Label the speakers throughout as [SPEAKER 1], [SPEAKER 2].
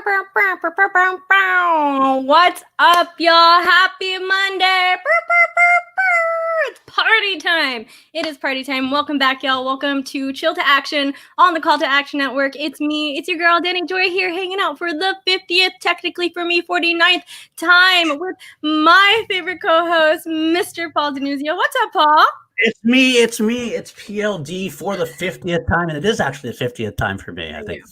[SPEAKER 1] What's up, y'all? Happy Monday. It's party time. It is party time. Welcome back, y'all. Welcome to Chill to Action on the Call to Action Network. It's me. It's your girl, Danny Joy, here hanging out for the 50th, technically for me, 49th time with my favorite co-host, Mr. Paul Denuzio. What's up, Paul?
[SPEAKER 2] It's me. It's PLD for the 50th time, and it is actually the 50th time for me. I think.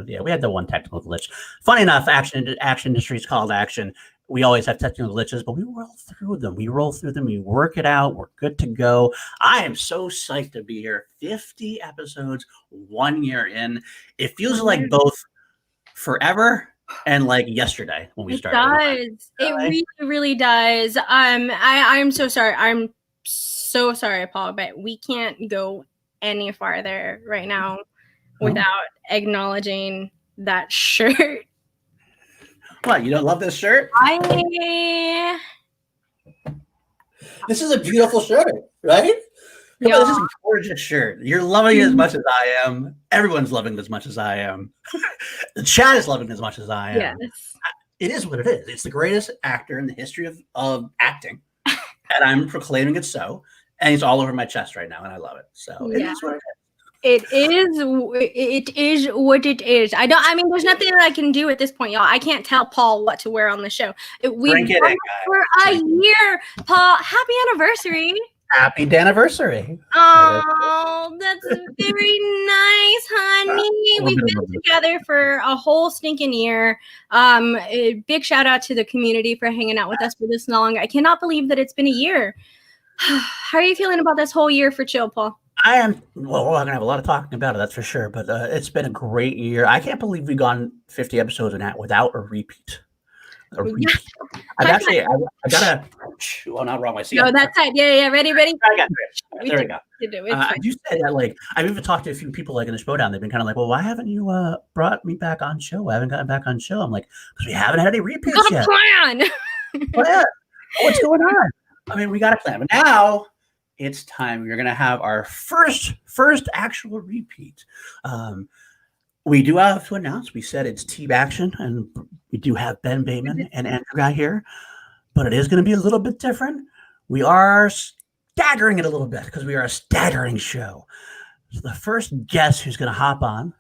[SPEAKER 2] Yeah, we had the one technical glitch. Funny enough, action industry is called action. We always have technical glitches, but we roll through them. We work it out. We're good to go. I am so psyched to be here. 50 episodes, 1 year in. It feels like both forever and like yesterday when we started.
[SPEAKER 1] It really, really does. I'm so sorry. I'm so sorry, Paul, but we can't go any farther right now without acknowledging that shirt.
[SPEAKER 2] What, you don't love this shirt? This is a beautiful shirt, right? Yeah. This is a gorgeous shirt. You're loving it as much as I am. Everyone's loving it as much as I am. The chat is loving it as much as I am. Yes. It is what it is. It's the greatest actor in the history of acting. And I'm proclaiming it so. And it's all over my chest right now, and I love it. So it is what it is.
[SPEAKER 1] It is what it is. I mean, there's nothing that I can do at this point, y'all. I can't tell Paul what to wear on the show. We've done it for a year. Paul, happy anniversary.
[SPEAKER 2] Happy anniversary.
[SPEAKER 1] Oh, that's very nice, honey. We've been together for a whole stinking year. A big shout out to the community for hanging out with us for this long. I cannot believe that it's been a year. How are you feeling about this whole year for Chill, Paul?
[SPEAKER 2] I am. Well, we're going to have a lot of talking about it, that's for sure. But it's been a great year. I can't believe we've gone 50 episodes without a repeat. I got a. Oh, not wrong. I see.
[SPEAKER 1] No, that side. Yeah. Ready.
[SPEAKER 2] I got it. There we go. You said that, like, I've even talked to a few people, like in the Schmoedown. They've been kind of like, well, why haven't you brought me back on show? I haven't gotten back on show. I'm like, because we haven't had any repeats yet.
[SPEAKER 1] Plan.
[SPEAKER 2] What's going on? I mean, we got a plan, but now it's time. We're gonna have our first actual repeat. We do have to announce. We said it's team action, and we do have Ben Bayman and Andrew Guy here, but it is going to be a little bit different. We are staggering it a little bit because we are a staggering show. So the first guest who's going to hop on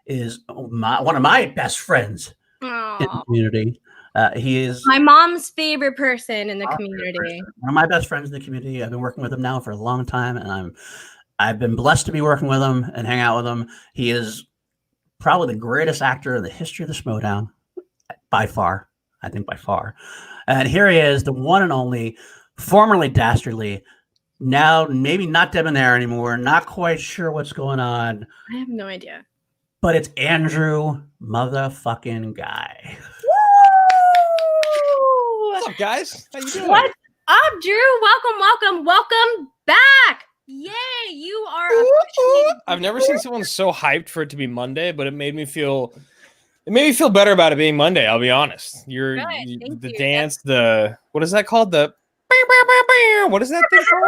[SPEAKER 2] is one of my best friends in the community. He is
[SPEAKER 1] my mom's favorite person in the community.
[SPEAKER 2] One of my best friends in the community. I've been working with him now for a long time, and I've been blessed to be working with him and hang out with him. He is probably the greatest actor in the history of the Schmoedown, by far. I think by far. And here he is, the one and only, formerly Dastardly, now maybe not debonair anymore, not quite sure what's going on.
[SPEAKER 1] I have no idea.
[SPEAKER 2] But it's Andrew motherfucking Guy.
[SPEAKER 3] What's up, guys? How you doing?
[SPEAKER 1] What's up, Drew? Welcome back. Yay, you are
[SPEAKER 3] I've never seen someone so hyped for it to be Monday, but it made me feel better about it being Monday, I'll be honest. The dance, what is that called? What is that thing called?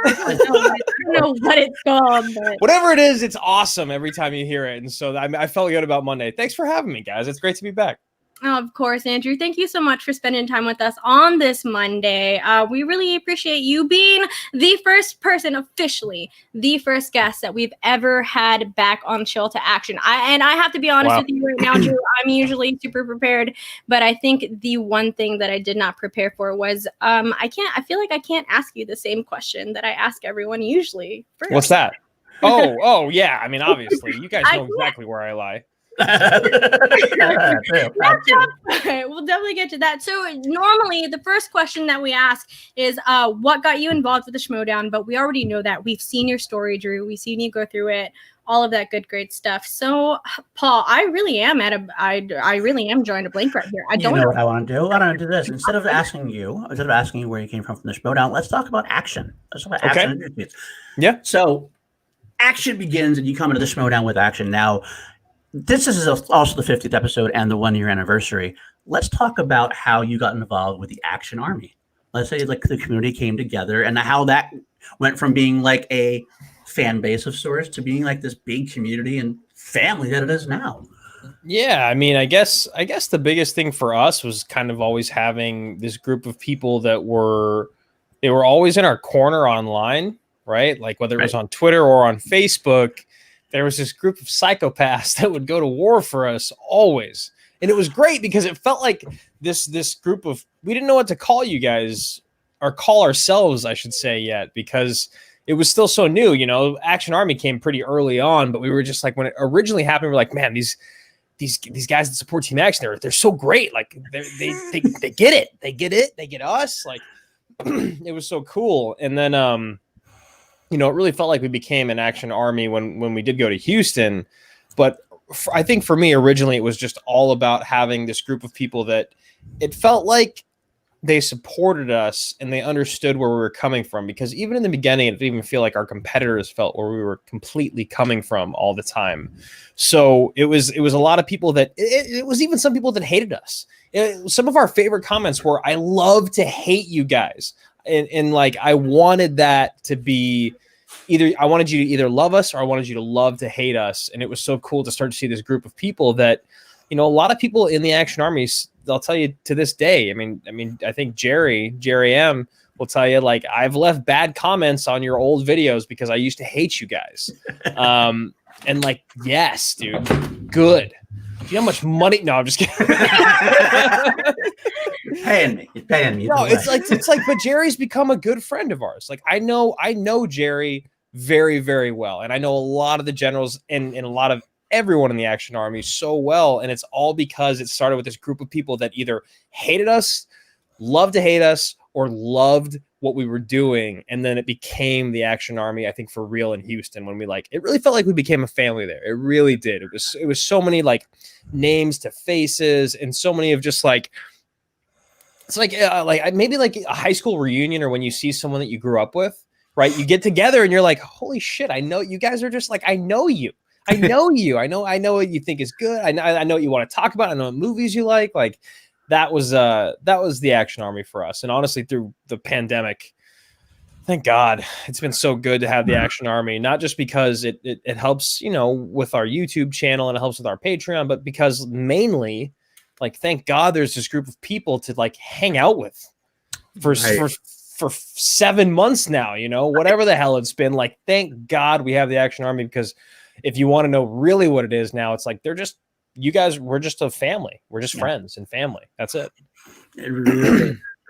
[SPEAKER 1] I don't know what it's called, but
[SPEAKER 3] whatever it is, it's awesome every time you hear it. And so I felt good about Monday. Thanks for having me, guys. It's great to be back.
[SPEAKER 1] Oh, of course, Andrew. Thank you so much for spending time with us on this Monday. We really appreciate you being the first person, officially, the first guest that we've ever had back on Chill to Action. I have to be honest with you right now, Drew. I'm usually super prepared, but I think the one thing that I did not prepare for was I feel like I can't ask you the same question that I ask everyone usually. First.
[SPEAKER 3] What's that? Oh, yeah. I mean, obviously, you guys know exactly where I lie.
[SPEAKER 1] We'll definitely get to that. So normally the first question that we ask is what got you involved with the Schmoedown, but we already know that. We've seen your story, Drew. We've seen you go through it, all of that great stuff. So Paul, I really am drawing a blank right here. I don't know
[SPEAKER 2] what I want to do. I want to do this. Instead of asking you where you came from the Schmoedown, let's talk about action. Let's talk about action.
[SPEAKER 3] Yeah.
[SPEAKER 2] So action begins and you come into the Schmoedown with action. Now, this is also the 50th episode and the 1 year anniversary. Let's talk about how you got involved with the Action Army. Let's say like the community came together and how that went from being like a fan base of sorts to being like this big community and family that it is now.
[SPEAKER 3] Yeah, I mean, I guess the biggest thing for us was kind of always having this group of people that were always in our corner online, right? Like whether it was on Twitter or on Facebook, there was this group of psychopaths that would go to war for us always. And it was great because it felt like this group of, we didn't know what to call you guys or call ourselves, I should say, yet, because it was still so new. You know, Action Army came pretty early on, but we were just like, when it originally happened, we're like, man, these guys that support Team Action, they're so great. Like they get it. They get it. They get us. Like it was so cool. And then you know, it really felt like we became an Action Army when we did go to Houston. But I think for me, originally, it was just all about having this group of people that it felt like they supported us and they understood where we were coming from, because even in the beginning, it didn't even feel like our competitors felt where we were completely coming from all the time. So it was a lot of people that it was even some people that hated us. Some of our favorite comments were, "I love to hate you guys." And like, I wanted that to be either, I wanted you to either love us or I wanted you to love to hate us. And it was so cool to start to see this group of people that, you know, a lot of people in the Action Armies, they'll tell you to this day. I mean, I think Jerry M will tell you, like, I've left bad comments on your old videos because I used to hate you guys. And like, yes, dude, good. Do you know how much money? No, I'm just kidding.
[SPEAKER 2] Paying me.
[SPEAKER 3] No, it's like, but Jerry's become a good friend of ours. Like, I know Jerry very, very well. And I know a lot of the generals and a lot of everyone in the Action Army so well, and it's all because it started with this group of people that either hated us, loved to hate us, or loved what we were doing, and then it became the Action Army. I think for real in Houston, when we it really felt like we became a family there. It really did. It was so many like names to faces, and so many of just like, it's like maybe like a high school reunion, or when you see someone that you grew up with, right? You get together and you're like, holy shit, I know you guys are just like, I know you. I know you. I know what you think is good. I know what you want to talk about. I know what movies you like. Like that was the Action Army for us. And honestly, through the pandemic, thank God, it's been so good to have the Action Army. Not just because it helps, you know, with our YouTube channel and it helps with our Patreon, but because mainly, like, thank God there's this group of people to like hang out with for 7 months now. You know, whatever the hell it's been. Like, thank God we have the Action Army, because if you want to know really what it is now, it's like they're just, you guys, we're just a family. We're just friends and family. That's it.
[SPEAKER 2] It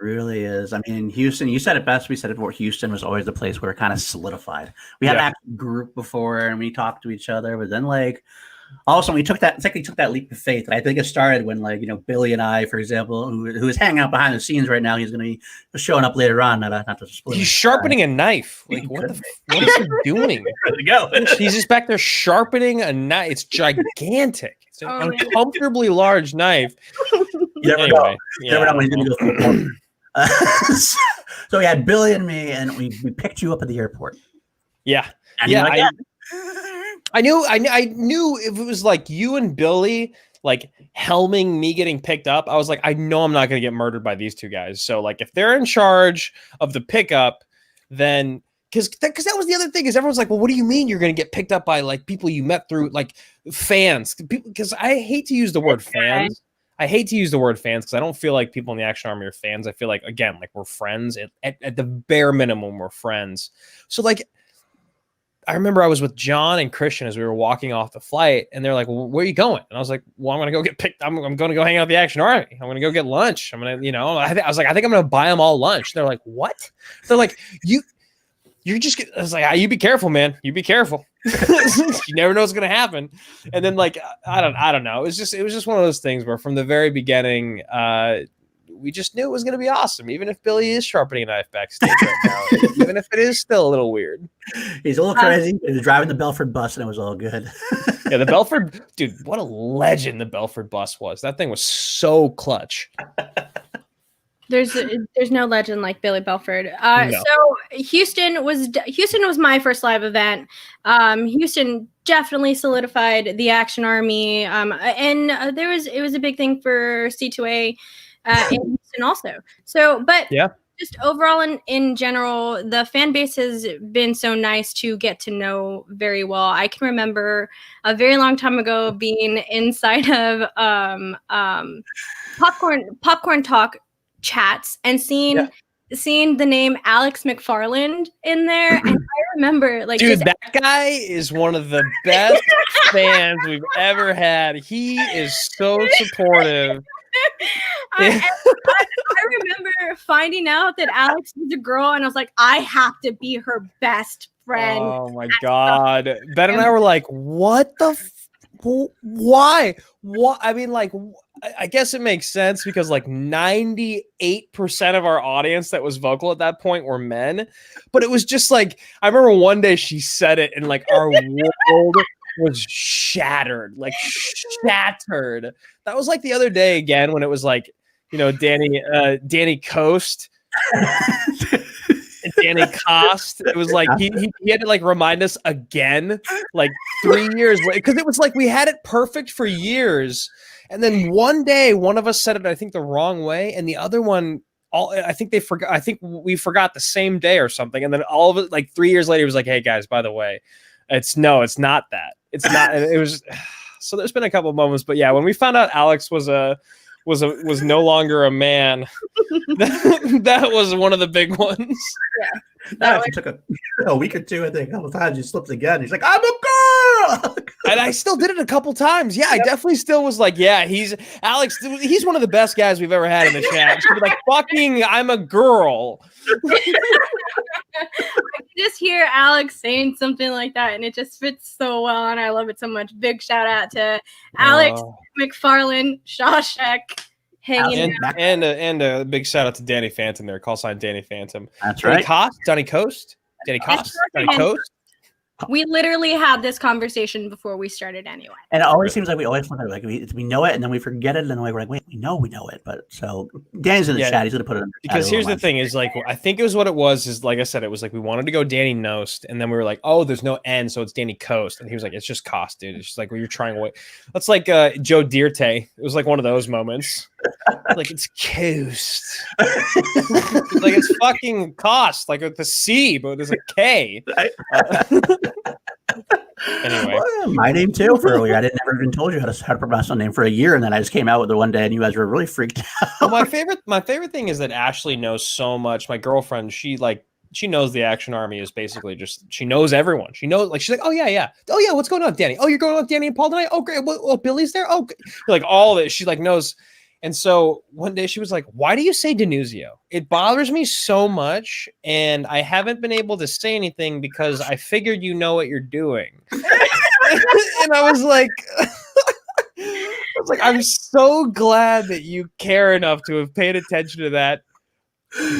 [SPEAKER 2] really is. I mean, Houston, you said it best. We said it before. Houston was always the place where it kind of solidified. We had that group before and we talked to each other, but then like, also, we took that leap of faith. And I think it started when, like, you know, Billy and I, for example, who is hanging out behind the scenes right now, he's going to be showing up later on. Not to split.
[SPEAKER 3] He's sharpening a knife. Like, what is he doing? He's just back there sharpening a knife. It's gigantic. It's an uncomfortably large knife.
[SPEAKER 2] You never know. You never know when he's going to go full. So we had Billy and me, and we picked you up at the airport.
[SPEAKER 3] Yeah.
[SPEAKER 2] And
[SPEAKER 3] yeah. I knew if it was like you and Billy like helming me getting picked up, I was like, I know I'm not going to get murdered by these two guys. So like, if they're in charge of the pickup, then because that was the other thing, is everyone's like, well, what do you mean you're going to get picked up by like people you met through like fans? Because I hate to use the word fans. I hate to use the word fans because I don't feel like people in the Action Army are fans. I feel like, again, like we're friends. At the bare minimum, we're friends. So like, I remember I was with John and Christian as we were walking off the flight, and they're like, well, where are you going? And I was like, well, I'm going to go get picked. I'm going to go hang out with the Action Army. I'm going to go get lunch. I'm going to, you know, I was like, I think I'm going to buy them all lunch. They're like, what? They're like, you're just, I was like, you be careful, man. You be careful. You never know what's going to happen. And then like, I don't know. It was just one of those things where from the very beginning, we just knew it was going to be awesome, even if Billy is sharpening a knife backstage right now, even if it is still a little weird.
[SPEAKER 2] He's a little crazy. He was driving the Belford bus, and it was all good.
[SPEAKER 3] Yeah, the Belford, dude, what a legend the Belford bus was. That thing was so clutch.
[SPEAKER 1] There's no legend like Billy Belford. No. So Houston was my first live event. Houston definitely solidified the Action Army, and it was a big thing for C2A in Houston also. So, but just overall in general, the fan base has been so nice to get to know very well. I can remember a very long time ago being inside of popcorn talk chats and seeing the name Alex McFarland in there, and I remember like,
[SPEAKER 3] dude, that guy is one of the best fans we've ever had. He is so supportive.
[SPEAKER 1] I remember finding out that Alex was a girl, and I was like, I have to be her best friend.
[SPEAKER 3] Oh my god, Ben and I were like, what the why? What? I mean, like, I guess it makes sense because like 98% of our audience that was vocal at that point were men. But it was just like, I remember one day she said it and like our world was shattered, like shattered. That was like the other day again when it was like, you know, Danny Coast. Danny Cost. It was like he had to like remind us again, like 3 years later, because it was like we had it perfect for years, and then one day one of us said it, I think, the wrong way, and the other one, I think they forgot. I think we forgot the same day or something, and then all of it, like 3 years later, it was like, hey guys, by the way, it's not that. It's not. It was. So there's been a couple of moments, but yeah, when we found out Alex was no longer a man, that was one of the big ones.
[SPEAKER 1] Yeah.
[SPEAKER 2] That took a week or two, I think. A couple times he slipped again. He's like, I'm a girl.
[SPEAKER 3] And I still did it a couple times. Yeah, I definitely still was like, yeah, he's one of the best guys we've ever had in the chat. She'd be like, fucking, I'm a girl.
[SPEAKER 1] I can just hear Alex saying something like that, and it just fits so well, and I love it so much. Big shout out to Alex McFarland, Shawshank, hanging out.
[SPEAKER 3] And a big shout out to Danny Phantom there, call sign Danny Phantom.
[SPEAKER 2] That's
[SPEAKER 3] Danny
[SPEAKER 2] right.
[SPEAKER 3] Danny Coast.
[SPEAKER 1] We literally had this conversation before we started anyway.
[SPEAKER 2] And it always seems like we always wonder, like we know it, and then we forget it, and then we're like, wait, we know it. But so Danny's in the chat. He's gonna put it in the chat.
[SPEAKER 3] Because here's the thing: is like I think it was what it was. Is like I said, it was like we wanted to go Danny Nost, and then we were like, oh, there's no N, so it's Danny Coast, and he was like, it's just Cost, dude. It's just like, well, you're trying away. That's like Joe Dirte. It was like one of those moments. Like it's Coast. Like it's fucking Cost, like with the C, but there's a K. Anyway,
[SPEAKER 2] well, my name too. For earlier, I never even told you how to pronounce my name for a year, and then I just came out with it one day, and you guys were really freaked out.
[SPEAKER 3] Well, my favorite thing is that Ashley knows so much. My girlfriend, she knows the Action Army is basically just, she knows everyone. She knows, like, she's like, oh yeah, what's going on, Danny? Oh, you're going on with Danny and Paul tonight? Oh, great. Oh, Billy's there. Oh, like all of it. She like knows. And so one day she was like, why do you say Denuzio? It bothers me so much, and I haven't been able to say anything because I figured you know what you're doing. And I was like, I'm so glad that you care enough to have paid attention to that.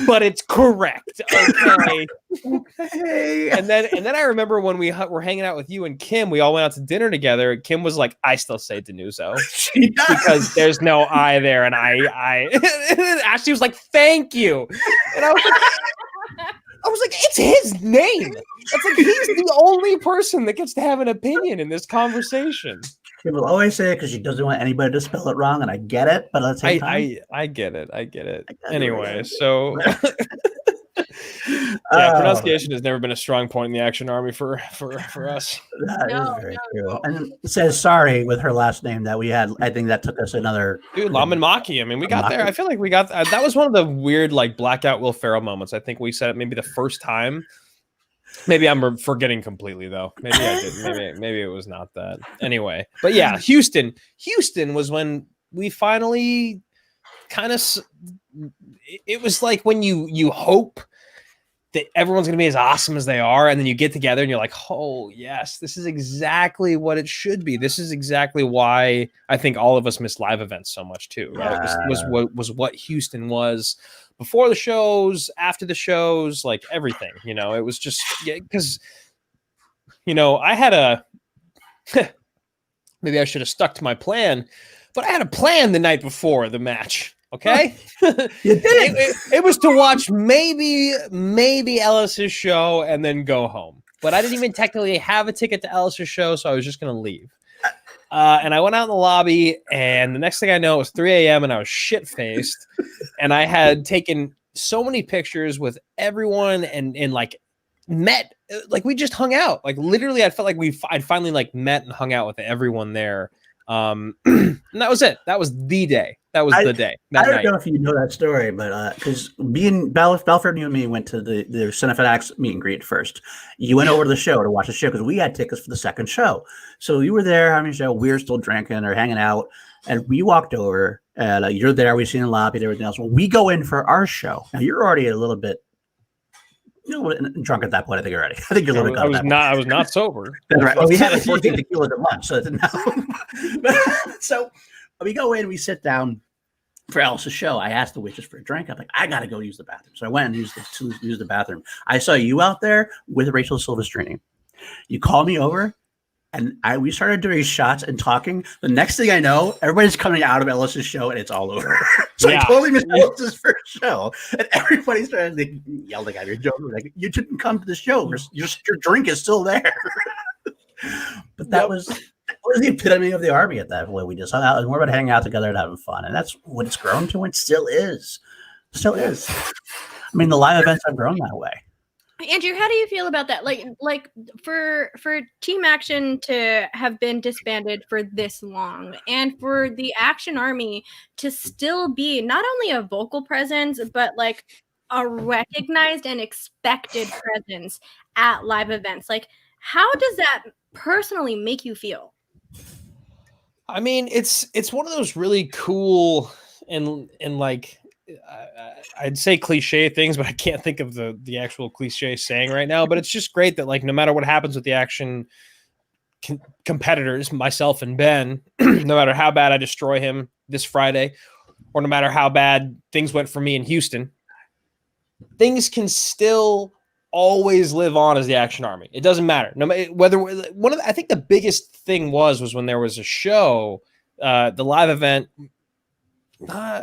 [SPEAKER 3] But it's correct. Okay.
[SPEAKER 2] Okay.
[SPEAKER 3] And then I remember when we were hanging out with you and Kim, we all went out to dinner together. Kim was like, I still say Denuzo because there's no I there. And I Ashley was like, thank you. And I was like, it's his name. It's like, he's the only person that gets to have an opinion in this conversation.
[SPEAKER 2] She will always say it because she doesn't want anybody to spell it wrong, and I get it. But at the same time,
[SPEAKER 3] I get it. Anyway, so yeah, pronunciation has never been a strong point in the Action Army for us.
[SPEAKER 2] That is very true. And it says sorry with her last name that we had. I think that took us another.
[SPEAKER 3] Dude, Laman Maki. I mean, we got there. I feel like we got that was one of the weird like blackout Will Ferrell moments. I think we said it maybe the first time. Maybe I'm forgetting completely though. Maybe I did. Maybe it was not that. Anyway, but yeah, Houston was when we finally kind of. It was like when you hope that everyone's going to be as awesome as they are, and then you get together and you're like, oh yes, this is exactly what it should be. This is exactly why I think all of us miss live events so much too. Right? It was what Houston was. Before the shows, after the shows, like everything, you know, it was just because, you know, I had maybe I should have stuck to my plan, but I had a plan the night before the match. Okay.
[SPEAKER 2] You did.
[SPEAKER 3] It was to watch maybe Ellis's show and then go home, but I didn't even technically have a ticket to Ellis's show. So I was just going to leave. And I went out in the lobby, and the next thing I know, it was 3 a.m. and I was shit-faced, and I had taken so many pictures with everyone and like met, like we just hung out. Like literally, I felt like I'd finally like met and hung out with everyone there. And that was it. That was the day. That was the day.
[SPEAKER 2] I don't know if you know that story, but because Belford, you and me went to the Cinefanatics meet and greet first. You went over to the show to watch the show because we had tickets for the second show. So you were there having a show. We were still drinking or hanging out, and we walked over. And you're there. We've seen the lobby and everything else. Well, we go in for our show. Now you're already a little bit, drunk at that point. I think already. I think you're a little bit.
[SPEAKER 3] I was not sober.
[SPEAKER 2] That's right. Well, we had like 14 tequilas at lunch, so so we go in. We sit down for Alice's show. I asked the waitress for a drink. I'm like, I gotta go use the bathroom. So I went and used the bathroom. I saw you out there with Rachel Silvestrini. You called me over. And we started doing shots and talking. The next thing I know, everybody's coming out of Ellis's show and it's all over. So I totally missed Ellis's first show. And everybody started yelling at me, joking, like, you didn't come to the show. Your drink is still there. But that was the epitome of the Army at that point. We just hung out. It was more about hanging out together and having fun. And that's what it's grown to and still is. Still is. I mean, the live events have grown that way.
[SPEAKER 1] Andrew, how do you feel about that? Like for Team Action to have been disbanded for this long, and for the Action Army to still be not only a vocal presence, but like a recognized and expected presence at live events. Like, how does that personally make you feel?
[SPEAKER 3] I mean, it's one of those really cool and like, I'd say cliche things, but I can't think of the actual cliche saying right now. But it's just great that like no matter what happens with the Action competitors, myself and Ben, no matter how bad I destroy him this Friday, or no matter how bad things went for me in Houston, things can still always live on as the Action Army. It doesn't matter. No matter whether I think the biggest thing was when there was a show, the live event.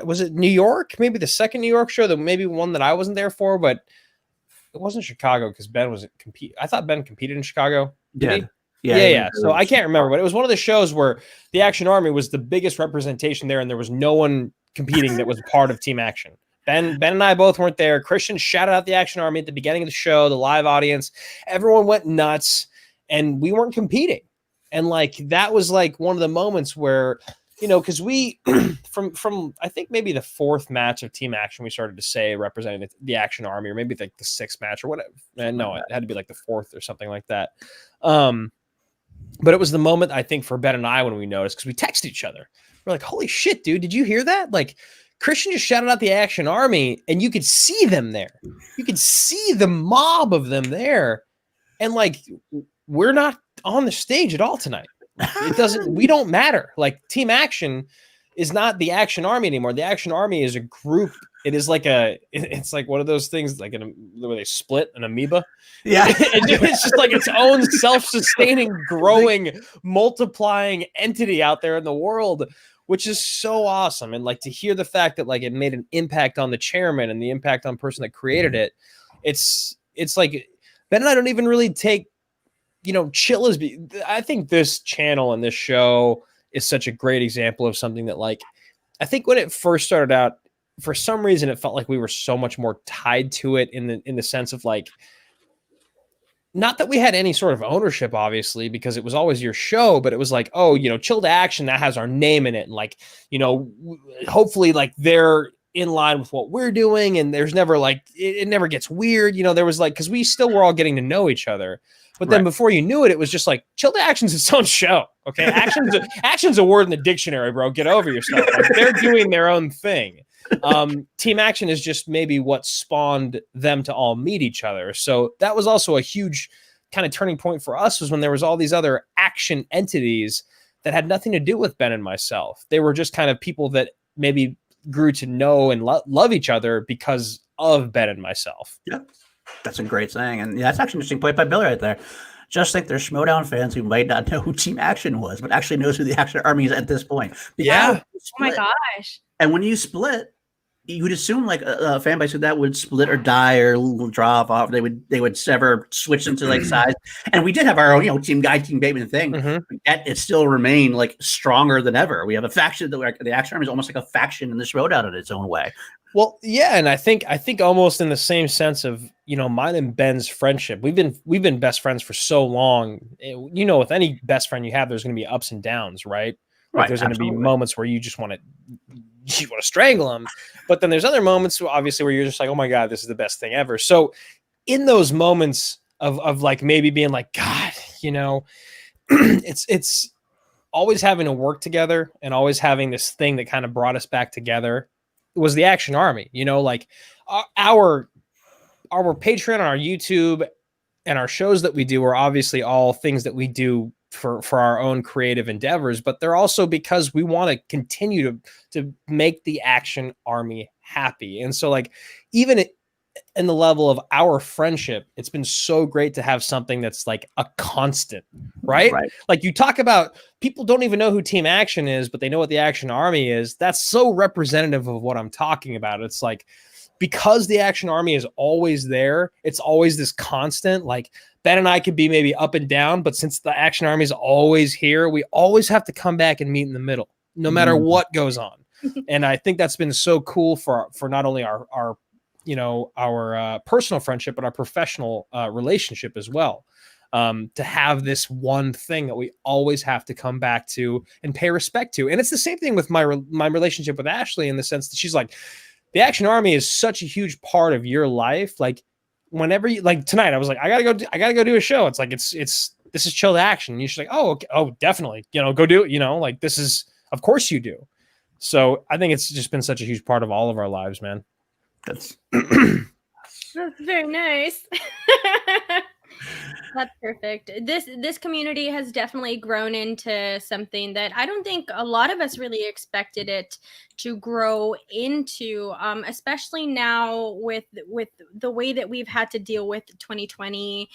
[SPEAKER 3] Was it New York? Maybe the second New York show, maybe one that I wasn't there for, but it wasn't Chicago because Ben wasn't compete. I thought Ben competed in Chicago. Did he? Yeah. So I can't remember, but it was one of the shows where the Action Army was the biggest representation there, and there was no one competing that was part of Team Action. Ben and I both weren't there. Christian shouted out the Action Army at the beginning of the show, the live audience. Everyone went nuts, and we weren't competing. And like that was like one of the moments where, because we from I think maybe the fourth match of Team Action, we started to say representing the Action Army, or maybe like the sixth match or whatever. No, it had to be like the fourth or something like that. But it was the moment I think for Ben and I when we noticed, because we texted each other. We're like, holy shit, dude, did you hear that? Like Christian just shouted out the Action Army and you could see them there. You could see the mob of them there. And like, we're not on the stage at all tonight. We don't matter. Like Team Action is not the Action Army anymore. The Action Army is a group. It is like it's like one of those things like where they split an amoeba.
[SPEAKER 2] Yeah.
[SPEAKER 3] It's just like its own self-sustaining, growing, multiplying entity out there in the world, which is so awesome. And like to hear the fact that like it made an impact on the chairman and the impact on the person that created it. It's like Ben and I don't even really take, chill is. I think this channel and this show is such a great example of something that, like, I think when it first started out, for some reason, it felt like we were so much more tied to it in the sense of like, not that we had any sort of ownership, obviously, because it was always your show, but it was like, oh, Chill to Action, that has our name in it, and like, hopefully, like they're in line with what we're doing, and there's never like it never gets weird, there was like, because we still were all getting to know each other. But then before you knew it, it was just like Chill to Action's its own show. Okay. Action's a word in the dictionary, bro. Get over yourself. Like, they're doing their own thing. Team Action is just maybe what spawned them to all meet each other. So that was also a huge kind of turning point for us, was when there was all these other action entities that had nothing to do with Ben and myself. They were just kind of people that maybe grew to know and love each other because of Ben and myself.
[SPEAKER 2] Yeah. That's a great saying. And that's actually an interesting point by Bill right there. Just think there's Schmoedown fans who might not know who Team Action was, but actually knows who the Action Army is at this point.
[SPEAKER 1] Yeah. Oh my gosh.
[SPEAKER 2] And when you split, you would assume like a fan base that would split or die or drop off. They would sever, switch into like size. And we did have our own, Team Guy, Team Bateman thing. Yet it still remained like stronger than ever. We have a faction that the Action Army is almost like a faction in the Schmoedown in its own way.
[SPEAKER 3] Well, yeah, and I think almost in the same sense of, mine and Ben's friendship. We've been best friends for so long. With any best friend you have, there's going to be ups and downs, right? Like
[SPEAKER 2] Right,
[SPEAKER 3] there's going to be
[SPEAKER 2] absolutely.
[SPEAKER 3] moments where you just want to strangle them, but then there's other moments obviously where you're just like, oh my god, this is the best thing ever. So in those moments of like maybe being like, God, it's always having to work together and always having this thing that kind of brought us back together was the Action Army. Like our Patreon, our YouTube, and our shows that we do are obviously all things that we do for our own creative endeavors, but they're also because we want to continue to make the Action Army happy. And so like even in the level of our friendship, it's been so great to have something that's like a constant, right? Like you talk about, people don't even know who Team Action is, but they know what the Action Army is. That's so representative of what I'm talking about. It's like, because the Action Army is always there, it's always this constant. Like Ben and I could be maybe up and down, but since the Action Army is always here, we always have to come back and meet in the middle, no matter what goes on. And I think that's been so cool for not only our personal friendship, but our professional relationship as well. To have this one thing that we always have to come back to and pay respect to. And it's the same thing with my relationship with Ashley, in the sense that she's like, the Action Army is such a huge part of your life. Like whenever you, like tonight, I was like, I gotta go do a show. It's like, this is Chilled Action. And she's like, oh, okay. Oh, definitely. Go do it. Like this is, of course you do. So I think it's just been such a huge part of all of our lives, man.
[SPEAKER 2] That's
[SPEAKER 1] very nice. That's perfect. This community has definitely grown into something that I don't think a lot of us really expected it to grow into, especially now with the way that we've had to deal with 2020.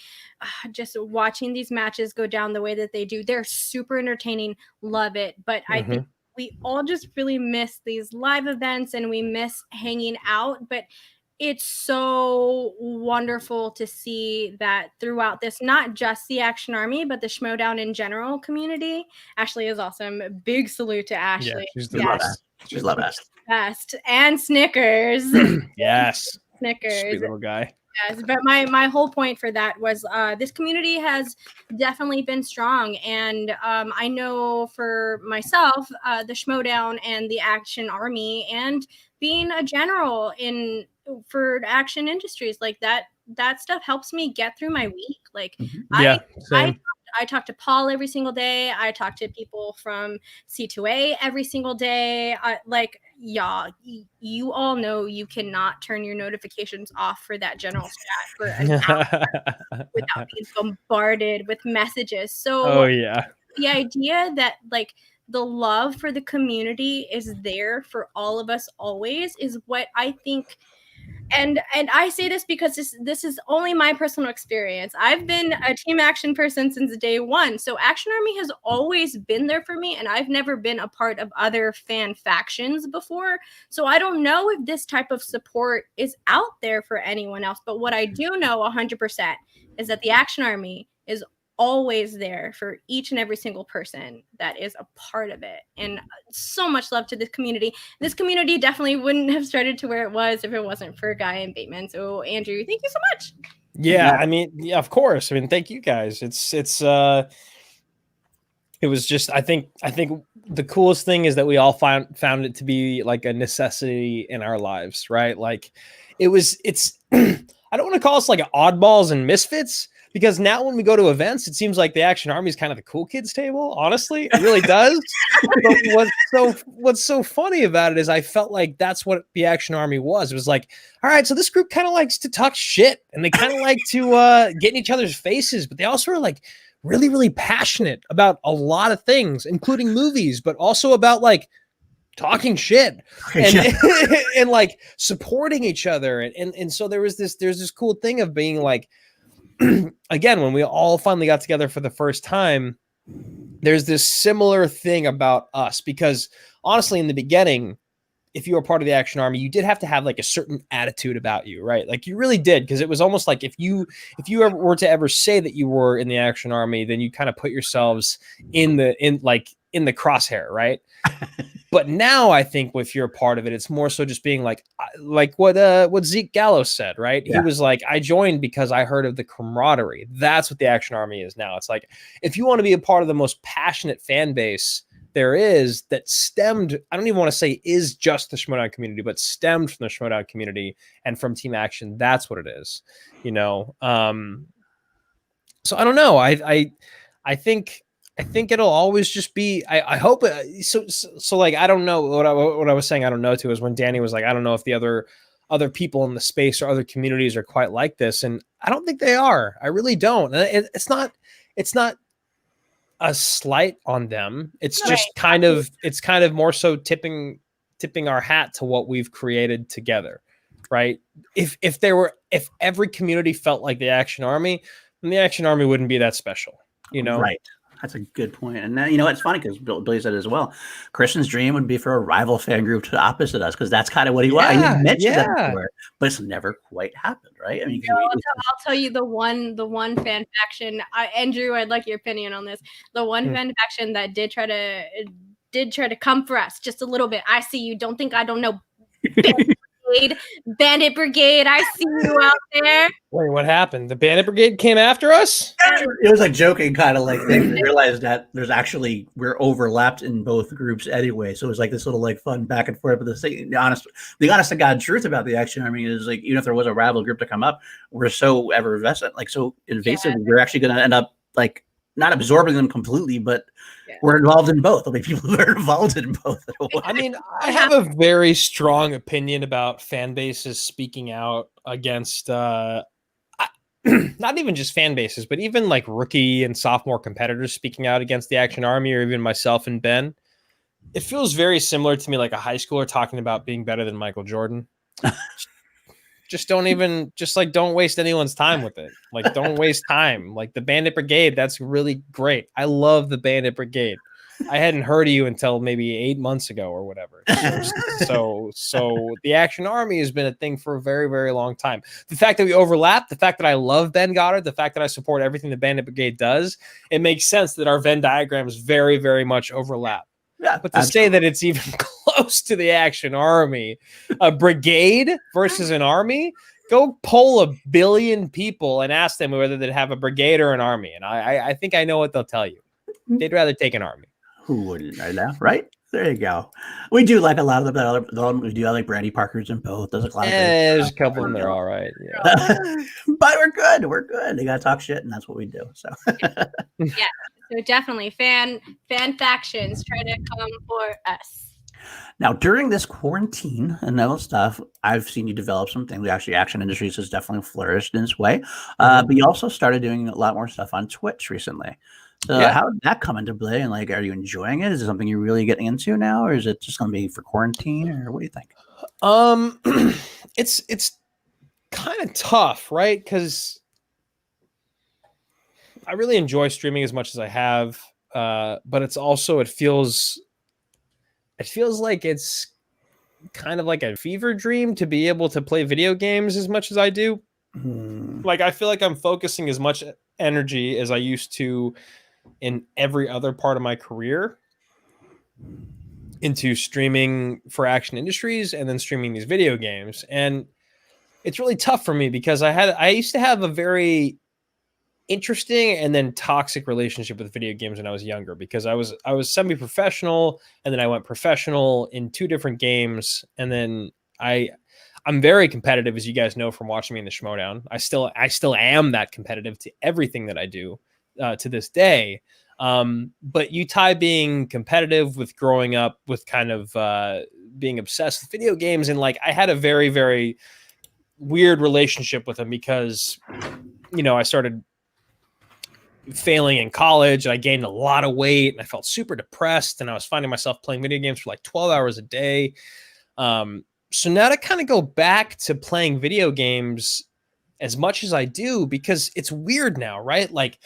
[SPEAKER 1] Just watching these matches go down the way that they do, they're super entertaining. Love it. But I think we all just really miss these live events and we miss hanging out. But it's so wonderful to see that throughout this, not just the Action Army, but the Schmoedown in general community. Ashley is awesome. Big salute to Ashley.
[SPEAKER 3] Yeah, she's the best.
[SPEAKER 2] She's the
[SPEAKER 1] best. And Snickers.
[SPEAKER 3] Yes.
[SPEAKER 1] Snickers.
[SPEAKER 3] Sweet little guy.
[SPEAKER 1] Yes, but my whole point for that was this community has definitely been strong. And I know for myself, the Schmoedown and the Action Army and being a general for Action Industries, like that stuff helps me get through my week. Like I talk to Paul every single day. I talk to people from C2A every single day. You all know you cannot turn your notifications off for that general chat for an hour without being bombarded with messages. So the idea that like the love for the community is there for all of us always is what I think. And I say this because this is only my personal experience. I've been a Team Action person since day one. So Action Army has always been there for me, and I've never been a part of other fan factions before. So I don't know if this type of support is out there for anyone else. But what I do know 100% is that the Action Army is always there for each and every single person that is a part of it. And so much love to this community. This community definitely wouldn't have started to where it was if it wasn't for Guy and Bateman. So Andrew, thank you so much.
[SPEAKER 3] Yeah, I mean, yeah, of course. I mean, thank you guys. It was just, I think the coolest thing is that we all found it to be like a necessity in our lives, right? Like it's I don't want to call us like oddballs and misfits, because now when we go to events, it seems like the Action Army is kind of the cool kids table. Honestly, it really does. But what's so funny about it is I felt like that's what the Action Army was. It was like, all right, so this group kind of likes to talk shit and they kind of like to get in each other's faces, but they also are like really, really passionate about a lot of things, including movies, but also about like talking shit and, and like supporting each other. And so there's this cool thing of being like, again, when we all finally got together for the first time, there's this similar thing about us, because honestly, in the beginning, if you were part of the Action Army, you did have to have like a certain attitude about you, right? Like you really did, because it was almost like if you ever were to ever say that you were in the Action Army, then you kind of put yourselves in the crosshair, right? But now I think if you're a part of it, it's more so just being like what Zeke Gallo said, right? Yeah. He was like, I joined because I heard of the camaraderie. That's what the Action Army is now. It's like, if you want to be a part of the most passionate fan base there is, that stemmed, I don't even want to say is just the Schmoedown community, but stemmed from the Schmoedown community and from Team Action. That's what it is, you know? So I don't know. I think it'll always just be, I hope so like, I don't know what I was saying. I don't know too, is when Danny was like, I don't know if the other people in the space or other communities are quite like this. And I don't think they are. I really don't. It's not a slight on them. It's just kind of more so tipping our hat to what we've created together. Right. If every community felt like the Action Army, then the Action Army wouldn't be that special, you know?
[SPEAKER 2] Right. That's a good point. And then, you know, it's funny because Billy said as well, Christian's dream would be for a rival fan group to opposite us, because that's kind of what he was. He mentioned that before, but it's never quite happened, right? I mean,
[SPEAKER 1] I'll tell you the one fan faction. Andrew, I'd like your opinion on this. The one fan faction that did try to come for us just a little bit. I see you. Don't think I don't know. Bandit Brigade, I see you out there.
[SPEAKER 3] Wait, what happened? The Bandit Brigade came after us?
[SPEAKER 2] It was like joking kind of like thing. We realized that we're overlapped in both groups anyway. So it was like this little like fun back and forth. But the honest to God truth about the Action Army is, like, even if there was a rival group to come up, we're so effervescent, like so invasive, we're actually going to end up like not absorbing them completely, but we're involved in both. There'll be people who are involved in both.
[SPEAKER 3] I mean, I have a very strong opinion about fan bases speaking out against, not even just fan bases, but even like rookie and sophomore competitors speaking out against the Action Army, or even myself and Ben. It feels very similar to me, like a high schooler talking about being better than Michael Jordan. Don't waste anyone's time with it. Like, don't waste time. Like the Bandit Brigade, that's really great. I love the Bandit Brigade. I hadn't heard of you until maybe 8 months ago or whatever. So the Action Army has been a thing for a very, very long time. The fact that we overlap, the fact that I love Ben Goddard, the fact that I support everything the Bandit Brigade does, it makes sense that our Venn diagrams very, very much overlap. Yeah, but to say that it's even close to the Action Army, a brigade versus an army, go poll 1 billion people and ask them whether they'd have a brigade or an army. And I think I know what they'll tell you. They'd rather take an army.
[SPEAKER 2] Who wouldn't know that, right? There you go. We do like a lot of the we do like Brandy Parker's in both. There's a lot of
[SPEAKER 3] there's a couple of them that are all right.
[SPEAKER 2] Yeah. But we're good. We're good. They gotta talk shit, and that's what we do. So
[SPEAKER 1] yeah. So definitely fan factions try to come for us.
[SPEAKER 2] Now, during this quarantine and all stuff, I've seen you develop some things. Actually, Action Industries has definitely flourished in its way. But you also started doing a lot more stuff on Twitch recently. So how did that come into play? And like, are you enjoying it? Is it something you're really getting into now, or is it just going to be for quarantine, or what do you think?
[SPEAKER 3] It's kind of tough, right? Because I really enjoy streaming as much as I have, but it's also it feels like it's kind of like a fever dream to be able to play video games as much as I do. Like, I feel like I'm focusing as much energy as I used to in every other part of my career into streaming for Action Industries and then streaming these video games. And it's really tough for me because I used to have a very interesting and then toxic relationship with video games when I was younger, because I was semi-professional and then I went professional in 2 different games. And then I'm very competitive, as you guys know from watching me in the Schmoedown. I still am that competitive to everything that I do to this day. But you tie being competitive with growing up with kind of being obsessed with video games, and like I had a very, very weird relationship with them because, you know, I started failing in college and I gained a lot of weight and I felt super depressed, and I was finding myself playing video games for like 12 hours a day. So now to kind of go back to playing video games as much as I do, because it's weird now, right? Like,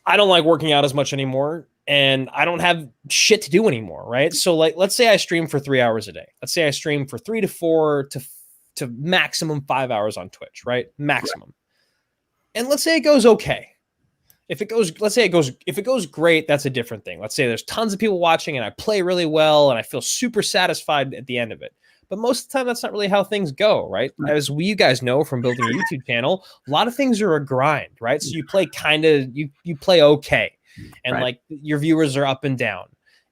[SPEAKER 3] I don't like working out as much anymore, and I don't have shit to do anymore, right? So like, let's say I stream for 3 hours a day. Let's say I stream for 3 to 4 to maximum 5 hours on Twitch, right? Maximum. And let's say it goes okay. if it goes, let's say if it goes great, that's a different thing. Let's say there's tons of people watching and I play really well and I feel super satisfied at the end of it. But most of the time, that's not really how things go, right? As you guys know from building a YouTube channel, a lot of things are a grind, right? So you play you play okay, and like your viewers are up and down,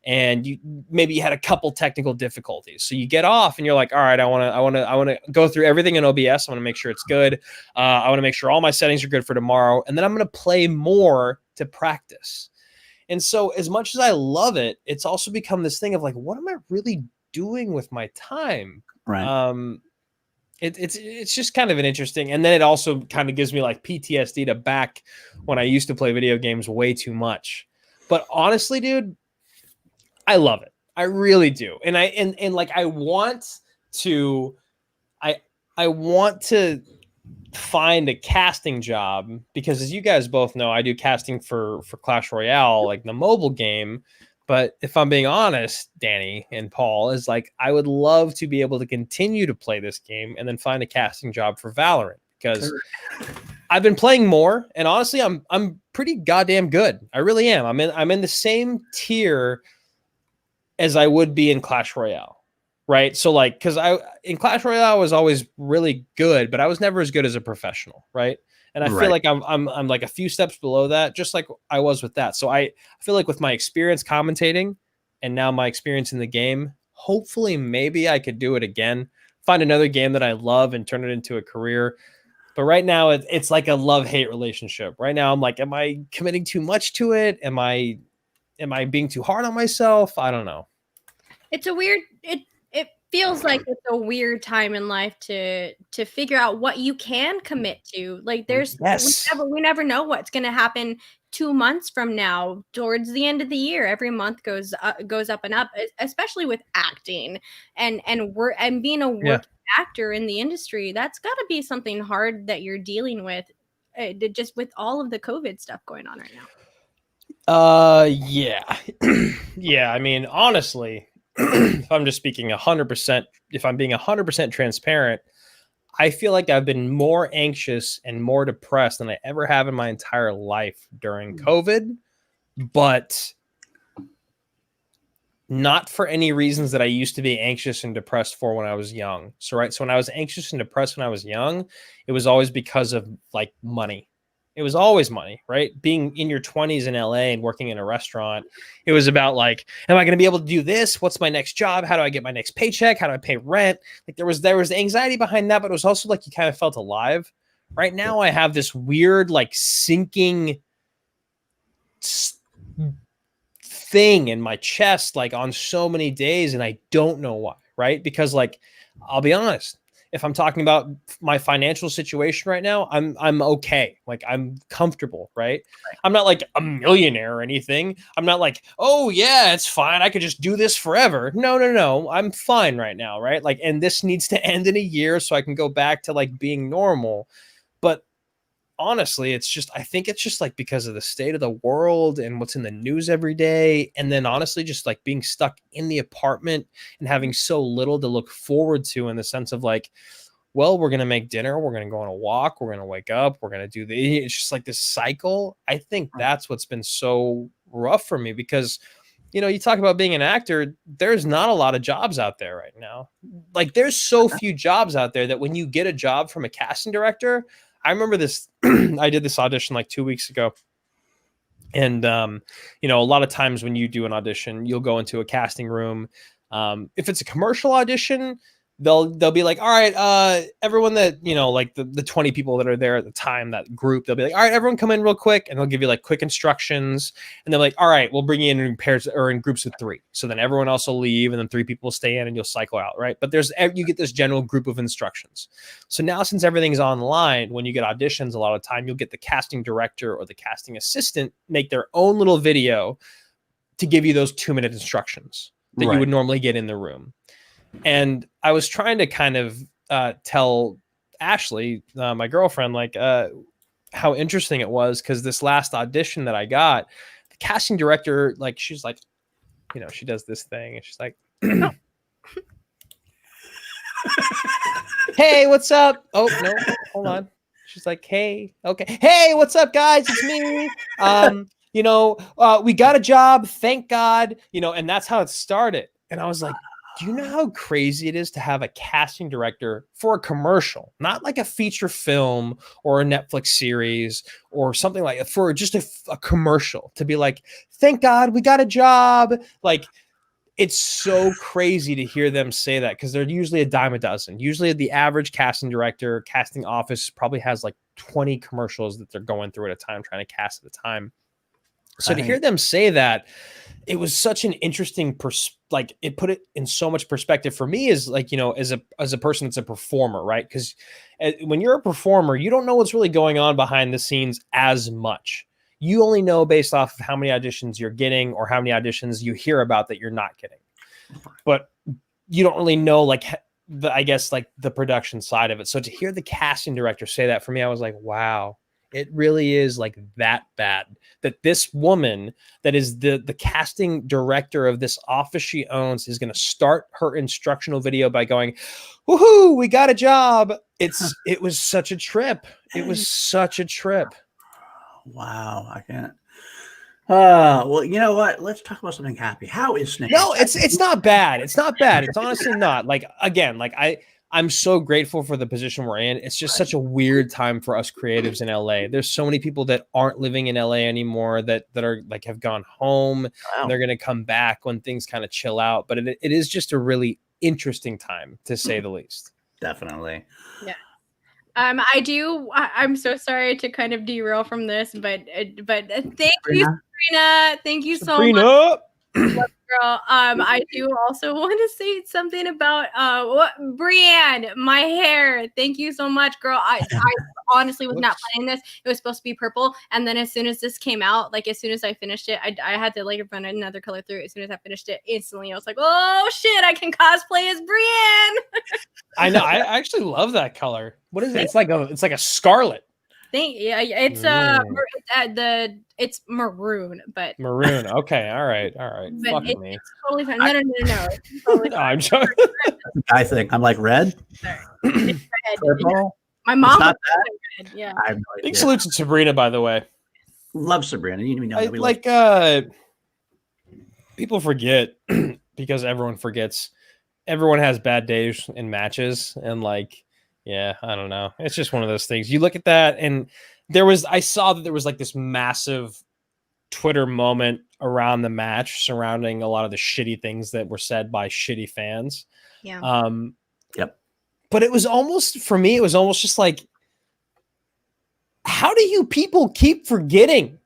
[SPEAKER 3] and maybe you had a couple technical difficulties, so you get off and you're like, all right, I want to go through everything in OBS. I want to make sure it's good. I want to make sure all my settings are good for tomorrow, and then I'm going to play more to practice. And so, as much as I love it, it's also become this thing of like, what am I really doing with my time?
[SPEAKER 2] Right.
[SPEAKER 3] It's just kind of an interesting, and then it also kind of gives me like PTSD to back when I used to play video games way too much. But honestly, dude, I love it. I really do. And I want to find a casting job, because as you guys both know, I do casting for Clash Royale, like the mobile game. But if I'm being honest, Danny and Paul, is like, I would love to be able to continue to play this game and then find a casting job for Valorant, because I've been playing more, and honestly, I'm pretty goddamn good. I really am. I'm in the same tier as I would be in Clash Royale, right? So like, because in Clash Royale I was always really good, but I was never as good as a professional, right? And I feel like I'm like a few steps below that, just like I was with that. So I feel like with my experience commentating and now my experience in the game, hopefully maybe I could do it again, find another game that I love and turn it into a career. But right now it's like a love-hate relationship. Right now I'm like, am I committing too much to it? Am I being too hard on myself? I don't know.
[SPEAKER 1] It's a weird, it feels like it's a weird time in life to figure out what you can commit to. Like we never know what's going to happen 2 months from now. Towards the end of the year, every month goes up and up, especially with acting and being a working actor in the industry. That's got to be something hard that you're dealing with, just with all of the COVID stuff going on right now.
[SPEAKER 3] Yeah. Yeah, I mean, honestly, if I'm just speaking 100%, if I'm being 100% transparent, I feel like I've been more anxious and more depressed than I ever have in my entire life during COVID, but not for any reasons that I used to be anxious and depressed for when I was young. So when I was anxious and depressed when I was young, it was always because of like money. It was always money, right? Being in your 20s in LA and working in a restaurant, it was about like, am I going to be able to do this? What's my next job? How do I get my next paycheck? How do I pay rent? Like there was anxiety behind that, but it was also like you kind of felt alive. Right now, I have this weird like sinking thing in my chest, like on so many days, and I don't know why, right? Because like, I'll be honest. If I'm talking about my financial situation right now, I'm okay. Like I'm comfortable, right? I'm not like a millionaire or anything. I'm not like, oh yeah, it's fine. I could just do this forever. No. I'm fine right now, right? Like, and this needs to end in a year so I can go back to like being normal. But honestly, I think it's just like because of the state of the world and what's in the news every day. And then honestly, just like being stuck in the apartment and having so little to look forward to, in the sense of like, well, we're going to make dinner. We're going to go on a walk. We're going to wake up. We're going to do it's just like this cycle. I think that's what's been so rough for me, because, you know, you talk about being an actor, there's not a lot of jobs out there right now. Like there's so few jobs out there that when you get a job from a casting director, I remember this, I did this audition like 2 weeks ago. And, you know, a lot of times when you do an audition, you'll go into a casting room. If it's a commercial audition, they'll be like, all right, everyone that, you know, like the 20 people that are there at the time, that group, they'll be like, all right, everyone come in real quick. And they'll give you like quick instructions. And they're like, all right, we'll bring you in pairs or in groups of 3. So then everyone else will leave, and then 3 people will stay in, and you'll cycle out, right? But you get this general group of instructions. So now, since everything's online, when you get auditions, a lot of time you'll get the casting director or the casting assistant make their own little video to give you those 2-minute instructions that you would normally get in the room. And I was trying to kind of tell Ashley, my girlfriend, like how interesting it was, because this last audition that I got, the casting director, like she's like, you know, she does this thing and she's like, hey, what's up? Oh, no, hold on. She's like, hey, okay. Hey, what's up, guys? It's me. We got a job. Thank God. And that's how it started. And I was like, do you know how crazy it is to have a casting director for a commercial, not like a feature film or a Netflix series or something like that, for just a commercial, to be like, thank God we got a job. Like, it's so crazy to hear them say that, because they're usually a dime a dozen. Usually the average casting director, casting office probably has like 20 commercials that they're going through at a time, trying to cast at a time. So to hear them say that, it was such an interesting it put it in so much perspective for me, as like, as a person that's a performer, right? Because when you're a performer, you don't know what's really going on behind the scenes as much. You only know based off of how many auditions you're getting or how many auditions you hear about that you're not getting. But you don't really know like the production side of it. So to hear the casting director say that, for me, I was like, wow, it really is like that bad, that this woman that is the casting director of this office she owns is going to start her instructional video by going, woohoo, we got a job. It was such a trip. It was such a trip.
[SPEAKER 2] Wow, I can't. Well, you know what? Let's talk about something happy. How is Snake?
[SPEAKER 3] No, it's not bad. It's not bad. It's honestly not. Like, again, like I'm so grateful for the position we're in. It's just such a weird time for us creatives in LA. There's so many people that aren't living in LA anymore that are like have gone home. Wow. And they're going to come back when things kind of chill out. But it is just a really interesting time, to say the least.
[SPEAKER 2] Definitely.
[SPEAKER 1] Yeah. I'm so sorry to kind of derail from this, but thank you, Sabrina. Thank you so much. Girl, I do also want to say something about Brienne, my hair. Thank you so much, girl. I honestly was not planning this. It was supposed to be purple, and then as soon as this came out, like as soon as I finished it, I had to like run another color through. As soon as I finished it, instantly I was like, oh shit, I can cosplay as Brienne.
[SPEAKER 3] I know. I actually love that color. What is it? It's like a scarlet.
[SPEAKER 1] It's it's maroon, but
[SPEAKER 3] maroon. Okay, all right. Fuck me.
[SPEAKER 1] It's totally fine. No. It's totally fine.
[SPEAKER 3] I'm joking.
[SPEAKER 2] I think I'm like red.
[SPEAKER 1] It's red.
[SPEAKER 2] Purple.
[SPEAKER 1] My mom was red. Yeah.
[SPEAKER 2] I have no idea.
[SPEAKER 3] Big salute to Sabrina, by the way.
[SPEAKER 2] Love Sabrina. You know that we
[SPEAKER 3] like people forget because everyone forgets. Everyone has bad days in matches, and like, yeah, I don't know. It's just one of those things. You look at that, and I saw that there was like this massive Twitter moment around the match surrounding a lot of the shitty things that were said by shitty fans.
[SPEAKER 1] Yeah.
[SPEAKER 2] Yep.
[SPEAKER 3] But it was almost, for me, it was almost just like, how do you people keep forgetting?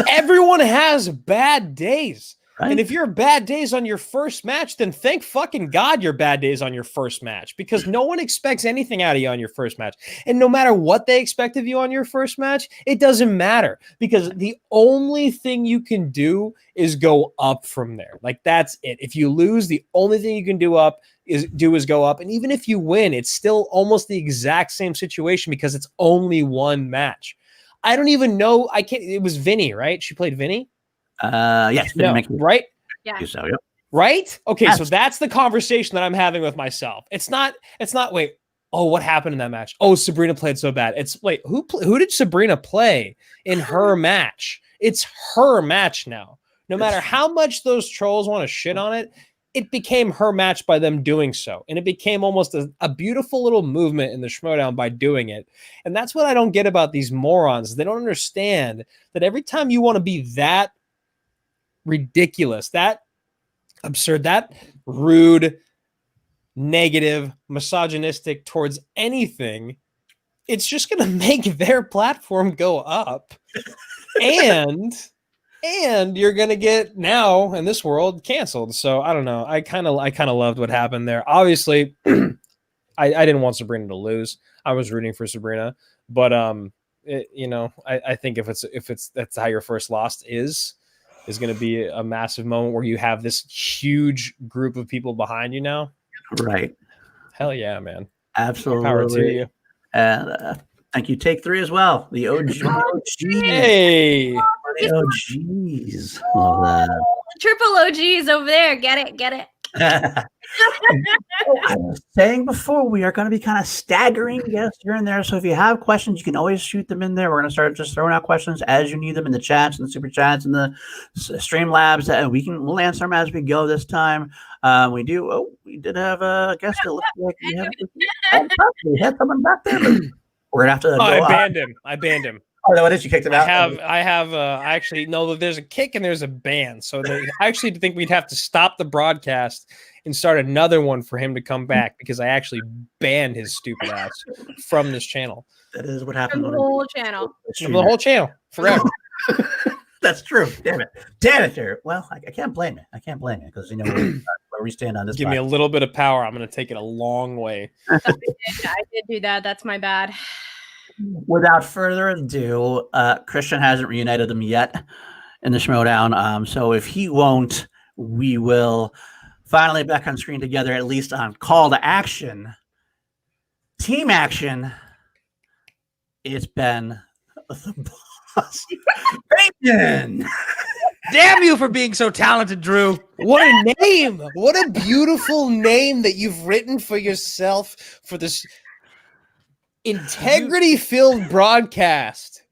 [SPEAKER 3] Everyone has bad days. Right. And if your bad days on your first match, then thank fucking God your bad days on your first match, because no one expects anything out of you on your first match. And no matter what they expect of you on your first match, it doesn't matter, because the only thing you can do is go up from there. Like, that's it. If you lose, the only thing you can do is go up. And even if you win, it's still almost the exact same situation, because it's only one match. I don't even know. It was Vinny, right? She played Vinny.
[SPEAKER 2] Yes.
[SPEAKER 3] No, right?
[SPEAKER 1] Yeah.
[SPEAKER 2] So, yep.
[SPEAKER 3] Right? Okay,
[SPEAKER 2] yes.
[SPEAKER 3] So that's the conversation that I'm having with myself. It's not, wait, oh, what happened in that match? Oh, Sabrina played so bad. It's, wait, who did Sabrina play in her match? It's her match now. No matter how much those trolls want to shit on it, it became her match by them doing so. And it became almost a beautiful little movement in the Schmoedown by doing it. And that's what I don't get about these morons. They don't understand that every time you want to be that ridiculous, that absurd, that rude, negative, misogynistic towards anything, it's just going to make their platform go up. and you're going to get, now in this world, canceled. So I don't know. I kind of loved what happened there. Obviously, I didn't want Sabrina to lose. I was rooting for Sabrina, but I think if that's how your first loss is going to be a massive moment where you have this huge group of people behind you now.
[SPEAKER 2] Right.
[SPEAKER 3] Hell yeah, man.
[SPEAKER 2] Absolutely.
[SPEAKER 3] Power to you.
[SPEAKER 2] And thank you, Take 3 as well. The OG.
[SPEAKER 3] Hey.
[SPEAKER 2] The OGs. Love that.
[SPEAKER 1] Triple OGs over there. Get it.
[SPEAKER 2] I was saying before, we are going to be kind of staggering guests here and there. So if you have questions, you can always shoot them in there. We're going to start just throwing out questions as you need them in the chats and the super chats and the stream labs, and we'll answer them as we go this time. We did have a guest. It looks like we had someone back there. But we're gonna have to.
[SPEAKER 3] I banned him.
[SPEAKER 2] Oh, no, it is. You kicked him out.
[SPEAKER 3] I actually no. There's a kick and there's a ban. So I actually think we'd have to stop the broadcast and start another one for him to come back because I actually banned his stupid ass from this channel.
[SPEAKER 2] That is what happened.
[SPEAKER 1] From the whole channel.
[SPEAKER 3] From the whole channel forever.
[SPEAKER 2] That's true. Damn it, Jared. Well, I can't blame it. Because where we stand on this.
[SPEAKER 3] Give me a little bit of power. I'm going to take it a long way.
[SPEAKER 1] I did do that. That's my bad.
[SPEAKER 2] Without further ado, Christian hasn't reunited them yet in the Schmoedown. So if he won't, we will finally back on screen together, at least on call to action. Team action. It's been the boss. Bacon!
[SPEAKER 4] Damn you for being so talented, Drew.
[SPEAKER 3] What a name. What a beautiful name that you've written for yourself for this integrity-filled broadcast.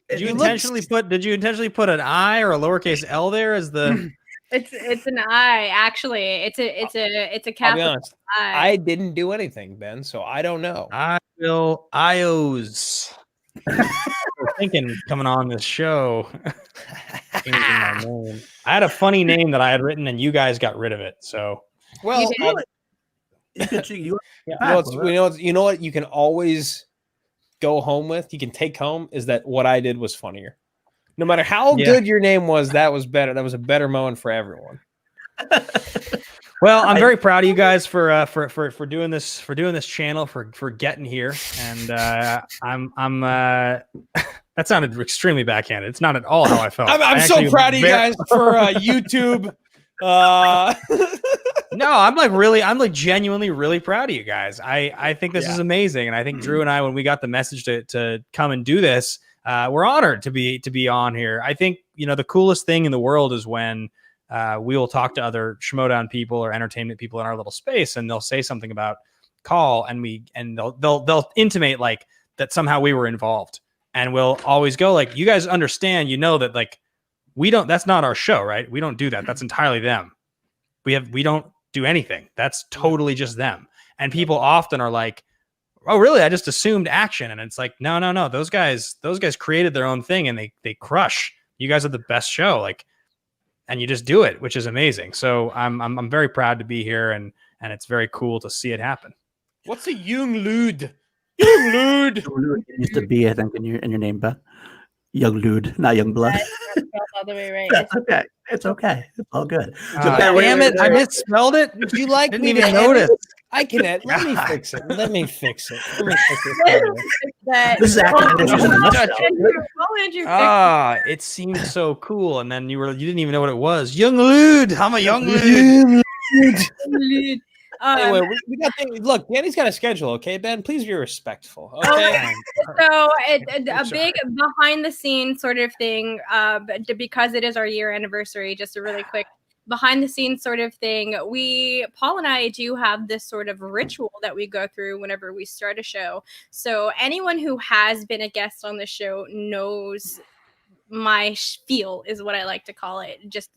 [SPEAKER 4] Did you intentionally put an I or a lowercase L there as the?
[SPEAKER 1] It's an I actually. It's a capital.
[SPEAKER 3] I'll be honest. I didn't do anything, Ben, so I don't know.
[SPEAKER 4] I will IOs. Thinking coming on this show. I had a funny name that I had written, and you guys got rid of it. So
[SPEAKER 3] well. You know what you can always go home with, you can take home, is that what I did was funnier. No matter how good your name was, that was better. That was a better moment for everyone.
[SPEAKER 4] Well, I'm very proud of you guys for doing this channel, for getting here, and I'm that sounded extremely backhanded. It's not at all how I felt.
[SPEAKER 3] I'm so proud of you guys for YouTube.
[SPEAKER 4] No, I'm genuinely really proud of you guys. I think this is amazing. And I think Drew and I, when we got the message to come and do this, we're honored to be on here. I think, the coolest thing in the world is when we will talk to other Schmoedown people or entertainment people in our little space, and they'll say something about call, and they'll intimate like that somehow we were involved. And we'll always go like, you guys understand, that like that's not our show, right? We don't do that. That's entirely them. We don't do anything. That's totally just them. And people often are like, oh, really? I just assumed action. And it's like, no. Those guys created their own thing, and they crush. You guys are the best show. Like, and you just do it, which is amazing. So I'm very proud to be here, and it's very cool to see it happen.
[SPEAKER 3] What's a young lewd? Young lewd.
[SPEAKER 2] It used to be, I think, in your name, but young lewd, not young blood.
[SPEAKER 1] All the way right.
[SPEAKER 2] That's okay. It's okay. It's all good.
[SPEAKER 4] Damn it! I misspelled it.
[SPEAKER 3] Would you like
[SPEAKER 4] Didn't
[SPEAKER 3] me
[SPEAKER 4] even
[SPEAKER 3] to
[SPEAKER 4] notice?
[SPEAKER 3] I can edit. Let me fix it. Let me fix it.
[SPEAKER 2] This is actually
[SPEAKER 4] it seemed so cool, and then you didn't even know what it was. Young lewd. I'm a young lewd.
[SPEAKER 3] Anyway, we got things. Look, Danny's got a schedule. Okay, Ben, please be respectful. Okay.
[SPEAKER 1] So a big behind the scenes sort of thing, because it is our year anniversary. Just a really quick behind the scenes sort of thing. Paul and I do have this sort of ritual that we go through whenever we start a show. So anyone who has been a guest on the show knows my spiel is what I like to call it. Just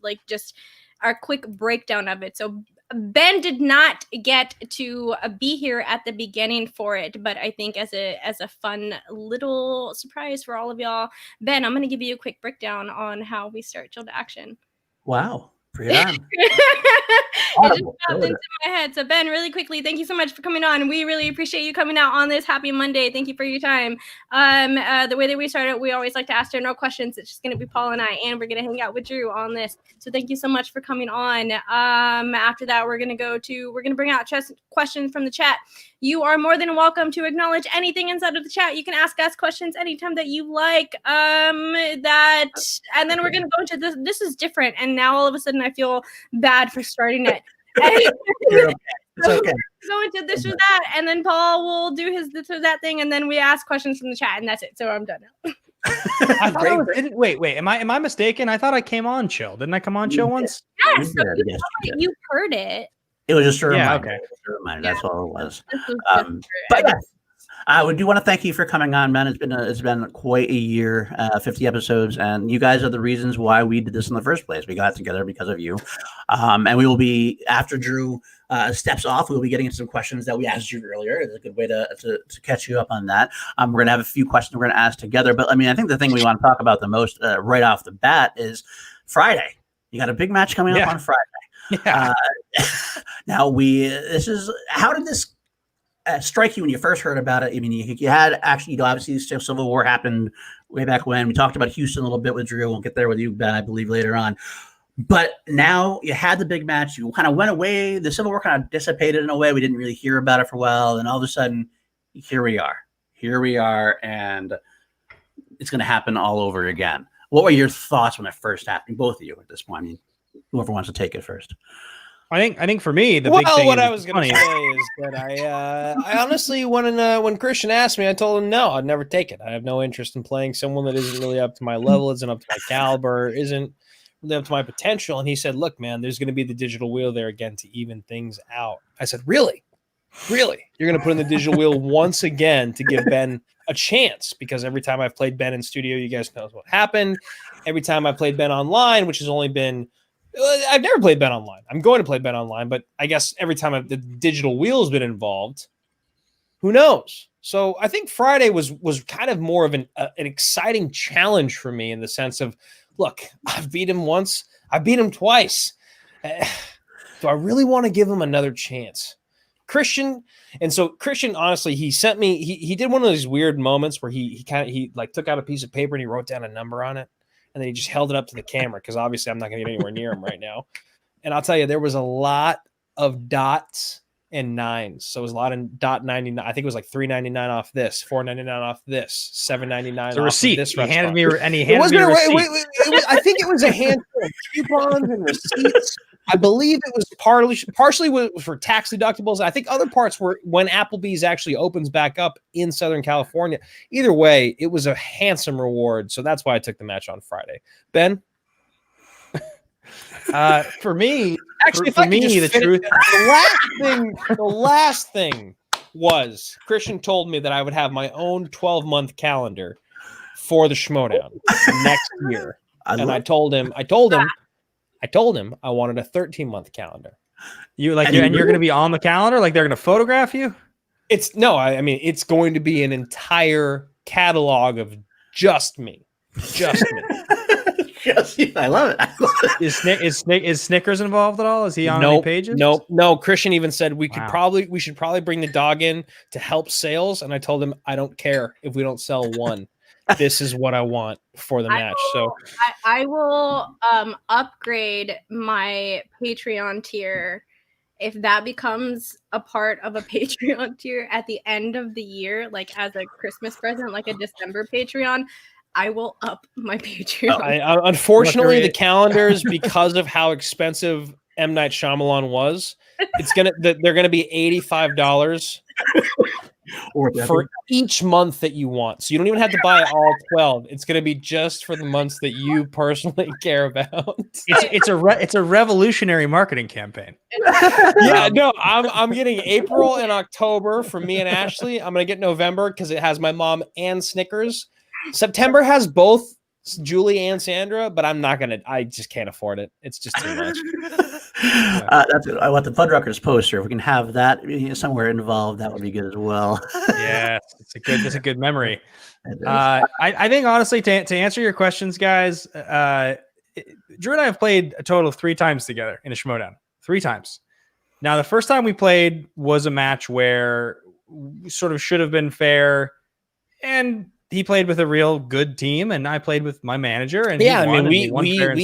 [SPEAKER 1] our quick breakdown of it. So Ben did not get to be here at the beginning for it, but I think as a fun little surprise for all of y'all, Ben, I'm going to give you a quick breakdown on how we start Chill to Action.
[SPEAKER 2] Wow. It
[SPEAKER 1] just popped into my head. So Ben, really quickly, thank you so much for coming on. We really appreciate you coming out on this happy Monday. Thank you for your time. The way that we started, we always like to ask no questions. It's just going to be Paul and I, and we're going to hang out with Drew on this. So thank you so much for coming on. After that, we're going to bring out questions from the chat. You are more than welcome to acknowledge anything inside of the chat. You can ask us questions anytime that you like. And then we're going to go into this. This is different. And now all of a sudden I feel bad for starting it.
[SPEAKER 2] It's okay.
[SPEAKER 1] Go into this or that, and then Paul will do his this or that thing, and then we ask questions from the chat, and that's it. So I'm done now.
[SPEAKER 4] Wait. Am I mistaken? I thought I came on Chill. Didn't I come on Chill once?
[SPEAKER 1] Yes, so you heard it.
[SPEAKER 2] It was just a reminder.
[SPEAKER 4] Okay.
[SPEAKER 2] That's all it was.
[SPEAKER 1] But
[SPEAKER 2] we do want to thank you for coming on, man. It's been quite a year, 50 episodes, and you guys are the reasons why we did this in the first place. We got together because of you, and we will be, after Drew steps off, we'll be getting into some questions that we asked you earlier. It's a good way to catch you up on that. We're going to have a few questions we're going to ask together, but I mean, I think the thing we want to talk about the most right off the bat is Friday. You got a big match coming up on Friday.
[SPEAKER 4] Yeah.
[SPEAKER 2] Now how did this strike you when you first heard about it? I mean, you had actually, obviously Civil War happened way back when. We talked about Houston a little bit with Drew. We'll get there with you, Ben, I believe, later on. But now you had the big match. You kind of went away. The Civil War kind of dissipated in a way. We didn't really hear about it for a while. And all of a sudden, here we are. And it's going to happen all over again. What were your thoughts when it first happened? Both of you at this point. I mean, whoever wants to take it first.
[SPEAKER 4] I think for me, the big thing.
[SPEAKER 3] What I was going to say is that I honestly, when Christian asked me, I told him no, I'd never take it. I have no interest in playing someone that isn't really up to my level, isn't up to my caliber, isn't really up to my potential. And he said, "Look, man, there's going to be the digital wheel there again to even things out." I said, "Really? You're going to put in the digital wheel once again to give Ben a chance?" Because every time I've played Ben in studio, you guys know what happened. Every time I played Ben online, which has only been. I've never played Ben online. I'm going to play Ben online, but I guess every time the digital wheel has been involved, who knows? So I think Friday was kind of more of an exciting challenge for me in the sense of, look, I've beat him once, I've beat him twice. Do I really want to give him another chance? Christian, honestly, he sent me. He did one of those weird moments where he took out a piece of paper and he wrote down a number on it. And then he just held it up to the camera because obviously I'm not going to get anywhere near him right now. And I'll tell you, there was a lot of dots and nines. So it was a lot of dot 99. I think it was like $3.99 off this, $4.99 off this, $7.99
[SPEAKER 4] off
[SPEAKER 3] receipt. This
[SPEAKER 4] he handed me a receipt.
[SPEAKER 3] I think it was a handful of coupons and receipts. I believe it was partially for tax deductibles. I think other parts were when Applebee's actually opens back up in Southern California. Either way, it was a handsome reward. So that's why I took the match on Friday. Ben?
[SPEAKER 4] For me,
[SPEAKER 3] the last thing was Christian told me that I would have my own 12-month calendar for the Schmoedown next year. I told him I wanted a 13-month calendar.
[SPEAKER 4] You're going to be on the calendar? Like they're going to photograph you?
[SPEAKER 3] It's going to be an entire catalog of just me.
[SPEAKER 2] I love it.
[SPEAKER 4] Is Snickers involved at all? Is he on any pages?
[SPEAKER 3] No. Christian even said we should probably bring the dog in to help sales. And I told him, I don't care if we don't sell one. This is what I want for the match.
[SPEAKER 1] I will upgrade my Patreon tier if that becomes a part of a Patreon tier at the end of the year, like as a Christmas present, like a December Patreon. I will up my Patreon.
[SPEAKER 3] Unfortunately, the calendars, because of how expensive M. Night Shyamalan was, they're gonna be $85 for each month that you want. So you don't even have to buy all 12. It's going to be just for the months that you personally care about.
[SPEAKER 4] It's a revolutionary marketing campaign.
[SPEAKER 3] I'm getting April and October for me and Ashley. I'm going to get November because it has my mom and Snickers. September has both Julie and Sandra, but I just can't afford it. It's just too much.
[SPEAKER 2] That's good. I want the Fuddruckers poster. If we can have that somewhere involved, that would be good as well.
[SPEAKER 4] Yeah, it's a good memory. I think honestly, to answer your questions, guys, Drew and I have played a total of 3 times together in a Schmoedown. 3 times. Now, the first time we played was a match where we sort of should have been fair, and he played with a real good team, and I played with my manager. And
[SPEAKER 3] we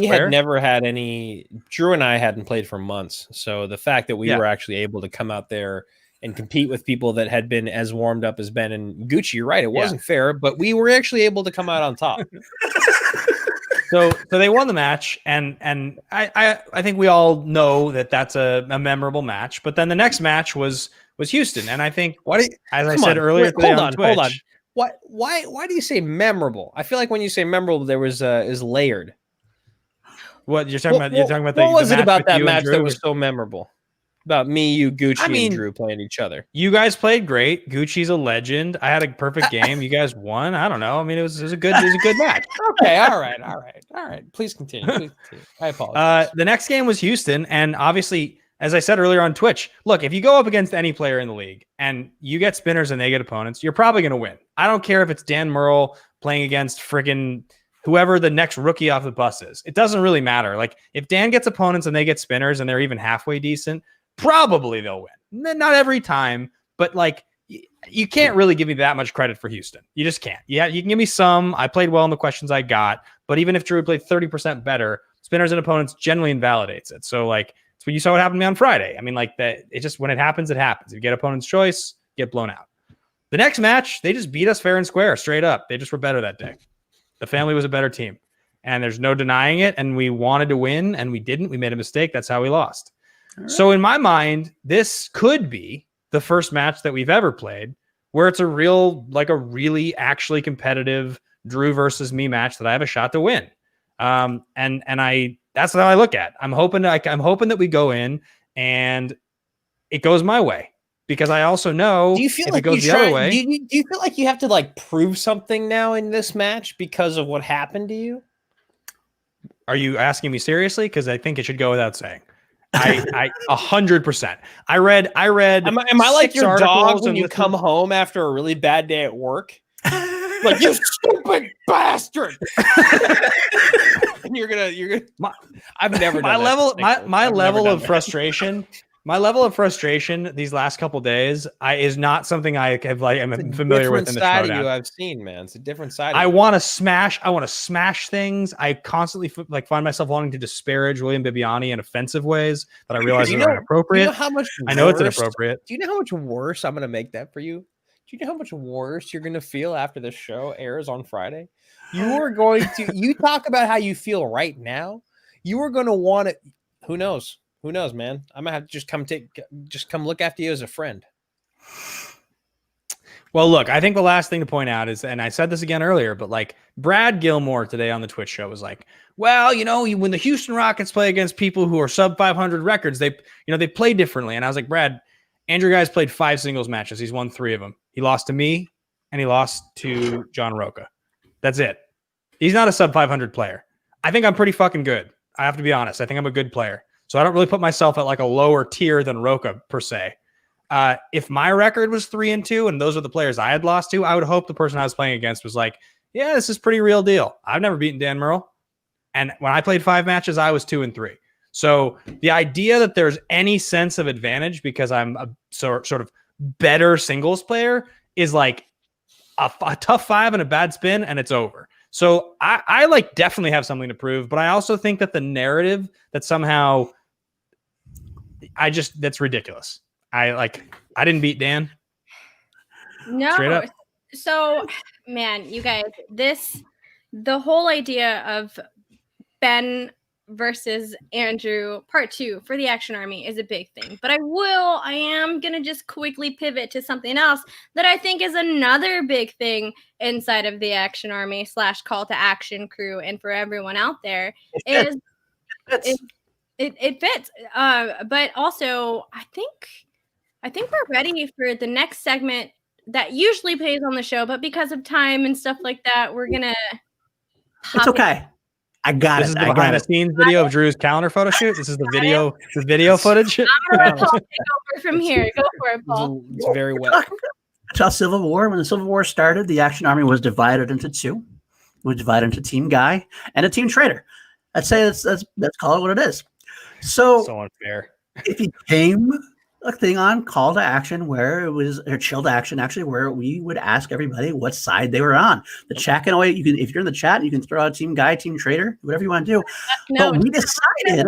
[SPEAKER 3] had never had any. Drew and I hadn't played for months, so the fact that we were actually able to come out there and compete with people that had been as warmed up as Ben and Gucci, you're right, it wasn't fair, but we were actually able to come out on top.
[SPEAKER 4] So they won the match, and I think we all know that that's a memorable match. But then the next match was Houston, and I think hold on.
[SPEAKER 3] Why do you say memorable? I feel like when you say memorable, there was is layered.
[SPEAKER 4] What you're talking about? You're talking about
[SPEAKER 3] what was it about that
[SPEAKER 4] you
[SPEAKER 3] match
[SPEAKER 4] and
[SPEAKER 3] that
[SPEAKER 4] Drew?
[SPEAKER 3] was so memorable? About me, you, Gucci, and Drew playing each other.
[SPEAKER 4] You guys played great. Gucci's a legend. I had a perfect game. You guys won. I don't know. I mean, it was a good match.
[SPEAKER 3] Okay, all right. Please continue. I apologize.
[SPEAKER 4] The next game was Houston, and obviously, as I said earlier on Twitch, look, if you go up against any player in the league and you get spinners and they get opponents, you're probably going to win. I don't care if it's Dan Murrell playing against friggin' whoever the next rookie off the bus is. It doesn't really matter. Like, if Dan gets opponents and they get spinners and they're even halfway decent, probably they'll win. Not every time, but like, you can't really give me that much credit for Houston. You just can't. Yeah, you can give me some. I played well in the questions I got, but even if Drew played 30% better, spinners and opponents generally invalidates it. So like, it's what you saw what happened to me on Friday. I mean, like that. It just, when it happens, it happens. If you get opponent's choice, get blown out. The next match, they just beat us fair and square, straight up. They just were better that day. The family was a better team, and there's no denying it. And we wanted to win, and we didn't. We made a mistake. That's how we lost. Right. So in my mind, this could be the first match that we've ever played where it's a really actually competitive Drew versus me match that I have a shot to win. That's how I look at. I'm hoping that we go in and it goes my way, because I also know
[SPEAKER 3] do you feel
[SPEAKER 4] if
[SPEAKER 3] like
[SPEAKER 4] it goes the other way.
[SPEAKER 3] Do you feel like you have to like prove something now in this match because of what happened to you?
[SPEAKER 4] Are you asking me seriously? Because I think it should go without saying. I 100%. I read. Am
[SPEAKER 3] I like your dog when you come home after a really bad day at work? Like, you stupid bastard! And you're gonna. I've never done
[SPEAKER 4] my level of frustration. My level of frustration these last couple days is not something I have I'm familiar with in the
[SPEAKER 3] side
[SPEAKER 4] Schmoedown.
[SPEAKER 3] of you I've seen, man. It's a different side.
[SPEAKER 4] I want to smash things. I constantly find myself wanting to disparage William Bibiani in offensive ways that I realize are inappropriate.
[SPEAKER 3] Do you know how much
[SPEAKER 4] I know it's inappropriate.
[SPEAKER 3] Do you know how much worse I'm going to make that for you? Do you know how much worse you're going to feel after this show airs on Friday? You are going to. You talk about how you feel right now. You are going to want it. Who knows? Who knows, man? I'm gonna have to just come look after you as a friend.
[SPEAKER 4] Well, look, I think the last thing to point out is, and I said this again earlier, but like Brad Gilmore today on the Twitch show was like, well, when the Houston Rockets play against people who are sub 500 records, they play differently. And I was like, Brad, Andrew Guy's played 5 singles matches. He's won 3 of them. He lost to me and he lost to John Roca. That's it. He's not a sub 500 player. I think I'm pretty fucking good. I have to be honest. I think I'm a good player. So I don't really put myself at like a lower tier than Roca per se. If my record was 3-2 and those are the players I had lost to, I would hope the person I was playing against was like, yeah, this is pretty real deal. I've never beaten Dan Murrell. And when I played 5 matches, I was 2-3. So the idea that there's any sense of advantage because I'm a sort of better singles player is like a tough 5 and a bad spin, and it's over. So I like definitely have something to prove, but I also think that the narrative that somehow that's ridiculous. I didn't beat Dan.
[SPEAKER 1] No.
[SPEAKER 4] Straight up.
[SPEAKER 1] So, man, you guys, the whole idea of Ben versus Andrew part 2 for the Action Army is a big thing. But I am going to just quickly pivot to something else that I think is another big thing inside of the Action Army / call to action crew. And for everyone out there it fits. But also I think we're ready for the next segment that usually plays on the show, but because of time and stuff like that, we're going to
[SPEAKER 2] It's okay. I got
[SPEAKER 4] this
[SPEAKER 2] it.
[SPEAKER 4] Is the behind the scenes video of Drew's calendar photo shoot. This is the video footage.
[SPEAKER 1] I'm gonna let Paul take over from here. Go for it, Paul.
[SPEAKER 3] It's very wet.
[SPEAKER 2] Until Civil War, when the Civil War started, the Action Army was divided into 2. It was divided into Team Guy and a Team Traitor. I'd say let's call it what it is. So
[SPEAKER 4] unfair.
[SPEAKER 2] It became a thing on Call to Action where it was, or Chill to Action actually, where we would ask everybody what side they were on. The chat can always, if you're in the chat, you can throw out Team Guy, Team Traitor, whatever you want to do. But we decided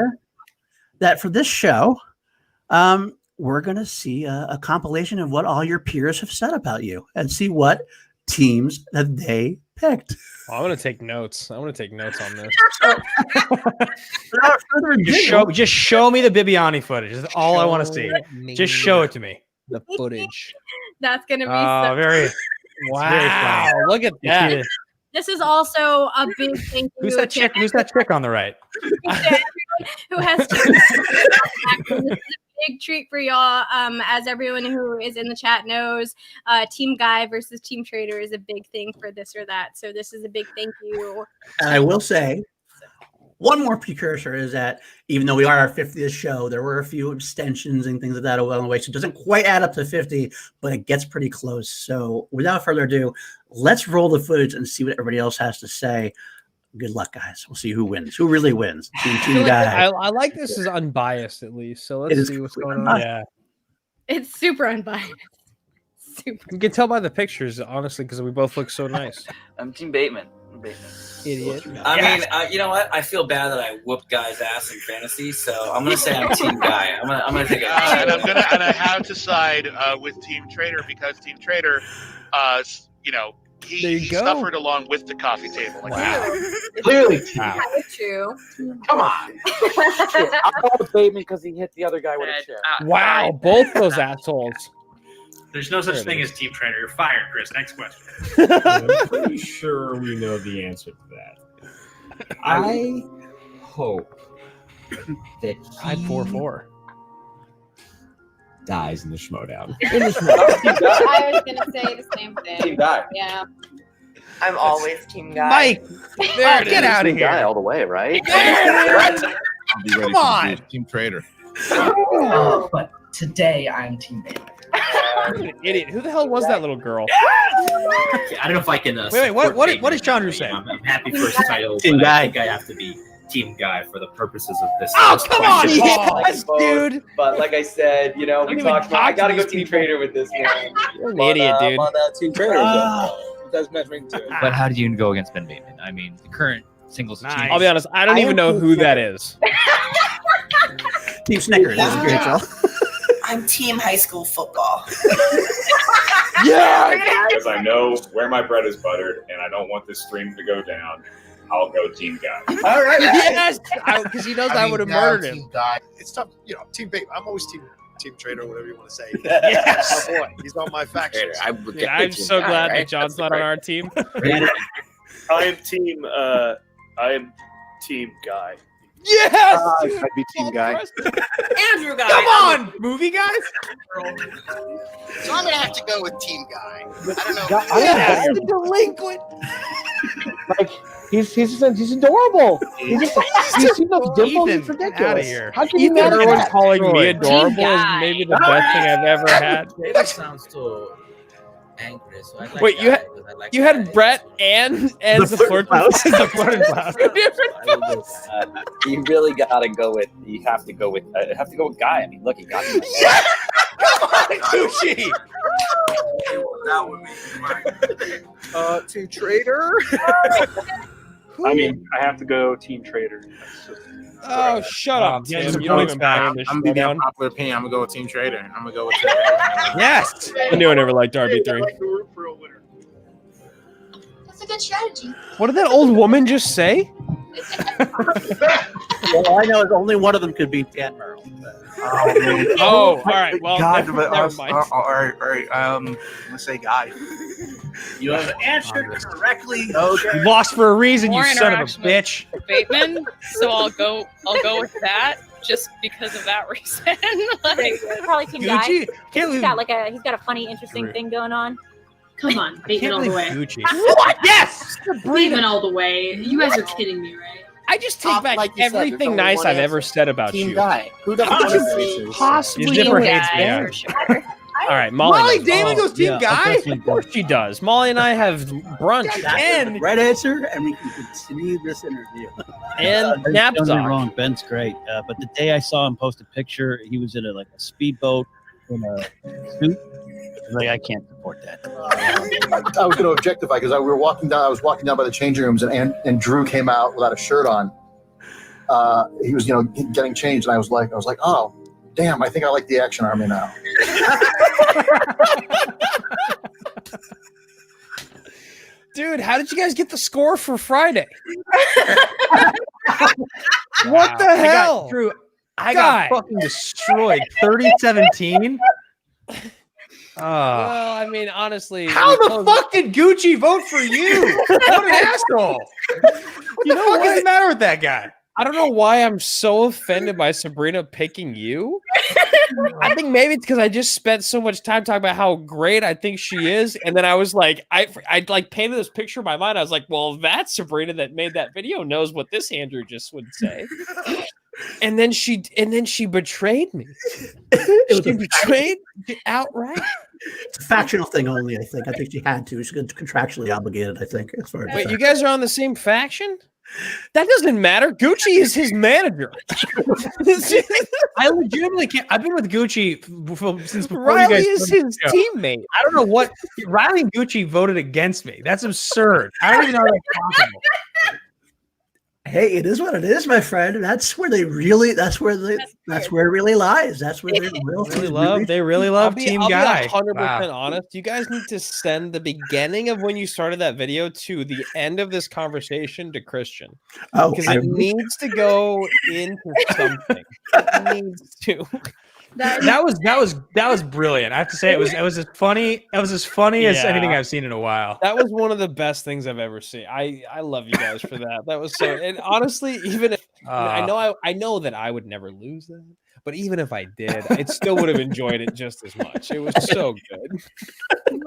[SPEAKER 2] that for this show, we're going to see a compilation of what all your peers have said about you and see what teams that they picked.
[SPEAKER 3] Oh, I'm going to take notes. I want to take notes on this.
[SPEAKER 2] Without further ado,
[SPEAKER 4] just show me the Bibiani footage. That's all I want to see. Just show it to me.
[SPEAKER 3] The footage.
[SPEAKER 1] That's going to be
[SPEAKER 4] very
[SPEAKER 3] wow.
[SPEAKER 4] very
[SPEAKER 3] Look at that.
[SPEAKER 1] This is also a big thank you.
[SPEAKER 4] Who's that chick? Who's that chick on the right?
[SPEAKER 1] To everyone who has this is a big treat for y'all. As everyone who is in the chat knows, Team Guy versus Team Traitor is a big thing for this or that. So this is a big thank you.
[SPEAKER 2] And I will say, one more precursor is that even though we are our 50th show, there were a few abstentions and things like that along the way. So it doesn't quite add up to 50, but it gets pretty close. So without further ado, let's roll the footage and see what everybody else has to say. Good luck, guys. We'll see who wins. Who really wins? Team Guy.
[SPEAKER 3] I like this is unbiased at least. So let's see what's going on.
[SPEAKER 4] Yeah.
[SPEAKER 1] It's super unbiased. Super.
[SPEAKER 3] You can tell by the pictures, honestly, because we both look so nice.
[SPEAKER 5] I'm Team Bateman.
[SPEAKER 3] Idiot.
[SPEAKER 5] I mean, you know what? I feel bad that I whooped Guy's ass in fantasy, so I'm gonna say I'm Team Guy. I'm gonna take it.
[SPEAKER 6] And I have to side with Team Traitor because Team Traitor, he suffered along with the coffee table. Like,
[SPEAKER 3] wow.
[SPEAKER 7] Clearly,
[SPEAKER 1] Kind of true.
[SPEAKER 7] come on.
[SPEAKER 8] I'll go with Bateman because he hit the other guy with a chair.
[SPEAKER 3] Wow, both those assholes.
[SPEAKER 9] There's no such thing as Team Traitor. You're fired, Chris. Next question.
[SPEAKER 10] I'm pretty sure we know the answer to that. I hope that
[SPEAKER 4] I'd 4-4.
[SPEAKER 10] dies in the Schmoedown.
[SPEAKER 11] I was gonna say the same thing.
[SPEAKER 8] Team Guy.
[SPEAKER 11] Yeah.
[SPEAKER 12] I'm always Team Guy.
[SPEAKER 4] Mike,
[SPEAKER 3] There it
[SPEAKER 4] get
[SPEAKER 3] is.
[SPEAKER 4] out of
[SPEAKER 8] Team Guy
[SPEAKER 4] here.
[SPEAKER 8] all the way, right?
[SPEAKER 4] Come on.
[SPEAKER 10] Team Traitor.
[SPEAKER 7] But today I'm Team Bateman.
[SPEAKER 3] You're an idiot. Who the hell was that little girl?
[SPEAKER 9] I don't know if I can.
[SPEAKER 4] Wait, what did Chandru say?
[SPEAKER 9] I'm happy for his title.
[SPEAKER 2] Team
[SPEAKER 9] but
[SPEAKER 2] Guy.
[SPEAKER 9] I think I have to be Team Guy for the purposes of this.
[SPEAKER 4] Oh, come on,
[SPEAKER 8] Yes,
[SPEAKER 4] dude.
[SPEAKER 8] But like I said, we
[SPEAKER 3] Don't even
[SPEAKER 8] talked about.
[SPEAKER 3] talk
[SPEAKER 8] I gotta
[SPEAKER 3] to
[SPEAKER 8] go
[SPEAKER 3] these
[SPEAKER 8] Team
[SPEAKER 3] people.
[SPEAKER 8] Traitor with this man.
[SPEAKER 3] You're an idiot, dude.
[SPEAKER 8] I'm on Team Traitor. You guys measuring too.
[SPEAKER 5] But how do you go against Ben Bateman? I mean, the current singles
[SPEAKER 4] Nice.
[SPEAKER 5] champion.
[SPEAKER 3] I'll be honest, I don't even know who that is.
[SPEAKER 2] Team Snickers. This is great, y'all.
[SPEAKER 12] I'm Team High School Football.
[SPEAKER 10] Yeah! Because I know where my bread is buttered, and I don't want this stream to go down. I'll go Team Guy.
[SPEAKER 2] All right.
[SPEAKER 3] Yes, because he knows I would have murdered him.
[SPEAKER 6] It's tough, Team Bateman. I'm always Team Traitor, whatever you want to say.
[SPEAKER 3] Yes.
[SPEAKER 6] My boy, he's on my faction.
[SPEAKER 3] Dude, I'm so glad that John's not on our team.
[SPEAKER 9] I am Team Guy.
[SPEAKER 3] Yes!
[SPEAKER 8] I'd be Team Guy.
[SPEAKER 12] Andrew Guy.
[SPEAKER 4] Come on, movie guys.
[SPEAKER 6] So I'm gonna have to go with Team Guy. I don't know.
[SPEAKER 4] Get the delinquent.
[SPEAKER 8] Like he's adorable. You see those dimples? It's
[SPEAKER 4] Ethan,
[SPEAKER 8] ridiculous.
[SPEAKER 4] get outta here.
[SPEAKER 8] How can you
[SPEAKER 3] Ethan
[SPEAKER 8] manage
[SPEAKER 3] Irwin
[SPEAKER 8] that?
[SPEAKER 3] calling me adorable is
[SPEAKER 11] Guy.
[SPEAKER 3] maybe the best thing I've ever had.
[SPEAKER 5] That sounds so angry. So I like
[SPEAKER 3] Wait, you had Brett and the flirt blouse. The flirt blouse. Two different
[SPEAKER 8] You really gotta go with. You have to go with. Guy. I mean, look, he got me.
[SPEAKER 4] Come on, Gucci.
[SPEAKER 5] That would be
[SPEAKER 6] Team Traitor.
[SPEAKER 9] I mean, I have to go Team Traitor.
[SPEAKER 3] Oh, shut up,
[SPEAKER 4] Yeah,
[SPEAKER 3] Tim.
[SPEAKER 4] some
[SPEAKER 3] You don't
[SPEAKER 4] points
[SPEAKER 3] even
[SPEAKER 4] back.
[SPEAKER 3] play in this
[SPEAKER 6] I'm gonna be the
[SPEAKER 3] showdown.
[SPEAKER 6] unpopular opinion. I'm gonna go with Team Traitor. I'm gonna go with.
[SPEAKER 4] Yes.
[SPEAKER 3] I knew I never liked RB3.
[SPEAKER 11] That's a good strategy.
[SPEAKER 3] What did that old woman just say?
[SPEAKER 2] All I know is only one of them could beat Aunt Merle.
[SPEAKER 3] Oh, all right. Well, never mind.
[SPEAKER 6] All right. Let's say Guy.
[SPEAKER 2] You have answered correctly.
[SPEAKER 4] You lost for a reason, you
[SPEAKER 11] More
[SPEAKER 4] son of a
[SPEAKER 11] interaction with
[SPEAKER 4] bitch.
[SPEAKER 11] Bateman, so I'll go with that just because of that reason. Like,
[SPEAKER 13] Probably Team Guy.
[SPEAKER 4] Gucci. Can't
[SPEAKER 13] He's
[SPEAKER 4] believe.
[SPEAKER 13] got a funny, interesting
[SPEAKER 4] Great.
[SPEAKER 13] thing going on.
[SPEAKER 11] come on,
[SPEAKER 4] Can't
[SPEAKER 11] Bateman all the
[SPEAKER 4] believe
[SPEAKER 11] way.
[SPEAKER 4] Gucci. What? Yes.
[SPEAKER 11] Bateman all the way. You guys are kidding me, right?
[SPEAKER 3] I just take back
[SPEAKER 8] Like you said, there's
[SPEAKER 3] everything
[SPEAKER 8] only
[SPEAKER 3] nice
[SPEAKER 8] one
[SPEAKER 3] I've
[SPEAKER 8] answer.
[SPEAKER 3] ever said about
[SPEAKER 8] Team
[SPEAKER 3] you.
[SPEAKER 8] Guy. Who doesn't
[SPEAKER 3] How
[SPEAKER 8] want
[SPEAKER 3] could
[SPEAKER 8] to
[SPEAKER 3] you
[SPEAKER 8] see?
[SPEAKER 3] possibly
[SPEAKER 4] His zipper
[SPEAKER 3] do
[SPEAKER 4] hates
[SPEAKER 3] that?
[SPEAKER 4] me. Yeah.
[SPEAKER 11] For sure.
[SPEAKER 3] All right, Molly.
[SPEAKER 4] Molly
[SPEAKER 3] knows.
[SPEAKER 4] Damon goes Team Guy.
[SPEAKER 3] Of course she does. Molly and I have brunch
[SPEAKER 2] And right answer, and we can continue this interview.
[SPEAKER 3] and nap
[SPEAKER 14] Don't get me
[SPEAKER 3] talk.
[SPEAKER 14] wrong, Ben's great. But the day I saw him post a picture, he was in a speedboat in a suit. Like, I can't support that.
[SPEAKER 6] I was going to objectify because I was walking down by the changing rooms, and Drew came out without a shirt on. He was, getting changed, and I was like, oh, damn, I think I like the Action Army now.
[SPEAKER 3] Dude, how did you guys get the score for Friday? What the hell?
[SPEAKER 4] Drew, I
[SPEAKER 3] Guy.
[SPEAKER 4] got fucking destroyed. 30-17.
[SPEAKER 3] Well, I mean, honestly,
[SPEAKER 4] how the fuck did Gucci vote for you? What an asshole! You know what is the matter with that guy?
[SPEAKER 3] I don't know why I'm so offended by Sabrina picking you. I think maybe it's because I just spent so much time talking about how great I think she is, and then I was like, I like painted this picture in my mind. I was like, well, that Sabrina that made that video knows what this Andrew just would say. And then she betrayed me. She betrayed me outright.
[SPEAKER 2] It's a factional thing only, I think. I think she had to. She's contractually obligated, I think. As far as
[SPEAKER 3] Wait, you guys are on the same faction? That doesn't matter. Gucci is his manager.
[SPEAKER 4] I legitimately can't. I've been with Gucci since before
[SPEAKER 3] Riley
[SPEAKER 4] you guys
[SPEAKER 3] is his teammate.
[SPEAKER 4] I don't know what Riley and Gucci voted against me. That's absurd. I don't even know how that's possible.
[SPEAKER 2] Hey, it is what it is, my friend. That's where they really. That's where it really lies. That's where they
[SPEAKER 4] really love Team Guy.
[SPEAKER 3] 100% honest. You guys need to send the beginning of when you started that video to the end of this conversation to Christian, because it needs to go into something. It needs to.
[SPEAKER 4] That was brilliant. I have to say it was as funny. It was as funny as anything I've seen in a while.
[SPEAKER 3] That was one of the best things I've ever seen. I love you guys for that. That was so. And honestly, even if I know that I would never lose that, but even if I did, I still would have enjoyed it just as much. It was so good.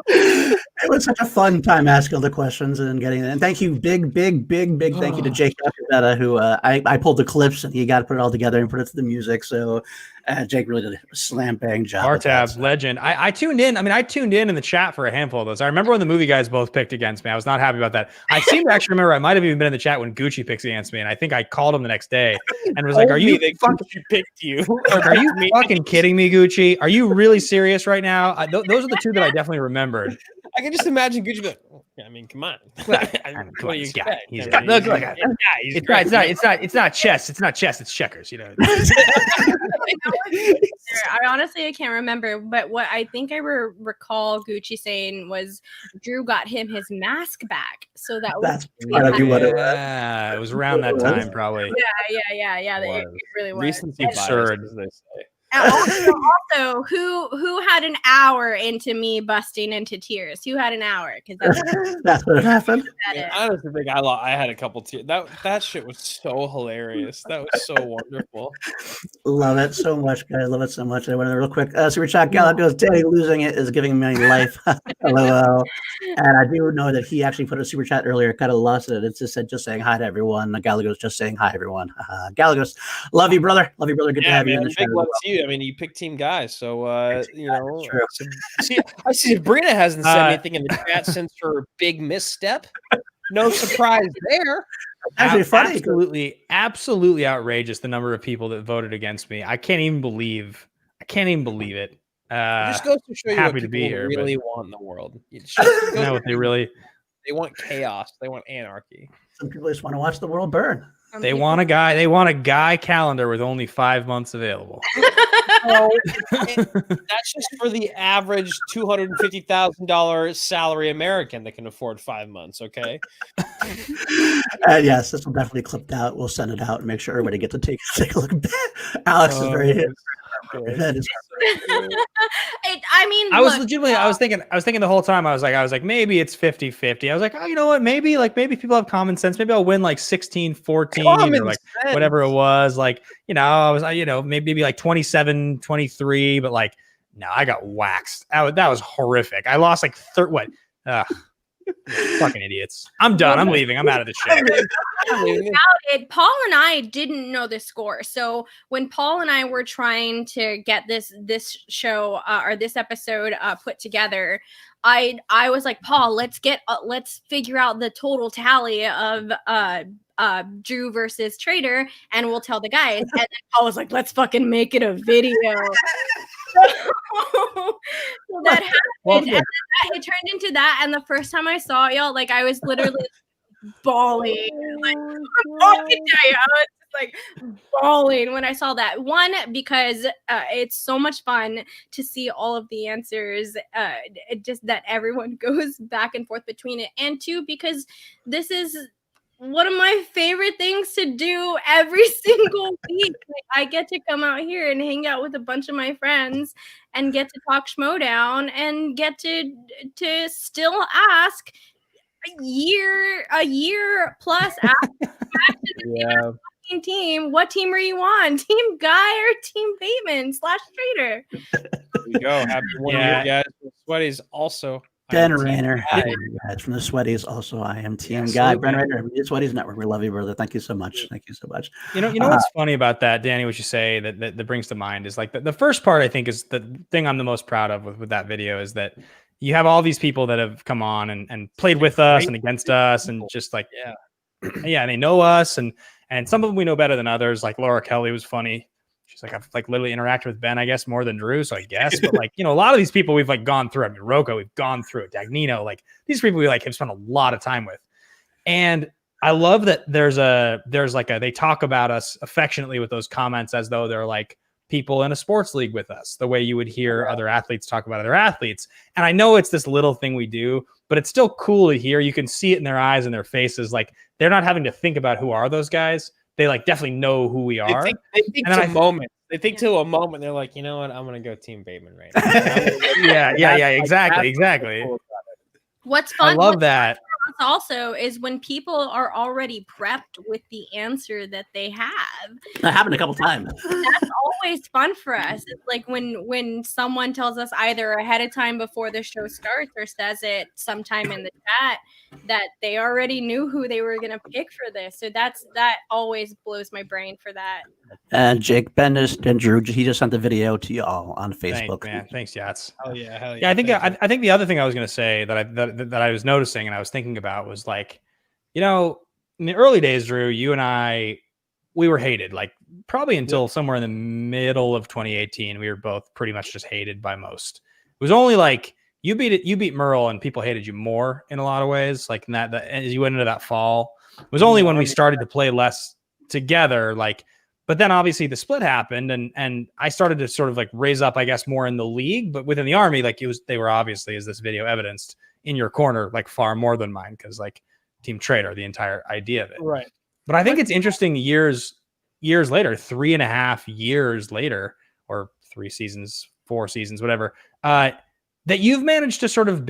[SPEAKER 2] It was such a fun time asking all the questions and getting it. And thank you, big thank you to Jake Acavetta, who I pulled the clips and he got to put it all together and put it to the music. So Jake really did a slam bang job.
[SPEAKER 4] Artab's legend. I tuned in. I mean, I tuned in the chat for a handful of those. I remember when the movie guys both picked against me. I was not happy about that. I seem to actually remember I might have even been in the chat when Gucci picks against me, and I think I called him the next day and was like, "Are you fucking
[SPEAKER 3] picked you?
[SPEAKER 4] Are you fucking kidding me, Gucci? Are you really serious right now?" Those are the two that I definitely remembered.
[SPEAKER 3] I can just imagine Gucci be like, I mean, come on.
[SPEAKER 4] What do you expect? It's not chess. It's not chess. It's checkers. You know.
[SPEAKER 1] I can't remember, but what I think I recall Gucci saying was Drew got him his mask back, so that's
[SPEAKER 2] probably what it was.
[SPEAKER 4] Yeah, it was around that time, probably.
[SPEAKER 1] Yeah. It really was
[SPEAKER 3] Recency bias, as they say.
[SPEAKER 1] Also, who had an hour into me busting into tears? Who had an hour? Because
[SPEAKER 2] that's what happened.
[SPEAKER 3] I honestly think I had a couple tears. That shit was so hilarious. That was so wonderful.
[SPEAKER 2] Love it so much, guys. Love it so much. I went real quick. Super chat. Gallup goes, Danny losing it is giving me life. LOL. And I do know that he actually put a super chat earlier. Kind of lost it. It just said just saying hi to everyone. Galagos just saying hi everyone. Galagos, love you, brother. Love you, brother. Good to have you in the show.
[SPEAKER 3] Big love to you. I mean, you picked Team Guy, so you know. I see Sabrina hasn't said anything in the chat since her big misstep. No surprise there.
[SPEAKER 4] Actually, funny. Absolutely outrageous. The number of people that voted against me. I can't even believe it.
[SPEAKER 3] It just goes to show you
[SPEAKER 4] happy
[SPEAKER 3] what
[SPEAKER 4] to be
[SPEAKER 3] people
[SPEAKER 4] here,
[SPEAKER 3] really want in the world. They want chaos. They want anarchy.
[SPEAKER 2] Some people just want to watch the world burn.
[SPEAKER 4] They want a guy calendar with only 5 months available.
[SPEAKER 3] That's just for the average $250,000 salary American that can afford 5 months. Okay.
[SPEAKER 2] Yes, this will definitely clipped out. We'll send it out and make sure everybody gets to take a look. Alex is very hit. That is.
[SPEAKER 4] I was legitimately. I was thinking the whole time. I was like, maybe it's 50-50. I was like, oh, you know what? Maybe people have common sense. Maybe I'll win like 16-14 or like whatever it was. Like, I was, maybe like 27-23. But like, no, I got waxed. That was horrific. I lost like fucking idiots. I'm done. I'm leaving. I'm out of the show.
[SPEAKER 1] Paul and I didn't know the score. So when Paul and I were trying to get this show or this episode put together, I was like, Paul, let's figure out the total tally of Drew versus Traitor, and we'll tell the guys. And then Paul was like, let's fucking make it a video. So that happened. And then it turned into that. And the first time I saw y'all, like I was literally bawling. Like, I was just like bawling when I saw that. One, because it's so much fun to see all of the answers, just that everyone goes back and forth between it. And two, because this is one of my favorite things to do every single week. Like, I get to come out here and hang out with a bunch of my friends and get to talk Schmoedown and get to still ask a year plus after
[SPEAKER 3] Yeah.
[SPEAKER 1] team, what team are you on? Team Guy or Team Bateman / Traitor?
[SPEAKER 3] There you go. Happy 1 year, guys. Sweaty's also.
[SPEAKER 2] Ben Rainer. Hi, guys. From the Sweaties. Also, I am Team Guy. Ben Rainer, Sweaties Network. We love you, brother. Thank you so much. Thank you so much.
[SPEAKER 4] You know what's funny about that, Danny, what you say that brings to mind is like the first part, I think, is the thing I'm the most proud of with that video is that you have all these people that have come on and played with us and against us and just like, and they know us and some of them we know better than others. Like Laura Kelly was funny. She's like, I've like literally interacted with Ben, I guess, more than Drew. So I guess, but like, a lot of these people we've like gone through. I mean, Rocco, we've gone through it. Dagnino, like these people we like have spent a lot of time with. And I love that they talk about us affectionately with those comments as though they're like people in a sports league with us, the way you would hear other athletes talk about other athletes. And I know it's this little thing we do, but it's still cool to hear. You can see it in their eyes and their faces. Like they're not having to think about who are those guys. They like definitely know who we are.
[SPEAKER 3] They think to a moment. They think to a moment. They're like, you know what? I'm gonna go Team Bateman right now.
[SPEAKER 4] Yeah. Exactly.
[SPEAKER 1] What's fun?
[SPEAKER 4] I love that.
[SPEAKER 1] Also, is when people are already prepped with the answer that they have.
[SPEAKER 2] That happened a couple times.
[SPEAKER 1] That's always fun for us. It's like when someone tells us either ahead of time before the show starts or says it sometime in the chat that they already knew who they were gonna pick for this. So that always blows my brain for that.
[SPEAKER 2] And Jake Bendis and Drew, he just sent the video to you all on Facebook.
[SPEAKER 4] Thanks, Yats.
[SPEAKER 3] Hell yeah.
[SPEAKER 4] Yeah, I think the other thing I was going to say that I was noticing and I was thinking about was like, in the early days, Drew, you and I, we were hated. Like probably until somewhere in the middle of 2018, we were both pretty much just hated by most. It was only like you beat Merle and people hated you more in a lot of ways. Like that as you went into that fall, it was only when we started to play less together, like. But then obviously the split happened and I started to sort of like raise up, I guess, more in the league, but within the Army, like they were obviously, as this video evidenced, in your corner, like far more than mine. Cause like Team Traitor, the entire idea of it.
[SPEAKER 3] Right.
[SPEAKER 4] But I think it's interesting years later, 3.5 years later, or 3 seasons, 4 seasons, whatever, that you've managed to sort of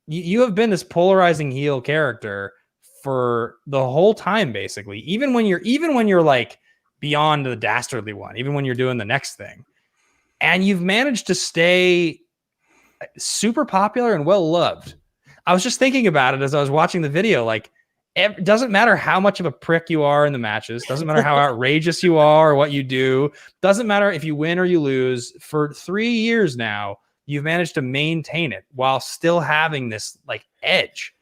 [SPEAKER 4] you have been this polarizing heel character for the whole time, basically, even when you're like, beyond the dastardly one, even when you're doing the next thing. And you've managed to stay super popular and well loved. I was just thinking about it as I was watching the video. Like, it doesn't matter how much of a prick you are in the matches, doesn't matter how outrageous you are or what you do, doesn't matter if you win or you lose. For 3 years now, you've managed to maintain it while still having this like edge.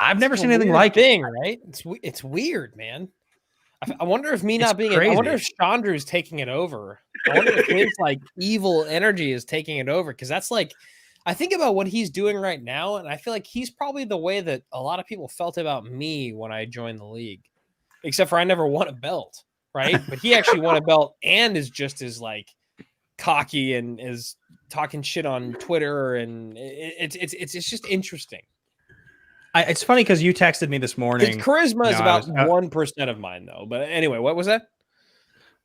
[SPEAKER 4] I've never seen anything like
[SPEAKER 3] it. Right? It's weird, man. I wonder if me not being I wonder if Chandru's taking it over. I wonder if his like evil energy is taking it over, because that's like I think about what he's doing right now, and I feel like he's probably the way that a lot of people felt about me when I joined the league, except for I never won a belt, right? But he actually won a belt and is just as like cocky and is talking shit on Twitter, and it's just interesting.
[SPEAKER 4] It's funny because you texted me this morning.
[SPEAKER 3] His charisma is about 1% of mine, though. But anyway, what was that?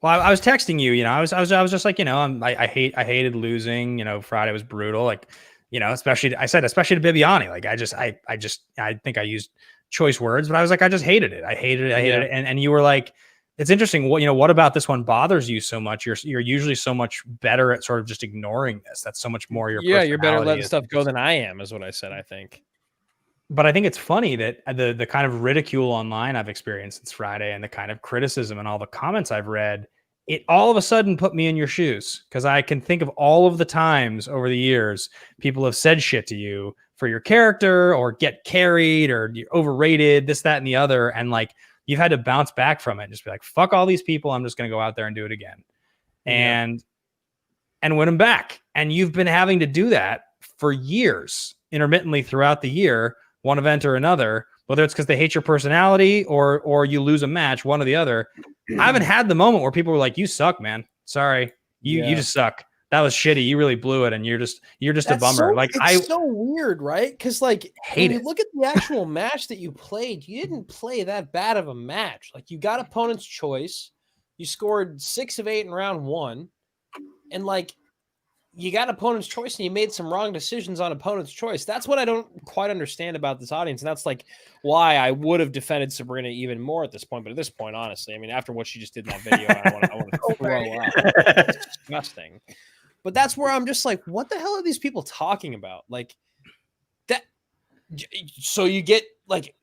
[SPEAKER 4] Well, I was texting you. I was just like, I hated losing. Friday was brutal. Like, especially to Bibiani. Like, I think I used choice words, but I was like, I just hated it. I hated it. And you were like, it's interesting. What about this one bothers you so much? You're usually so much better at sort of just ignoring this. That's so much more your personality.
[SPEAKER 3] You're better letting stuff go than I am, is what I said. I think.
[SPEAKER 4] But I think it's funny that the kind of ridicule online I've experienced since Friday and the kind of criticism and all the comments I've read, it all of a sudden put me in your shoes, because I can think of all of the times over the years people have said shit to you for your character or get carried or you're overrated, this, that, and the other. And like you've had to bounce back from it and just be like, fuck all these people. I'm just going to go out there and do it again. And win them back. And you've been having to do that for years, intermittently throughout the year, one event or another, whether it's because they hate your personality or you lose a match, one or the other. I haven't had the moment where people were like, you suck, man. Sorry. You just suck. that was shitty. You really blew it, and you're just a bummer.
[SPEAKER 3] It's so weird, right? Because like
[SPEAKER 4] hate
[SPEAKER 3] when you look at the actual match that you played, you didn't play that bad of a match. Like you got opponent's choice, you scored 6 of 8 in round 1, and like you got opponent's choice and you made some wrong decisions on opponent's choice. That's what I don't quite understand about this audience. And that's like why I would have defended Sabrina even more at this point. But at this point, honestly, I mean, after what she just did in that video, I want to throw up. It's disgusting. But that's where I'm just like, what the hell are these people talking about? Like that. So you get like,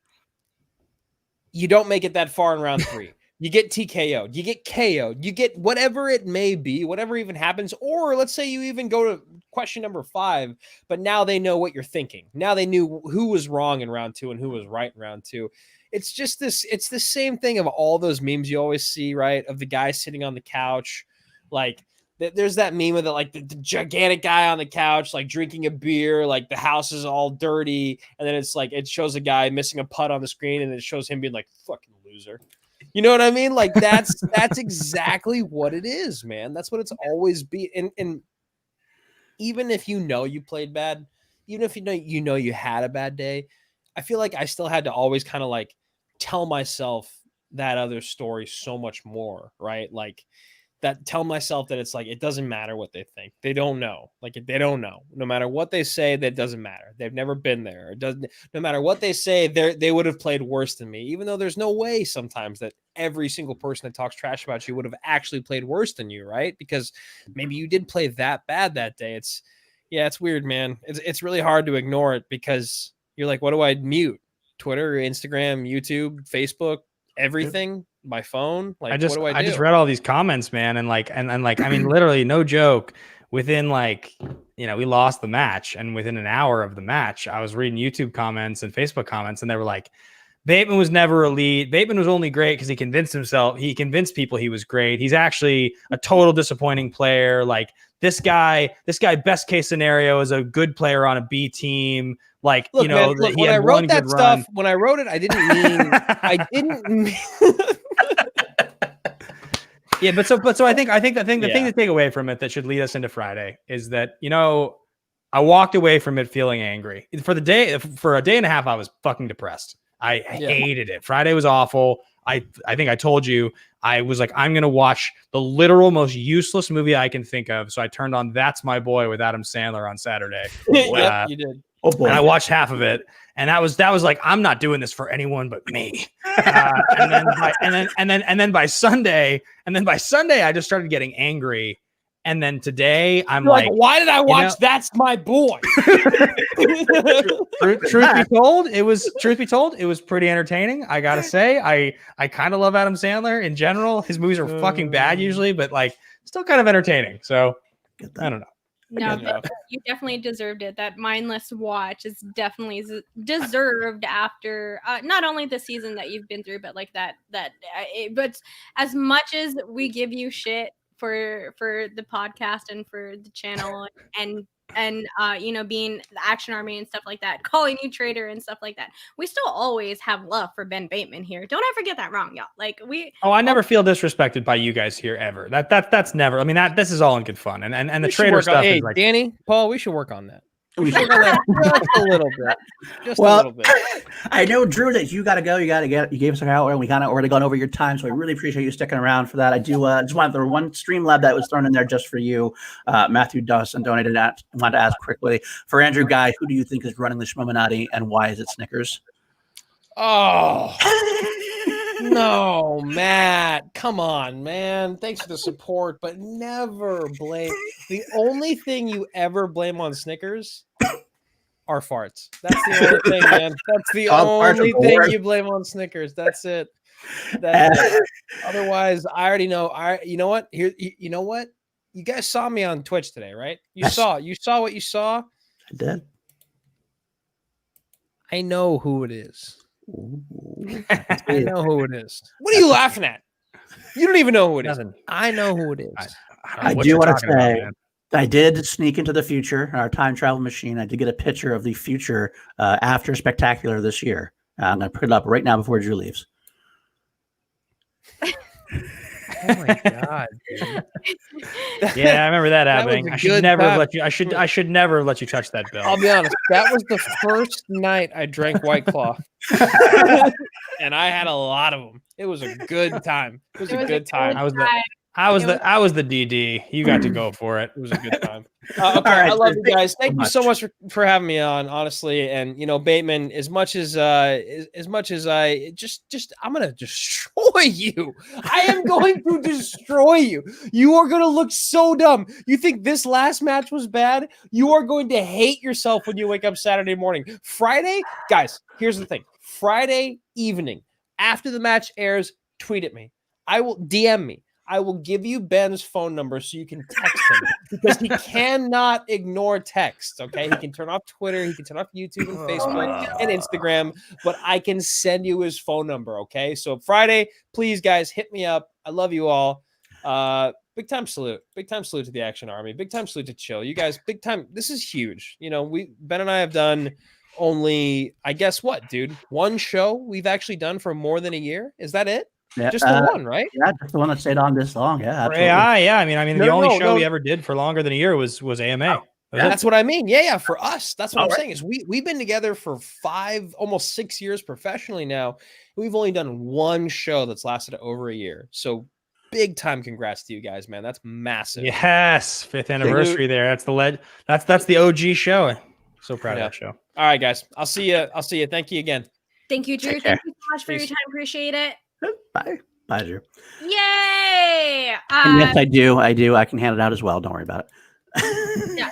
[SPEAKER 3] you don't make it that far in round 3. You get TKO'd, you get KO'd, you get whatever it may be, whatever even happens. Or let's say you even go to question number 5, but now they know what you're thinking. Now they knew who was wrong in round 2 and who was right in round 2. It's just this, it's the same thing of all those memes you always see, right? Of the guy sitting on the couch. Like there's that meme of the gigantic guy on the couch, like drinking a beer, like the house is all dirty. And then it's like, it shows a guy missing a putt on the screen and it shows him being like, fucking loser. You know what I mean? Like that's exactly what it is, man. That's what it's always been. And even if you know you played bad, even if you know you had a bad day, I feel like I still had to always kind of like tell myself that other story so much more, right? Like that, tell myself that it's like, it doesn't matter what they think. They don't know. Like they don't know. No matter what they say, that doesn't matter. They've never been there. It doesn't, no matter what they say, they would have played worse than me, even though there's no way sometimes that every single person that talks trash about you would have actually played worse than you, right? Because maybe you did play that bad that day. It's weird, man. It's really hard to ignore it because you're like, what do I mute? Twitter, Instagram, YouTube, Facebook, everything? My phone? Like, what do I do?
[SPEAKER 4] I just read all these comments, man, and like, I mean, literally, no joke. Within like, we lost the match, and within an hour of the match, I was reading YouTube comments and Facebook comments, and they were like, Bateman was never elite. Bateman was only great because he convinced people he was great. He's actually a total disappointing player. Like this guy, best case scenario is a good player on a B team. Like,
[SPEAKER 3] look, man, look, when I wrote that stuff, when I wrote it, I didn't mean,
[SPEAKER 4] Yeah, but so I think the thing to take away from it that should lead us into Friday is that, I walked away from it feeling angry. For a day and a half, I was fucking depressed. I hated it. Friday was awful. I think I told you, I was like, I'm going to watch the literal most useless movie I can think of. So I turned on That's My Boy with Adam Sandler on Saturday.
[SPEAKER 3] You did.
[SPEAKER 4] Oh boy. And I watched half of it, and that was like, I'm not doing this for anyone but me. And then by Sunday, I just started getting angry. And then today, I'm like,
[SPEAKER 3] why did I watch That's My Boy?
[SPEAKER 4] Truth be told, it was pretty entertaining. I gotta say, I kind of love Adam Sandler in general. His movies are fucking bad usually, but like still kind of entertaining. So I don't know.
[SPEAKER 1] No, but you definitely deserved it. That mindless watch is definitely deserved after not only the season that you've been through, but like but as much as we give you shit for the podcast and for the channel and being the Action Army and stuff like that, calling you traitor and stuff like that, we still always have love for Ben Bateman here. Don't ever get that wrong, y'all. Like
[SPEAKER 4] I never feel disrespected by you guys here ever. That's never. I mean, this is all in good fun. And the traitor stuff is like,
[SPEAKER 3] Danny, Paul, we should work on that. We should work on that just a little bit. Just a little bit.
[SPEAKER 2] I know, Drew, that you got to go. You gave us an hour, and we kind of already gone over your time, so I really appreciate you sticking around for that. I do just want the one Streamlab that was thrown in there just for you. Matthew Dawson donated that. I wanted to ask quickly for Andrew Guy, who do you think is running the Schmoedown, and why is it Snickers?
[SPEAKER 3] Oh no, Matt! Come on, man. Thanks for the support, but never blame. The only thing you ever blame on Snickers are farts. That's the only thing, man. That's the only thing you blame on Snickers. That's it. Otherwise, I already know. You know what? You know what? You guys saw me on Twitch today, right? You saw what you saw.
[SPEAKER 2] I did.
[SPEAKER 3] I know who it is. I know who it is. What are you laughing at? You don't even know who it is. I know who it is.
[SPEAKER 2] I do want to say, I did sneak into the future, our time travel machine. I did get a picture of the future after Spectacular this year. I'm going to put it up right now before Drew leaves.
[SPEAKER 3] Oh my god, dude.
[SPEAKER 4] Yeah, I remember that happening.
[SPEAKER 3] was a
[SPEAKER 4] I should
[SPEAKER 3] good
[SPEAKER 4] never
[SPEAKER 3] time.
[SPEAKER 4] let you. I should never let you touch that bill.
[SPEAKER 3] I'll be honest. That was the first night I drank White Claw, and I had a lot of them. It was a good time. It was a good time.
[SPEAKER 4] I was the DD. You got to go for it.
[SPEAKER 3] It was a good time. Okay,
[SPEAKER 2] right,
[SPEAKER 3] I love you guys.
[SPEAKER 2] thank
[SPEAKER 3] Thank you so much for having me on. Honestly, and Bateman, as much as I just I'm gonna destroy you. I am going to destroy you. You are gonna look so dumb. You think this last match was bad? You are going to hate yourself when you wake up Saturday morning. Friday, guys. Here's the thing. Friday evening, after the match airs, tweet at me. I will DM me. I will give you Ben's phone number so you can text him because he cannot ignore text. Okay. He can turn off Twitter. He can turn off YouTube and Facebook and Instagram, but I can send you his phone number. Okay. So Friday, please guys, hit me up. I love you all. Big time salute. Big time salute to the Action Army. Big time salute to Chill. You guys, big time. This is huge. Ben and I have done only, I guess what, dude? One show we've actually done for more than a year. Is that it?
[SPEAKER 2] Yeah,
[SPEAKER 3] Just the one, right?
[SPEAKER 2] Yeah, just the one that stayed on this long. Yeah,
[SPEAKER 4] For
[SPEAKER 2] absolutely.
[SPEAKER 4] AI, yeah. I mean,
[SPEAKER 3] No,
[SPEAKER 4] the only show
[SPEAKER 3] no.
[SPEAKER 4] we ever did for longer than a year was AMA.
[SPEAKER 3] That's what I mean. Yeah. For us, that's what I'm saying is we've been together for 5, almost 6 years professionally now. We've only done one show that's lasted over a year. So big time congrats to you guys, man. That's massive.
[SPEAKER 4] Yes, 5th anniversary there. That's the That's the OG show. So proud of that show.
[SPEAKER 3] All right, guys. I'll see you. Thank you again.
[SPEAKER 1] Thank you, Drew. Thank you so much for your time. Appreciate it.
[SPEAKER 2] Bye. Bye, Drew.
[SPEAKER 1] Yay!
[SPEAKER 2] And yes, I do. I can hand it out as well. Don't worry about it.
[SPEAKER 1] Yeah.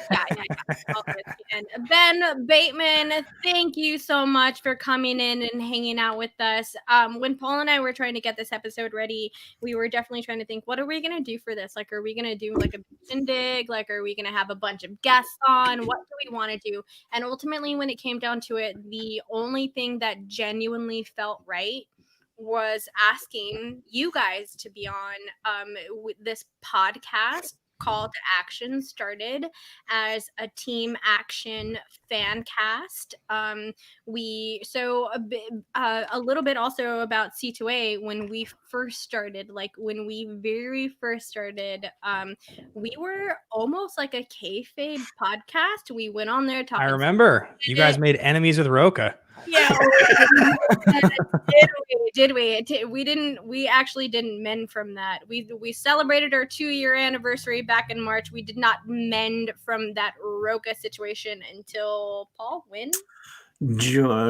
[SPEAKER 1] All good. And Ben Bateman, thank you so much for coming in and hanging out with us. When Paul and I were trying to get this episode ready, we were definitely trying to think, what are we going to do for this? Like, are we going to do like a shindig? Like, are we going to have a bunch of guests on? What do we want to do? And ultimately, when it came down to it, the only thing that genuinely felt right was asking you guys to be on with this podcast. Call to Action started as a Team Action fan cast. A little bit also about C2A when we first started, when we very first started, we were almost like a kayfabe podcast. We went on there talking.
[SPEAKER 4] I remember you guys made enemies with Roka.
[SPEAKER 1] Yeah, did we? We actually didn't mend from that. We celebrated our 2-year anniversary back in March. We did not mend from that Roka situation until Paul, when?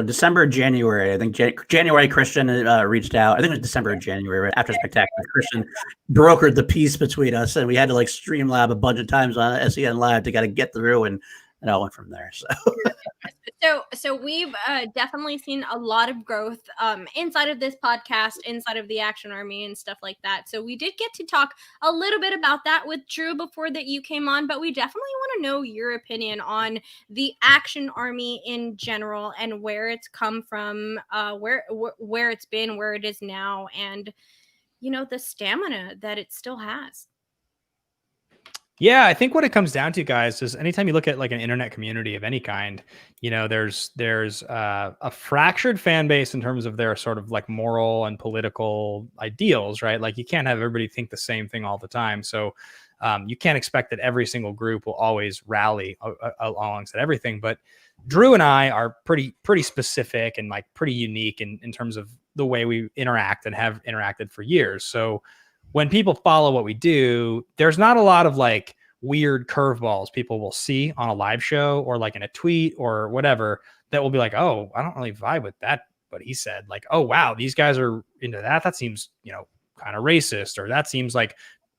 [SPEAKER 2] December, January. I think January Christian reached out. I think it was December or January, right after Spectacular. Christian brokered the peace between us, and we had to Streamlab a bunch of times on SEN Live to get through, and it all went from there.
[SPEAKER 1] So we've definitely seen a lot of growth inside of this podcast, inside of the Action Army and stuff like that. So we did get to talk a little bit about that with Drew before that you came on, but we definitely want to know your opinion on the Action Army in general and where it's come from, where it's been, where it is now, and the stamina that it still has.
[SPEAKER 4] Yeah, I think what it comes down to, guys, is anytime you look at an internet community of any kind, there's a fractured fan base in terms of their sort of moral and political ideals, right? You can't have everybody think the same thing all the time. So you can't expect that every single group will always rally alongside everything. But Drew and I are pretty specific and pretty unique in terms of the way we interact and have interacted for years. So when people follow what we do, there's not a lot of weird curveballs people will see on a live show or in a tweet or whatever that will be oh, I don't really vibe with that, what he said. Oh, wow, these guys are into that. That seems, kind of racist, or that seems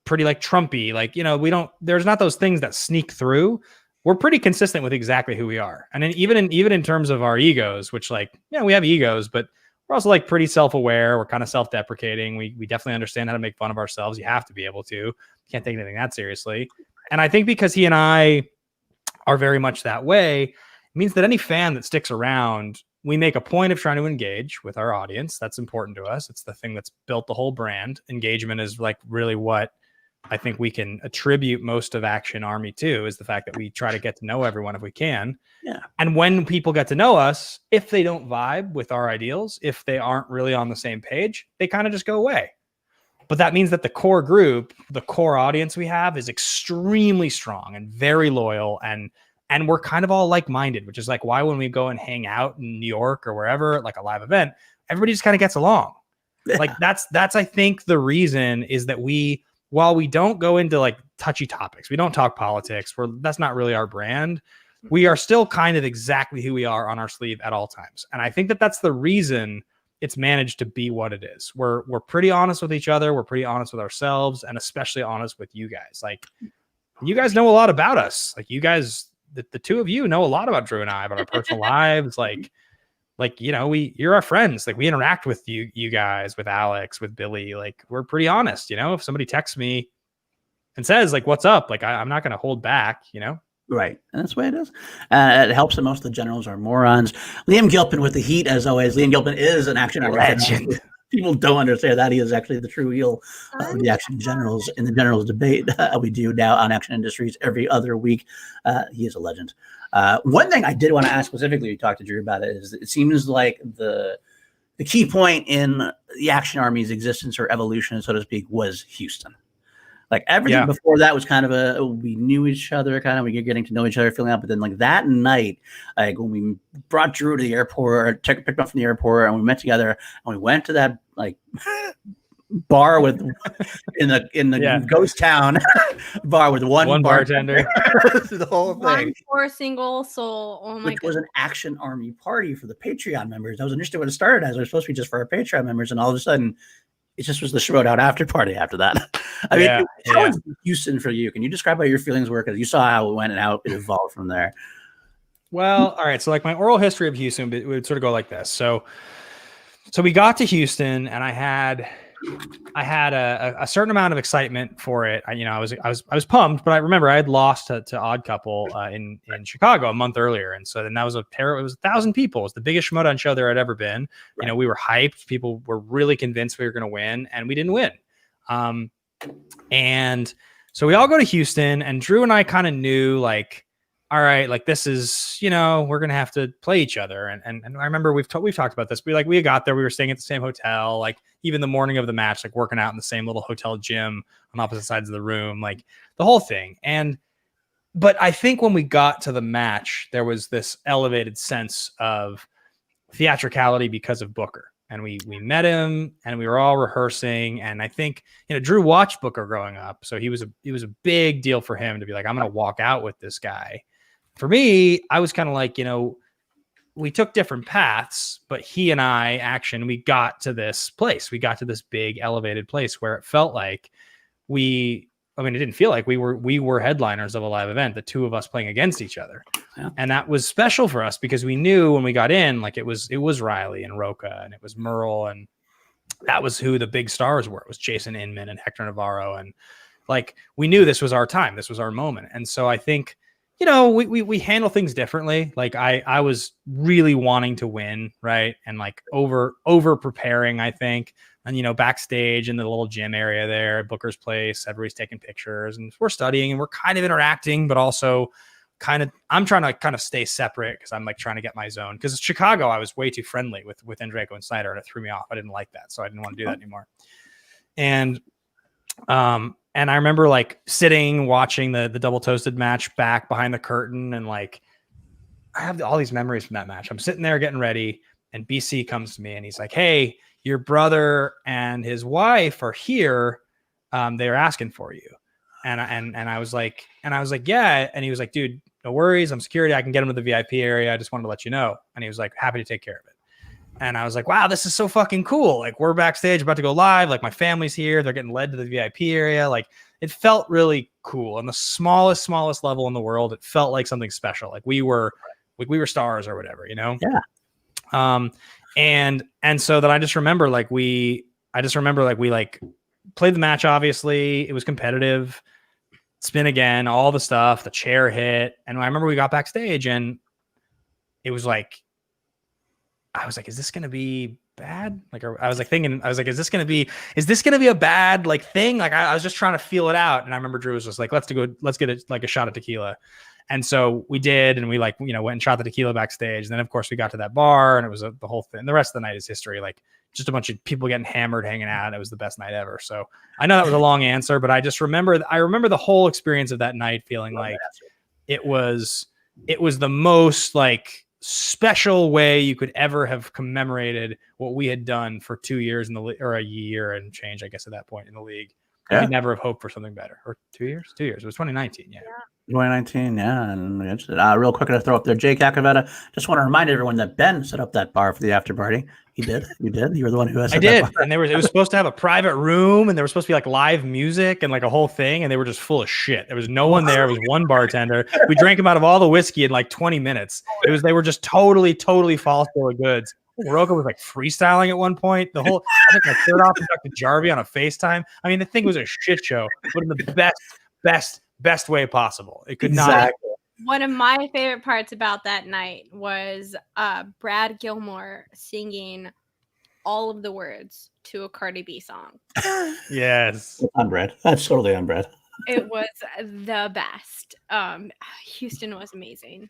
[SPEAKER 4] pretty Trumpy. There's not those things that sneak through. We're pretty consistent with exactly who we are. And then even in terms of our egos, which we have egos, but we're also pretty self-aware. We're kind of self-deprecating. We definitely understand how to make fun of ourselves. You have to be able to. You can't take anything that seriously. And I think because he and I are very much that way, it means that any fan that sticks around, we make a point of trying to engage with our audience. That's important to us. It's the thing that's built the whole brand. Engagement is really what I think we can attribute most of Action Army to, is the fact that we try to get to know everyone if we can.
[SPEAKER 2] Yeah.
[SPEAKER 4] And when people get to know us, if they don't vibe with our ideals, if they aren't really on the same page, they kind of just go away. But that means that the core group, the core audience we have is extremely strong and very loyal, and we're kind of all like-minded, which is like why when we go and hang out in New York or wherever at like a live event, everybody just kind of gets along. Like that's I think the reason is that while we don't go into like touchy topics, we don't talk politics, that's not really our brand. We are still kind of exactly who we are on our sleeve at all times. And I think that that's the reason it's managed to be what it is. We're pretty honest with each other. We're pretty honest with ourselves, and especially honest with you guys. Like, you guys know a lot about us. Like, you guys, the two of you know a lot about Drew and I, about our personal lives. Like, you know, you're our friends. Like, we interact with you guys, with Alex, with Billy. Like, we're pretty honest. You know, if somebody texts me and says like, "What's up?" Like, I'm not going to hold back. You know.
[SPEAKER 2] Right. And that's the way it is. It helps that most of the generals are morons. Liam Gilpin with the heat, as always. Liam Gilpin is an action legend. People don't understand that. He is actually the true heel of the action generals in the generals debate we do now on Action Industries every other week. He is a legend. One thing I did want to ask specifically, we talked to Drew about it, is it seems like the key point in the Action Army's existence or evolution, so to speak, was Houston. Like everything before that was kind of we knew each other, kind of we were getting to know each other, feeling out. But then like that night, like when we brought Drew to the airport, picked him up from the airport, and we met together, and we went to that like bar with in the ghost town bar with one
[SPEAKER 4] bartender.
[SPEAKER 2] The whole thing.
[SPEAKER 1] One poor single soul. Oh my god.
[SPEAKER 2] Which was an Action Army party for the Patreon members. I was initially when it started as it was supposed to be just for our Patreon members, and all of a sudden it just was the Schmoedown after party after that. I mean, how was Houston for you? Can you describe how your feelings were? Because you saw how it went and how it evolved from there.
[SPEAKER 4] Well, all right. So like my oral history of Houston, it would sort of go like this. So we got to Houston, and I had a certain amount of excitement for it. I was pumped, but I remember I had lost to Odd Couple in Chicago a month earlier, and so then that was it was 1,000 people. It was the biggest Schmoedown show there had ever been. Right. You know, we were hyped. People were really convinced we were going to win, and we didn't win. And so we all go to Houston, and Drew and I kind of knew like, all right, like this is, you know, we're going to have to play each other. And I remember we've talked about this. We got there, we were staying at the same hotel, like even the morning of the match, like working out in the same little hotel gym on opposite sides of the room, like the whole thing. But I think when we got to the match, there was this elevated sense of theatricality because of Booker. And we met him, and we were all rehearsing. And I think, you know, Drew watched Booker growing up. So he was a big deal for him to be like, I'm going to walk out with this guy. For me, I was kind of like, you know, we took different paths, but he and I, Action, we got to this place. We got to this big elevated place where it felt like it didn't feel like we were headliners of a live event, the two of us playing against each other. Yeah. And that was special for us because we knew when we got in, like it was Riley and Roca, and it was Merle, and that was who the big stars were. It was Jason Inman and Hector Navarro. And like, we knew this was our time. This was our moment. And so I think, you know, we handle things differently. Like I was really wanting to win, right? And like over preparing, I think. And, you know, backstage in the little gym area there at Booker's place, everybody's taking pictures, and we're studying and we're kind of interacting, but also I'm trying to kind of stay separate because I'm like trying to get my zone. Because Chicago, I was way too friendly with Andreyko and Snyder, and it threw me off. I didn't like that, so I didn't want to do that anymore. And I remember like sitting watching the double toasted match back behind the curtain, and like I have all these memories from that match. I'm sitting there getting ready, and BC comes to me and he's like, "Hey, your brother and his wife are here. They're asking for you." And I was like, "Yeah." And he was like, "Dude, no worries. I'm security. I can get him to the VIP area. I just wanted to let you know." And he was like, "Happy to take care of it." And I was like, "Wow, this is so fucking cool. Like, we're backstage about to go live. Like, my family's here. They're getting led to the VIP area." Like, it felt really cool. On the smallest level in the world, it felt like something special. Like we were stars or whatever, you know?
[SPEAKER 2] Yeah.
[SPEAKER 4] And so that I just remember like we like played the match. Obviously it was competitive, spin again, all the stuff, the chair hit. And I remember we got backstage, and it was like, I was like, is this going to be bad? Like, I was like, is this going to be a bad like thing? Like, I was just trying to feel it out. And I remember Drew was just like, let's get a shot of tequila. And so we did, and we like, you know, went and shot the tequila backstage. And then of course we got to that bar, and it was the whole thing. The rest of the night is history. Like, just a bunch of people getting hammered, hanging out. It was the best night ever. So I know that was a long answer, but I just remember the whole experience of that night feeling like it was the most like special way you could ever have commemorated what we had done for 2 years in the league, or a year and change, I guess, at that point in the league. I could never have hoped for something better. Or 2 years? 2 years. It was 2019. Yeah.
[SPEAKER 2] 2019, yeah. And real quick, to throw up there, Jake Yakavetta. Just want to remind everyone that Ben set up that bar for the after party. He did. You did. You were the one who set that bar.
[SPEAKER 4] And it was supposed to have a private room, and there was supposed to be like live music and like a whole thing, and they were just full of shit. There was no one there. It was one bartender. We drank him out of all the whiskey in like 20 minutes. They were just totally false bill of goods. Roka was like freestyling at one point. I think I third off Dr. Jarvie on a FaceTime. I mean, the thing was a shit show, but in the best way possible. It could not.
[SPEAKER 1] One of my favorite parts about that night was Brad Gilmore singing all of the words to a Cardi B song.
[SPEAKER 4] Yes.
[SPEAKER 2] On bread. That's totally on bread.
[SPEAKER 1] It was the best. Houston was amazing.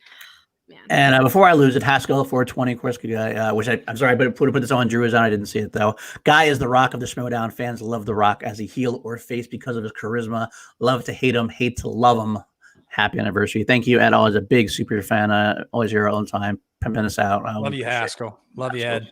[SPEAKER 1] Man.
[SPEAKER 2] And before I lose it, Haskell 420, of course, which I'm sorry, but put this on. Drew is on. I didn't see it though. Guy is the Rock of the Schmoedown. Fans love the Rock as a heel or face because of his charisma. Love to hate him, hate to love him. Happy anniversary! Thank you, Ed. Always a big super fan. Always here all the time, pimping us out.
[SPEAKER 4] Love you, Haskell. Love you, Ed.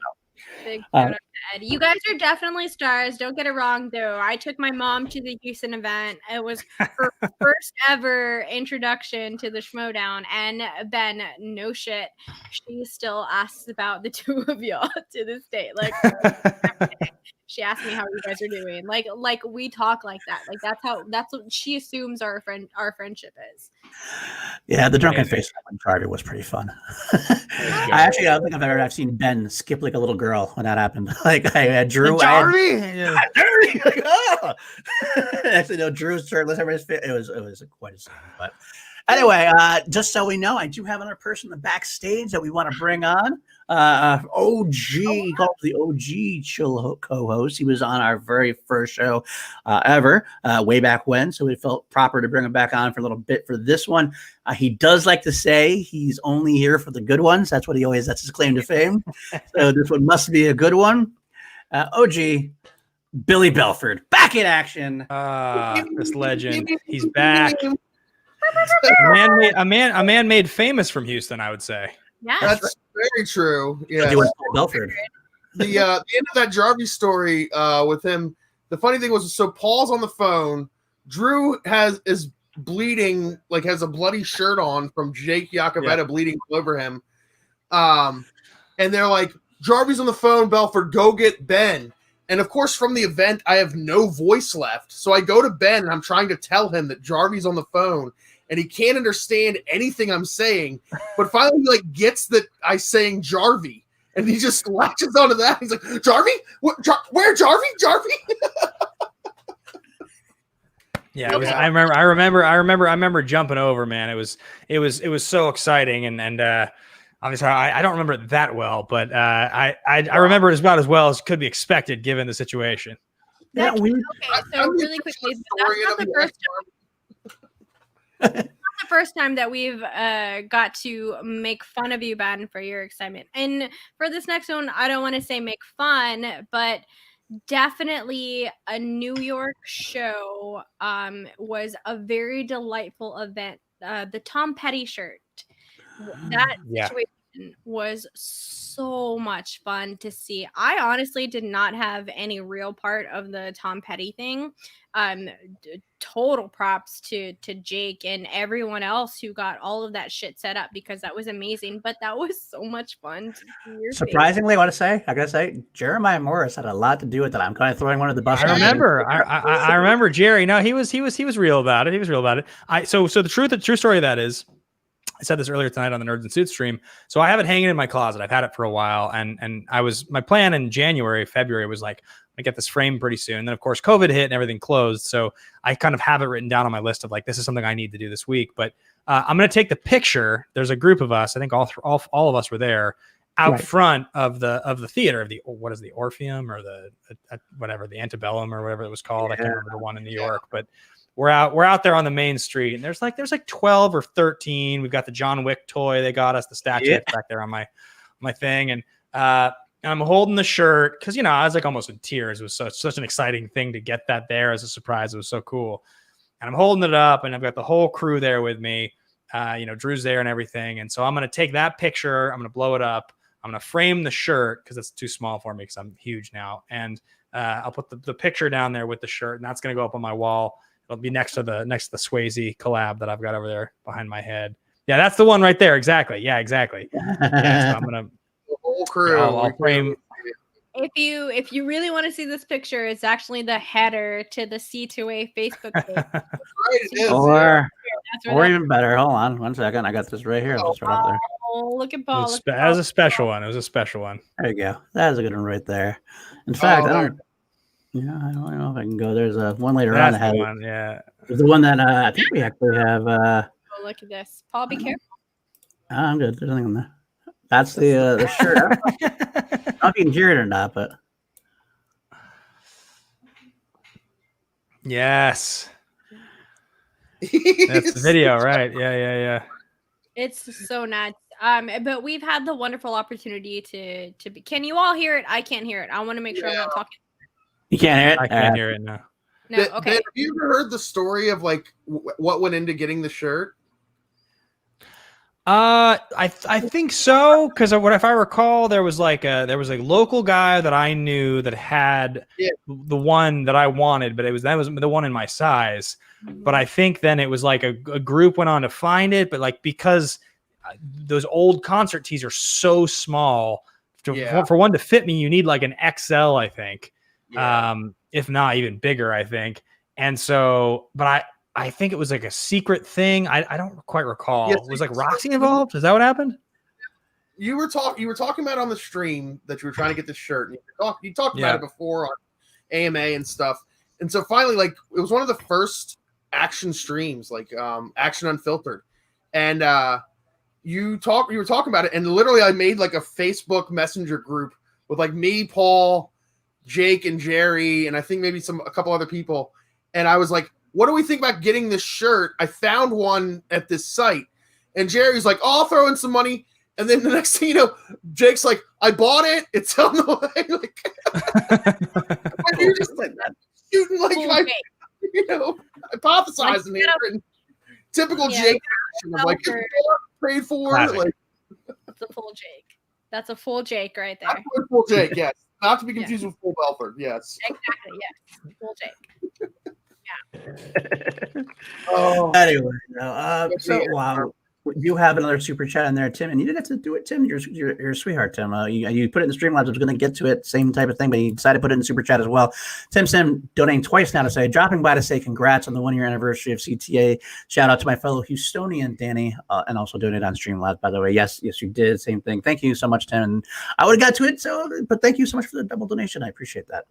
[SPEAKER 1] Big shout out to Ed. You guys are definitely stars. Don't get it wrong, though. I took my mom to the Houston event. It was her first ever introduction to the Schmoedown. And Ben, no shit, she still asks about the two of y'all to this day. Like, she asked me how you guys are doing. Like we talk like that. Like that's what she assumes our friendship is.
[SPEAKER 2] Yeah, the drunken face on Charter was pretty fun. I don't think I've seen Ben skip like a little girl when that happened. Like I had Drew. Jarvie! Like, oh! Actually, no, Drew's shirtless. It was quite a scene. But anyway, just so we know, I do have another person in the backstage that we want to bring on. OG, called the OG Chill co-host. He was on our very first show ever, way back when. So it felt proper to bring him back on for a little bit for this one. He does like to say he's only here for the good ones. That's his claim to fame. So this one must be a good one. OG Billy Belford back in action.
[SPEAKER 4] This legend. He's back. A man made famous from Houston, I would say.
[SPEAKER 1] Yeah,
[SPEAKER 15] that's very true. Yeah,
[SPEAKER 2] Belford.
[SPEAKER 15] The end of that Jarvie story with him. The funny thing was, so Paul's on the phone. Drew is bleeding, like has a bloody shirt on from Jake Yakavetta bleeding all over him. And they're like, Jarvie's on the phone. Belford, go get Ben. And of course, from the event, I have no voice left. So I go to Ben and I'm trying to tell him that Jarvie's on the phone. And he can't understand anything I'm saying, but finally he like gets that I saying Jarvie, and he just latches onto that. He's like, Jarvie, where Jarvie?
[SPEAKER 4] Yeah, it was, I remember jumping over, man. It was so exciting, and obviously I don't remember it that well, but I remember it about as well as could be expected given the situation.
[SPEAKER 1] Okay, so really quickly, that's not the first time. Not the first time that we've got to make fun of you, Ben, for your excitement. And for this next one, I don't want to say make fun, but definitely a New York show was a very delightful event. The Tom Petty shirt. That situation was so much fun to see. I honestly did not have any real part of the Tom Petty thing. Total props to Jake and everyone else who got all of that shit set up, because that was amazing. But that was so much fun to see your
[SPEAKER 2] surprisingly face. I gotta say Jeremiah Morris had a lot to do with it. I'm kind of throwing one of the bus.
[SPEAKER 4] I remember Jerry. No, he was real about it. He was real about it. So the true story of that is, I said this earlier tonight on the Nerds and Suits stream. So I have it hanging in my closet. I've had it for a while, and my plan in February was like, I get this framed pretty soon. And then of course COVID hit and everything closed. So I kind of have it written down on my list of like, this is something I need to do this week. But I'm going to take the picture. There's a group of us. I think all of us were there out front of the theater of the, what is the Orpheum or the whatever, the Antebellum or whatever it was called. I can't remember the one in New York, but we're out there on the main street, and there's like 12 or 13. We've got the John Wick toy. They got us the statue back there on my thing. And And I'm holding the shirt because, I was like almost in tears. It was such an exciting thing to get that there as a surprise. It was so cool. And I'm holding it up, and I've got the whole crew there with me. Drew's there and everything. And so I'm going to take that picture. I'm going to blow it up. I'm going to frame the shirt because it's too small for me because I'm huge now. And I'll put the picture down there with the shirt, and that's going to go up on my wall. It'll be next to the Swayze collab that I've got over there behind my head. Yeah, that's the one right there. Exactly. Yeah, exactly. Yeah, so I'm going to
[SPEAKER 15] the whole crew.
[SPEAKER 4] I'll frame.
[SPEAKER 1] If you really want to see this picture, it's actually the header to the C2A Facebook page.
[SPEAKER 2] Or even better. Hold on 1 second. I got this right here. I'll just right up there.
[SPEAKER 1] Oh, look at Paul.
[SPEAKER 4] That was a special one. It was a special one.
[SPEAKER 2] There you go. That is a good one right there. In fact, I don't know if I can go. There's a one later on.
[SPEAKER 4] That's the one, yeah.
[SPEAKER 2] There's the one that I think we actually have.
[SPEAKER 1] Oh, look at this. Paul, be careful.
[SPEAKER 2] I'm good. There's nothing on there. That's the shirt. I don't know if you can hear it or not, but
[SPEAKER 4] yes. That's the video, right? Yeah.
[SPEAKER 1] It's so nuts. But we've had the wonderful opportunity to be. Can you all hear it? I can't hear it. I want to make sure I'm not talking.
[SPEAKER 2] You can't hear it?
[SPEAKER 4] I can't hear it, no.
[SPEAKER 1] No, okay.
[SPEAKER 15] Have you ever heard the story of like what went into getting the shirt?
[SPEAKER 4] I think so, because if I recall, there was a local guy that I knew that had the one that I wanted, but that was the one in my size. But I think then it was like a group went on to find it, but like because those old concert tees are so small, for one to fit me, you need like an XL, I think, if not even bigger, I think. And so, but I think it was like a secret thing. I don't quite recall.
[SPEAKER 15] Yes,
[SPEAKER 4] was like Roxy involved? Is that what happened?
[SPEAKER 15] You were talking about on the stream that you were trying to get this shirt. You talked about it before on AMA and stuff. And so finally, like it was one of the first Action streams, like Action Unfiltered. And you were talking about it, and literally I made like a Facebook Messenger group with like me, Paul, Jake, and Jerry, and I think maybe a couple other people. And I was like, what do we think about getting this shirt? I found one at this site. And Jerry's like, oh, I'll throw in some money. And then the next thing you know, Jake's like, I bought it. It's on the way. Like, you're just like shooting like hypothesizing here. And typical Jake action of like, paid for. Like,
[SPEAKER 1] that's a full Jake. That's a full Jake right there.
[SPEAKER 15] That's a full Jake, yes. Not to be confused with full Belford, yes.
[SPEAKER 1] Exactly, yes. Full Jake.
[SPEAKER 2] Anyway, so wow, you have another super chat in there, Tim, and you didn't have to do it, Tim. You're a sweetheart, Tim. You put it in the Streamlabs. I was going to get to it, same type of thing, but you decided to put it in super chat as well. Tim Sim donating twice now to say, dropping by to say congrats on the 1-year anniversary of CTA. Shout out to my fellow Houstonian Danny, and also donate on Streamlabs, by the way. Yes, you did. Same thing. Thank you so much, Tim. And I would have got to it, but thank you so much for the double donation. I appreciate that.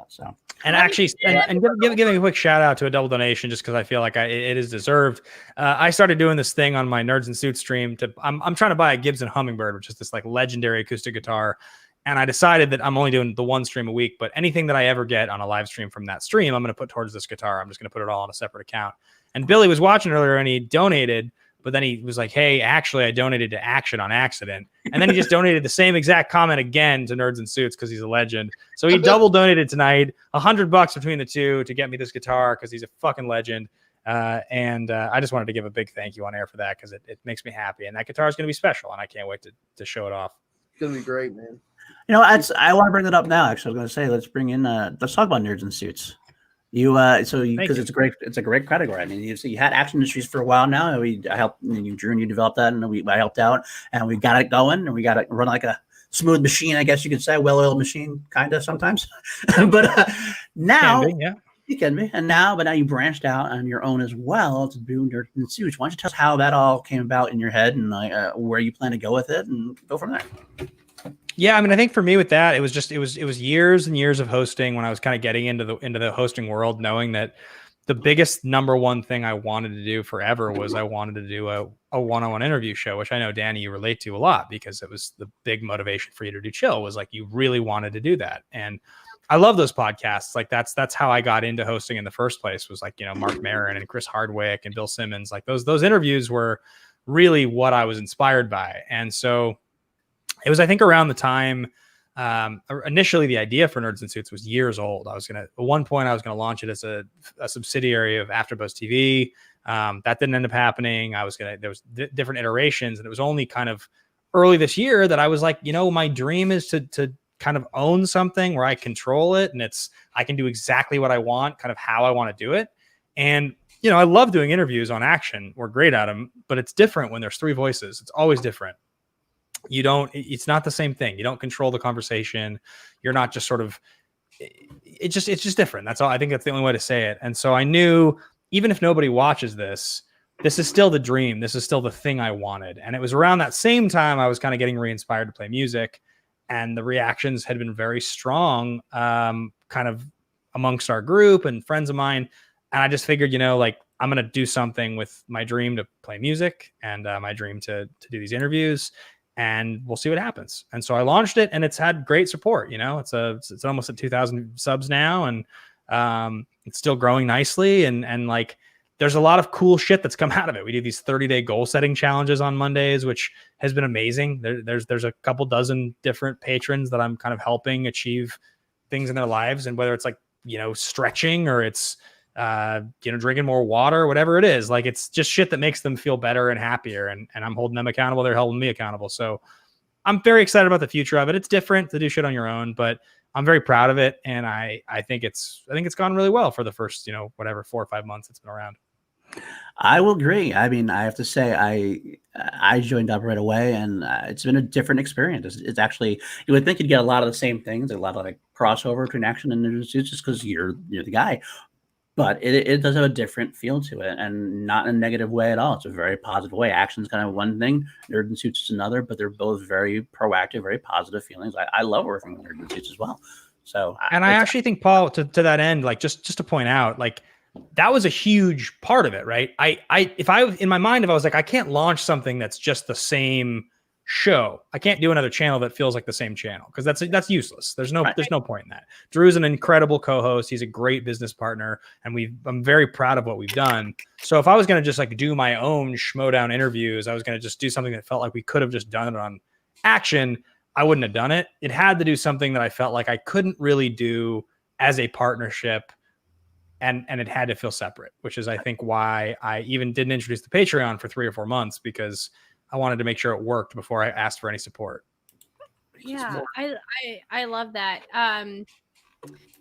[SPEAKER 2] So,
[SPEAKER 4] and actually, and giving a quick shout out to a double donation just because I feel like it is deserved. I started doing this thing on my Nerds and Suits stream. I'm trying to buy a Gibson Hummingbird, which is this like legendary acoustic guitar. And I decided that I'm only doing the one stream a week, but anything that I ever get on a live stream from that stream, I'm going to put towards this guitar. I'm just going to put it all on a separate account. And Billy was watching earlier and he donated, but then he was like, hey, actually, I donated to Action on accident. And then he just donated the same exact comment again to Nerds and Suits because he's a legend. So he double donated tonight, $100 between the two to get me this guitar because he's a fucking legend. And I just wanted to give a big thank you on air for that because it makes me happy. And that guitar is going to be special, and I can't wait to show it off.
[SPEAKER 15] It's going to be great, man.
[SPEAKER 2] I want to bring that up now. Actually, I was going to say let's talk about Nerds and Suits. Because it's a great category. I mean, you had Action Industries for a while now. I helped you, Drew, and you developed that, and I helped out, and we got it going, and we got it run like a smooth machine, I guess you could say, well-oiled machine, kind of sometimes. But now. You can be. But now you branched out on your own as well to do Nerds and Suits. Why don't you tell us how that all came about in your head and where you plan to go with it and go from there?
[SPEAKER 4] Yeah, I mean, I think for me with that, it was years and years of hosting when I was kind of getting into the hosting world, knowing that the biggest number one thing I wanted to do forever was I wanted to do a one-on-one interview show, which I know, Danny, you relate to a lot because it was the big motivation for you to do Chill was like you really wanted to do that. And I love those podcasts. Like that's how I got into hosting in the first place was like, Mark Maron and Chris Hardwick and Bill Simmons. Like those interviews were really what I was inspired by. And so it was, I think, around the time Initially, the idea for Nerds in Suits was years old. At one point I was gonna launch it as a subsidiary of AfterBuzz TV. That didn't end up happening. There was different iterations, and it was only kind of early this year that I was like, my dream is to kind of own something where I control it, and I can do exactly what I want, kind of how I want to do it. And I love doing interviews on Action. We're great at them, but it's different when there's 3 voices. It's always different. It's not the same thing. You don't control the conversation. You're not just sort of, it's just different. That's all. I think that's the only way to say it. And so I knew, even if nobody watches this is still the dream. This is still the thing I wanted. And it was around that same time I was kind of getting re-inspired to play music, and the reactions had been very strong, kind of amongst our group and friends of mine. And I just figured, I'm going to do something with my dream to play music and my dream to do these interviews, and we'll see what happens. And so I launched it, and it's had great support. It's almost at 2,000 subs now, and it's still growing nicely. And like, there's a lot of cool shit that's come out of it. We do these 30-day goal setting challenges on Mondays, which has been amazing. There's a couple dozen different patrons that I'm kind of helping achieve things in their lives. And whether it's like, stretching, or it's, drinking more water, whatever it is, like, it's just shit that makes them feel better and happier. And I'm holding them accountable. They're holding me accountable. So I'm very excited about the future of it. It's different to do shit on your own, but I'm very proud of it. And I think it's gone really well for the first, 4 or 5 months it's been around.
[SPEAKER 2] I will agree. I mean, I have to say, I joined up right away, and it's been a different experience. It's actually, you would think you'd get a lot of the same things, a lot of like crossover between Action and Nerds in Suits, just because you're the guy. But it does have a different feel to it, and not in a negative way at all. It's a very positive way. Action's kind of one thing, Nerds in Suits is another, but they're both very proactive, very positive feelings. I love working with Nerds in Suits as well. So,
[SPEAKER 4] and I actually think, Paul, to that end, like, just to point out, like, that was a huge part of it, right? If I was like, I can't launch something that's just the same show. I can't do another channel that feels like the same channel, because that's useless. There's no point in that. Drew's an incredible co-host. He's a great business partner, and I'm very proud of what we've done. So if I was going to just like do my own Schmoedown interviews, I was going to just do something that felt like we could have just done it on Action, I wouldn't have done it. It had to do something that I felt like I couldn't really do as a partnership, and it had to feel separate, which is, I think, why I even didn't introduce the Patreon for 3 or 4 months, because I wanted to make sure it worked before I asked for any support.
[SPEAKER 1] Yeah, I love that.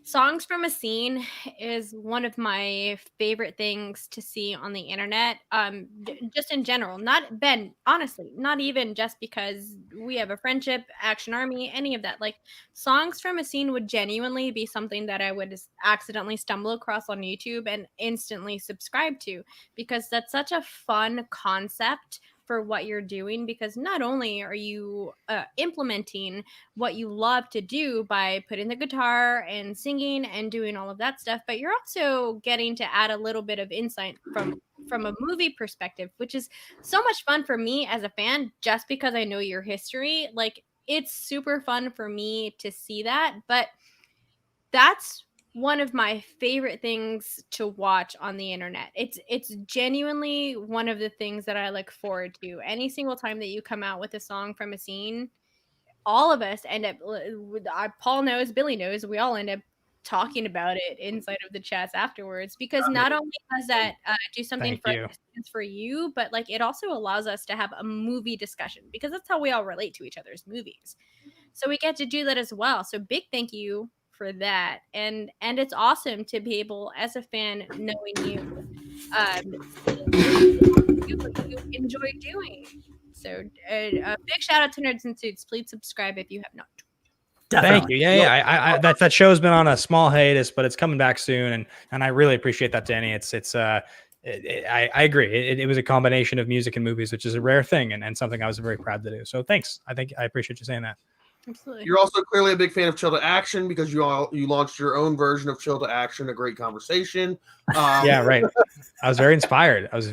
[SPEAKER 1] Songs from a Scene is one of my favorite things to see on the internet. Just in general, honestly, not even just because we have a friendship, Action Army, any of that. Like, Songs from a Scene would genuinely be something that I would accidentally stumble across on YouTube and instantly subscribe to, because that's such a fun concept for what you're doing, because not only are you implementing what you love to do by putting the guitar and singing and doing all of that stuff, but you're also getting to add a little bit of insight from a movie perspective, which is so much fun for me as a fan, just because I know your history. Like, it's super fun for me to see that. But that's one of my favorite things to watch on the internet. It's genuinely one of the things that I look forward to. Any single time that you come out with a song from a scene, all of us end up, Paul knows, Billy knows, we all end up talking about it inside of the chats afterwards, because not only does that do something for you, but like, it also allows us to have a movie discussion, because that's how we all relate to each other's movies. So we get to do that as well. So big thank you for that. And it's awesome to be able, as a fan, knowing you, you enjoy doing. So a big shout out to Nerds in Suits. Please subscribe if you have not.
[SPEAKER 2] Definitely.
[SPEAKER 4] Thank you. Yeah. That show's been on a small hiatus, but it's coming back soon, and I really appreciate that, Danny. I agree. It was a combination of music and movies, which is a rare thing, and something I was very proud to do. So thanks. I appreciate you saying that.
[SPEAKER 1] Absolutely.
[SPEAKER 15] You're also clearly a big fan of Chill to Action, because you launched your own version of Chill to Action, a great conversation.
[SPEAKER 4] Yeah, right. I was very inspired.
[SPEAKER 1] I'm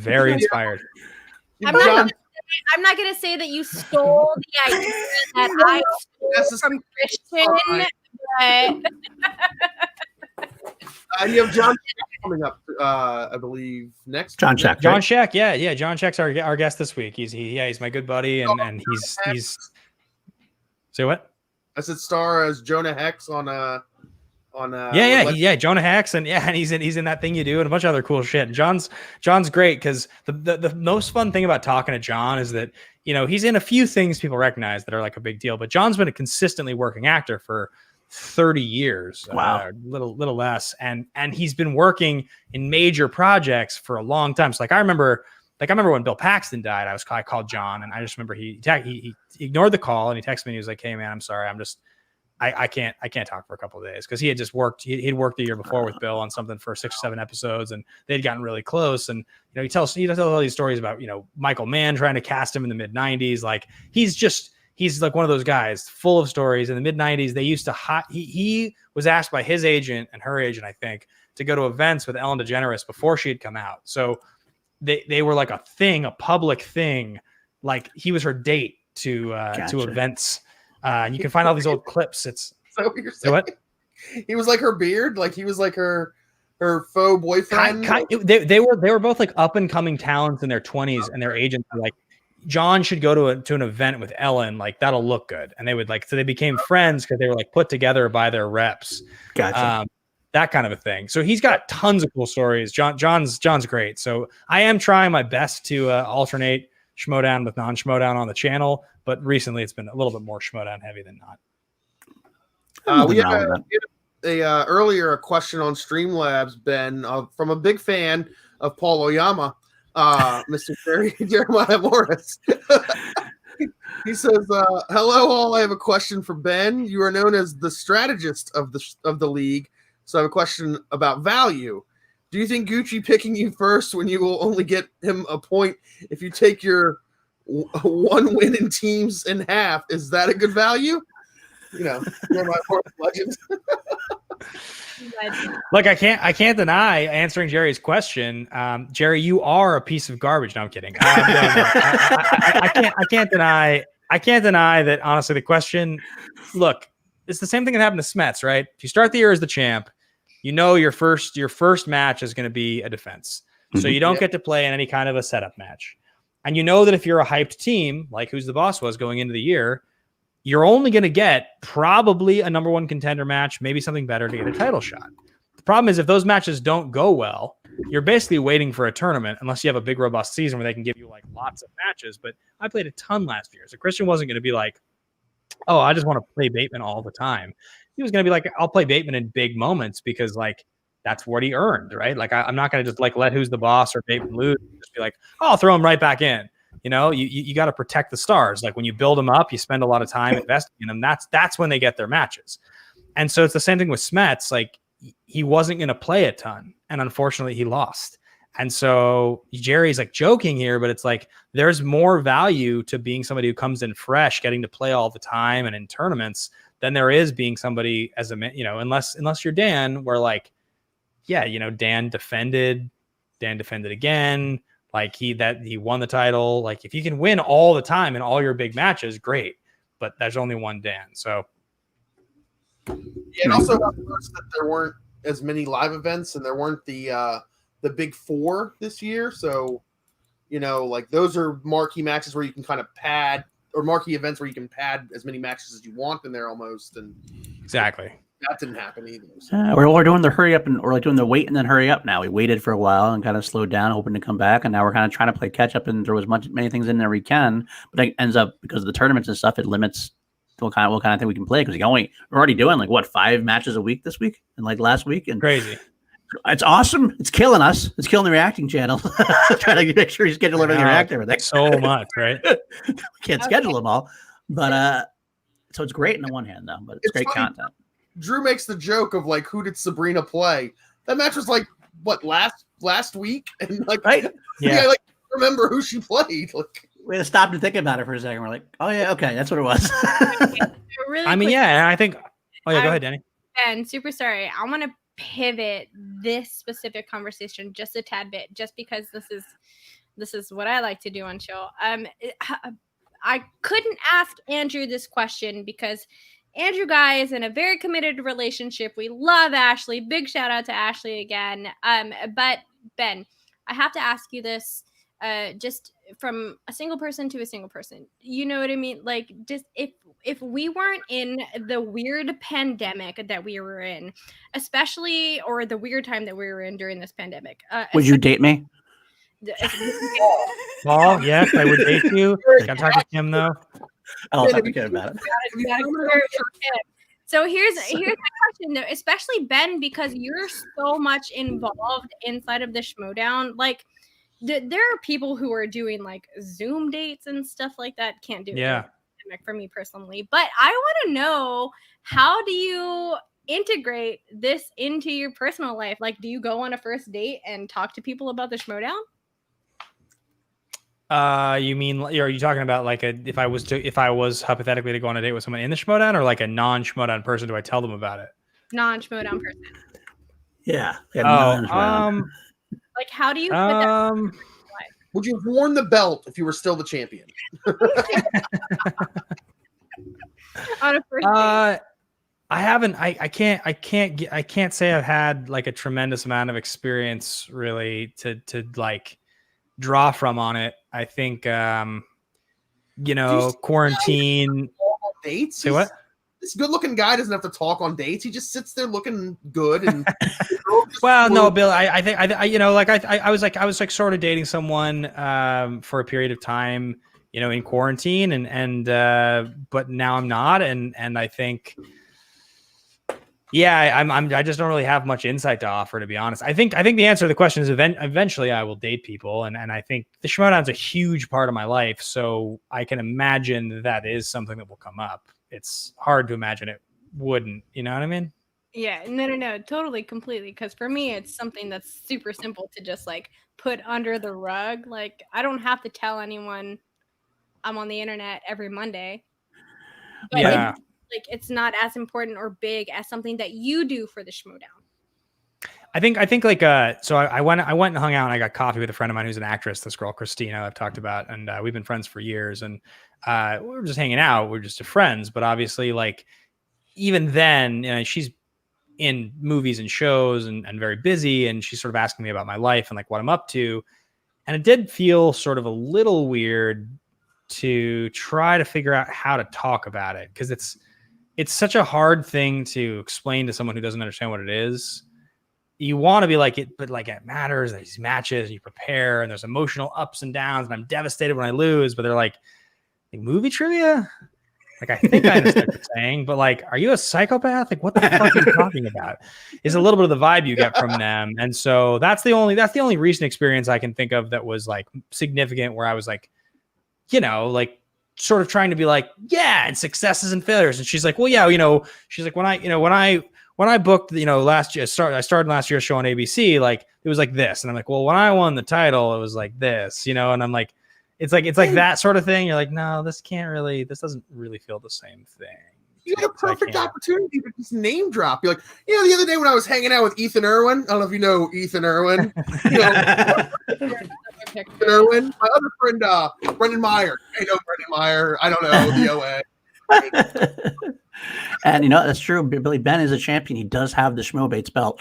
[SPEAKER 1] not going to say that you stole the idea that I stole from Christian, but
[SPEAKER 15] you have John coming up, I believe, next.
[SPEAKER 2] John Scheck.
[SPEAKER 4] John Scheck, yeah. John Scheck's our guest this week. He's my good buddy, and he's. Say what?
[SPEAKER 15] I said star as Jonah Hex on
[SPEAKER 4] Jonah Hex, and he's in that thing you do and a bunch of other cool shit. And John's great because the most fun thing about talking to John is that he's in a few things people recognize that are like a big deal, but John's been a consistently working actor for 30 years.
[SPEAKER 2] Wow.
[SPEAKER 4] Little less, and he's been working in major projects for a long time. So I remember when Bill Paxton died, I called John, and I just remember he ignored the call and he texted me and he was like, "Hey man, I'm sorry, I can't talk for a couple of days," because he had just worked. He'd worked the year before with Bill on something for 6 or 7 episodes, and they'd gotten really close. And he tells all these stories about Michael Mann trying to cast him in the mid '90s. Like he's like one of those guys full of stories. In the mid '90s, they used to he was asked by his agent and her agent, I think, to go to events with Ellen DeGeneres before she had come out. So they were like a thing, a public thing. Like he was her date to events. And you can find all these old clips. It's
[SPEAKER 15] so what you're saying?
[SPEAKER 4] What?
[SPEAKER 15] He was like her beard, like he was like her faux boyfriend.
[SPEAKER 4] They were both like up and coming talents in their 20s, and their agents were like, John should go to an event with Ellen, like that'll look good. And they would so they became friends because they were like put together by their reps.
[SPEAKER 2] Gotcha.
[SPEAKER 4] That kind of a thing. So he's got tons of cool stories. John's great. So I am trying my best to alternate Schmoedown with non-Schmoedown on the channel, but recently it's been a little bit more Schmoedown heavy than not.
[SPEAKER 15] We had earlier a question on Streamlabs, Ben, from a big fan of Paul Oyama, Mr. Jeremiah Morris. He says, "Hello, all. I have a question for Ben. You are known as the strategist of the league, so I have a question about value. Do you think Gucci picking you first when you will only get him a point if you take your one win in teams in half, is that a good value?" You're my fourth legend.
[SPEAKER 4] Look, I can't deny answering Jerry's question. Jerry, you are a piece of garbage. No, I'm kidding. I can't deny that. Honestly, the question. Look, it's the same thing that happened to Smets, right? If you start the year as the champ, your first match is going to be a defense, so you don't get to play in any kind of a setup match, and you know that if you're a hyped team like Who's the Boss was going into the year, you're only going to get probably a number 1 contender match, maybe something better to get a title shot. The problem is if those matches don't go well, you're basically waiting for a tournament unless you have a big robust season where they can give you like lots of matches. But I played a ton last year. So Christian wasn't going to be like, "Oh, I just want to play Bateman all the time." He was going to be like, "I'll play Bateman in big moments because like that's what he earned," right? Like I'm not going to just like let Who's the Boss or Bateman lose and just be like, "Oh, I'll throw him right back in." You got to protect the stars. Like when you build them up, you spend a lot of time investing in them. That's when they get their matches. And so it's the same thing with Smets. Like he wasn't going to play a ton, and unfortunately he lost. And so Jerry's like joking here, but it's like there's more value to being somebody who comes in fresh, getting to play all the time and in tournaments than there is being somebody as unless you're Dan, where like, Dan defended again. Like he won the title. Like if you can win all the time in all your big matches, great. But there's only one Dan. So
[SPEAKER 15] and also I've noticed that there weren't as many live events, and there weren't the big 4 this year. So like those are marquee matches where you can kind of pad, or marquee events where you can pad as many matches as you want in there almost. And
[SPEAKER 4] exactly.
[SPEAKER 15] That didn't happen either. So.
[SPEAKER 2] We're doing the hurry up, and we're like doing the wait and then hurry up now. We waited for a while and kind of slowed down, hoping to come back, and now we're kind of trying to play catch up and throw many things in there we can. But it ends up, because of the tournaments and stuff, it limits what kind of thing we can play, because we're already doing like 5 matches a week this week and like last week, and
[SPEAKER 4] crazy.
[SPEAKER 2] It's awesome. It's killing us. It's killing the reacting channel. Trying to make sure you schedule everything react everything.
[SPEAKER 4] So much, right?
[SPEAKER 2] We can't schedule them all, but so it's great on the one hand though. But it's great
[SPEAKER 15] funny.
[SPEAKER 2] Content.
[SPEAKER 15] Drew makes the joke of like, who did Sabrina play? That match was like last week, and like,
[SPEAKER 2] right?
[SPEAKER 15] Yeah, like remember who she played. Like,
[SPEAKER 2] we had to stop and think about it for a second. We're like, oh yeah, okay, that's what it was.
[SPEAKER 1] Really
[SPEAKER 4] I mean,
[SPEAKER 1] quick,
[SPEAKER 4] yeah, and I think. Oh yeah, go ahead, Danny.
[SPEAKER 1] Ben, super sorry. I want to pivot this specific conversation just a tad bit, just because this is what I like to do on show. I couldn't ask Andrew this question because Andrew Guy is in a very committed relationship. We love Ashley. Big shout out to Ashley again. But Ben, I have to ask you this. just from a single person to a single person. You know what I mean? Like, just if we weren't in the weird pandemic that we were in, especially, or the weird time that we were in during this pandemic,
[SPEAKER 2] Would you date me?
[SPEAKER 4] Well, yes, I would date you. Gotta talk to Kim though.
[SPEAKER 2] I'll talk to Kim about it.
[SPEAKER 1] So here's my question though, especially Ben, because you're so much involved inside of the Schmoedown. Like, there are people who are doing like Zoom dates and stuff like that. Can't do it for me personally, but I want to know, how do you integrate this into your personal life? Like, do you go on a first date and talk to people about the Schmoedown?
[SPEAKER 4] You mean, are you talking about like if I was hypothetically to go on a date with someone in the Schmoedown, or like a non-Schmoedown person, do I tell them about it?
[SPEAKER 1] Non-Schmoedown person.
[SPEAKER 2] Yeah.
[SPEAKER 1] Like, how do you put that?
[SPEAKER 15] Would you have worn the belt if you were still the champion?
[SPEAKER 1] On a first date.
[SPEAKER 4] I haven't. I can't say I've had like a tremendous amount of experience really to like draw from on it. I think quarantine
[SPEAKER 15] dates.
[SPEAKER 4] Say what?
[SPEAKER 15] This good-looking guy doesn't have to talk on dates. He just sits there looking good. And
[SPEAKER 4] well, no, Bill. I was sort of dating someone for a period of time, in quarantine, and but now I'm not, and I think. Yeah, I just don't really have much insight to offer, to be honest. I think the answer to the question is eventually I will date people, and I think the Schmoedown's a huge part of my life, so I can imagine that is something that will come up. It's hard to imagine it wouldn't. You know what I mean?
[SPEAKER 1] Yeah, no, totally, completely. Because for me, it's something that's super simple to just like put under the rug. Like, I don't have to tell anyone I'm on the internet every Monday. But
[SPEAKER 4] yeah.
[SPEAKER 1] It's not as important or big as something that you do for the Schmoedown.
[SPEAKER 4] I think like so I went and hung out and I got coffee with a friend of mine who's an actress, this girl Christina I've talked about, and we've been friends for years, and we were just hanging out, we're just friends, but obviously like even then, she's in movies and shows and very busy, and she's sort of asking me about my life and like what I'm up to, and it did feel sort of a little weird to try to figure out how to talk about it, because it's such a hard thing to explain to someone who doesn't understand what it is. You want to be like it, but like it matters. There's these matches, and you prepare, and there's emotional ups and downs, and I'm devastated when I lose. But they're like movie trivia. Like, I think I understand what you're saying, but like, are you a psychopath? Like, what the fuck are you talking about? Is a little bit of the vibe you get from them, and so that's the only recent experience I can think of that was like significant, where I was like, like sort of trying to be like, yeah, and successes and failures. And she's like, well, yeah, she's like, when I booked, last year, I started last year's show on ABC, like it was like this. And I'm like, well, when I won the title, it was like this, and I'm like, it's like that sort of thing. You're like, no, this doesn't really feel the same thing.
[SPEAKER 15] You had a perfect opportunity to just name drop. You're like, the other day when I was hanging out with Ethan Irwin, I don't know if you know Ethan Irwin. Ethan Irwin, my other friend, Brendan Meyer. I know Brendan Meyer. I don't know the OA.
[SPEAKER 2] And that's true. Billy Ben is a champion. He does have the Schmoebates belt.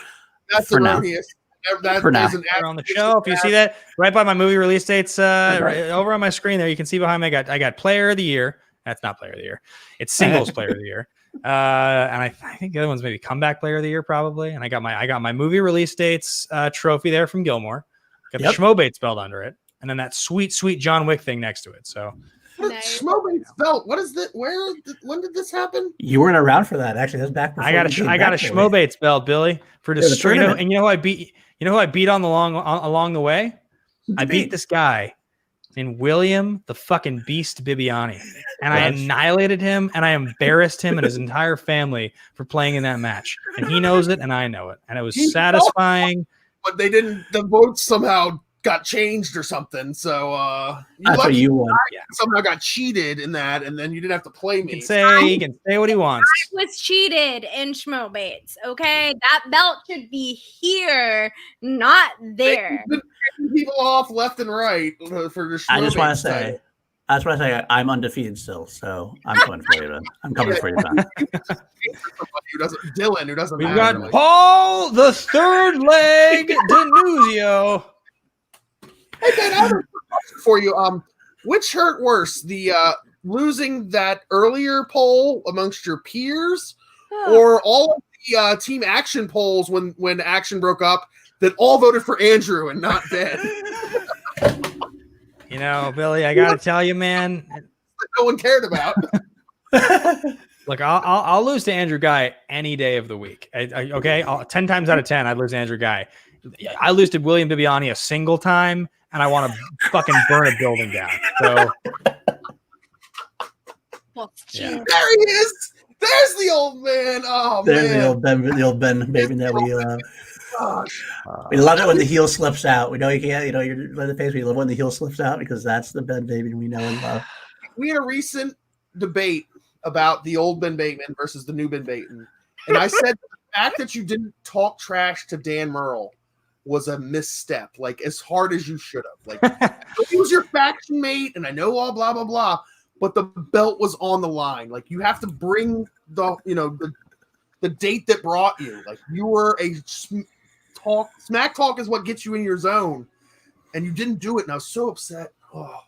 [SPEAKER 15] That's erroneous. That's
[SPEAKER 4] on the show. If you see that right by my movie release dates, right over on my screen there, you can see behind me. I got Player of the Year. That's not Player of the Year. It's Singles Player of the Year. And I think the other one's maybe Comeback Player of the Year, probably. And I got my movie release dates trophy there from Gilmore. Got the Schmoebates belt under it, and then that sweet John Wick thing next to it. So
[SPEAKER 15] Schmoebates belt. What is that? When did this happen?
[SPEAKER 2] You weren't around for that, actually. That's back before
[SPEAKER 4] I got a Schmoebates belt, Billy, for destroying. And you know who I beat? You know who I beat along the way? I beat this guy named William the fucking Beast Bibiani, and I annihilated him, and I embarrassed him and his entire family for playing in that match, and he knows it, and I know it, and it was satisfying.
[SPEAKER 15] But they didn't. The votes somehow got changed or something. So
[SPEAKER 2] you won.
[SPEAKER 15] Somehow got cheated in that, and then you didn't have to play me.
[SPEAKER 4] He can say what he wants.
[SPEAKER 1] I was cheated in Schmoebates. Okay, that belt should be here, not there.
[SPEAKER 15] People off left and right for the Schmoebates.
[SPEAKER 2] I just want to say. That's what I say. I'm undefeated still, so I'm coming for you, man. I'm coming for you, man.
[SPEAKER 15] Dylan, who doesn't.
[SPEAKER 4] We've got Paul the Third Leg Denuzio.
[SPEAKER 15] Hey, Ben, I have a For you, which hurt worse, the losing that earlier poll amongst your peers, or all of the team action polls when action broke up that all voted for Andrew and not Ben?
[SPEAKER 4] You know, Billy, I gotta tell you, man,
[SPEAKER 15] no one cared about.
[SPEAKER 4] Look, I'll lose to Andrew Guy any day of the week. Okay, 10 times out of 10, I'd lose to Andrew Guy. I lose to William Bibiani a single time, and I want to fucking burn a building down. So,
[SPEAKER 15] There he is. There's the old man. Oh
[SPEAKER 2] There's
[SPEAKER 15] man,
[SPEAKER 2] the old Ben baby that we love. We love it when the heel slips out. We know you can't. You know, you're by the face. We love when the heel slips out because that's the Ben baby we know and love.
[SPEAKER 15] We had a recent debate about the old Ben Bateman versus the new Ben Bateman, and I said the fact that you didn't talk trash to Dan Merle was a misstep. Like as hard as you should have. Like he was your faction mate, and I know all blah blah blah, but the belt was on the line. Like you have to bring the date that brought you. Like you were a smack talk is what gets you in your zone, and you didn't do it, and I was so upset. Oh.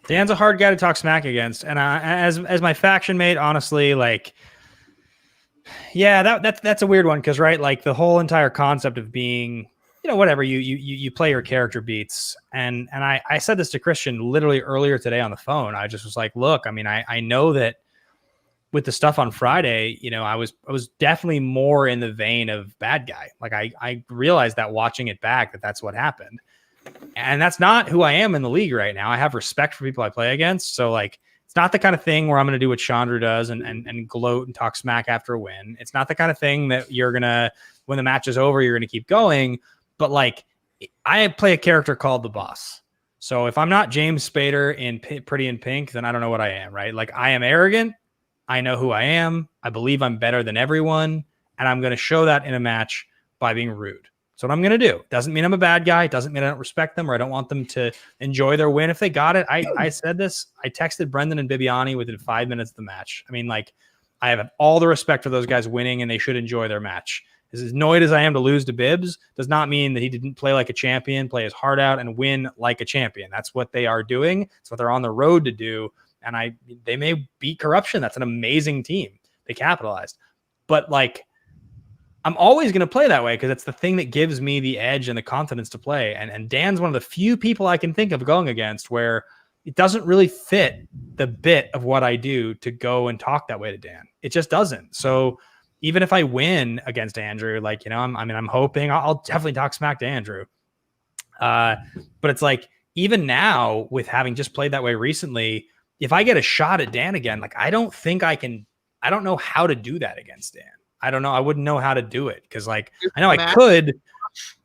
[SPEAKER 4] Dan's a hard guy to talk smack against, and as my faction mate, honestly, like, yeah, that's a weird one because right, like the whole entire concept of being, whatever you play your character beats, and I said this to Christian literally earlier today on the phone. I just was like, look, I mean, I know that with the stuff on Friday, I was definitely more in the vein of bad guy. Like I realized that watching it back that's what happened. And that's not who I am in the league right now. I have respect for people I play against. So like, it's not the kind of thing where I'm going to do what Chandra does and gloat and talk smack after a win. It's not the kind of thing that you're going to, when the match is over, you're going to keep going. But like, I play a character called the Boss. So if I'm not James Spader in Pretty in Pink, then I don't know what I am, right? Like I am arrogant. I know who I am. I believe I'm better than everyone. And I'm going to show that in a match by being rude. So what I'm going to do. Doesn't mean I'm a bad guy. Doesn't mean I don't respect them or I don't want them to enjoy their win if they got it. I said this. I texted Brendan and Bibiani within 5 minutes of the match. I mean, like, I have all the respect for those guys winning and they should enjoy their match. As annoyed as I am to lose to Bibbs does not mean that he didn't play like a champion, play his heart out, and win like a champion. That's what they are doing. It's what they're on the road to do. And they may beat corruption. That's an amazing team. They capitalized. But like, I'm always going to play that way because it's the thing that gives me the edge and the confidence to play. And Dan's one of the few people I can think of going against where it doesn't really fit the bit of what I do to go and talk that way to Dan. It just doesn't. So even if I win against Andrew, like, I'm hoping I'll definitely talk smack to Andrew. But it's like, even now with having just played that way recently, if I get a shot at Dan again, like, I don't know how to do that against Dan. I don't know. I wouldn't know how to do it because, like, I know I could.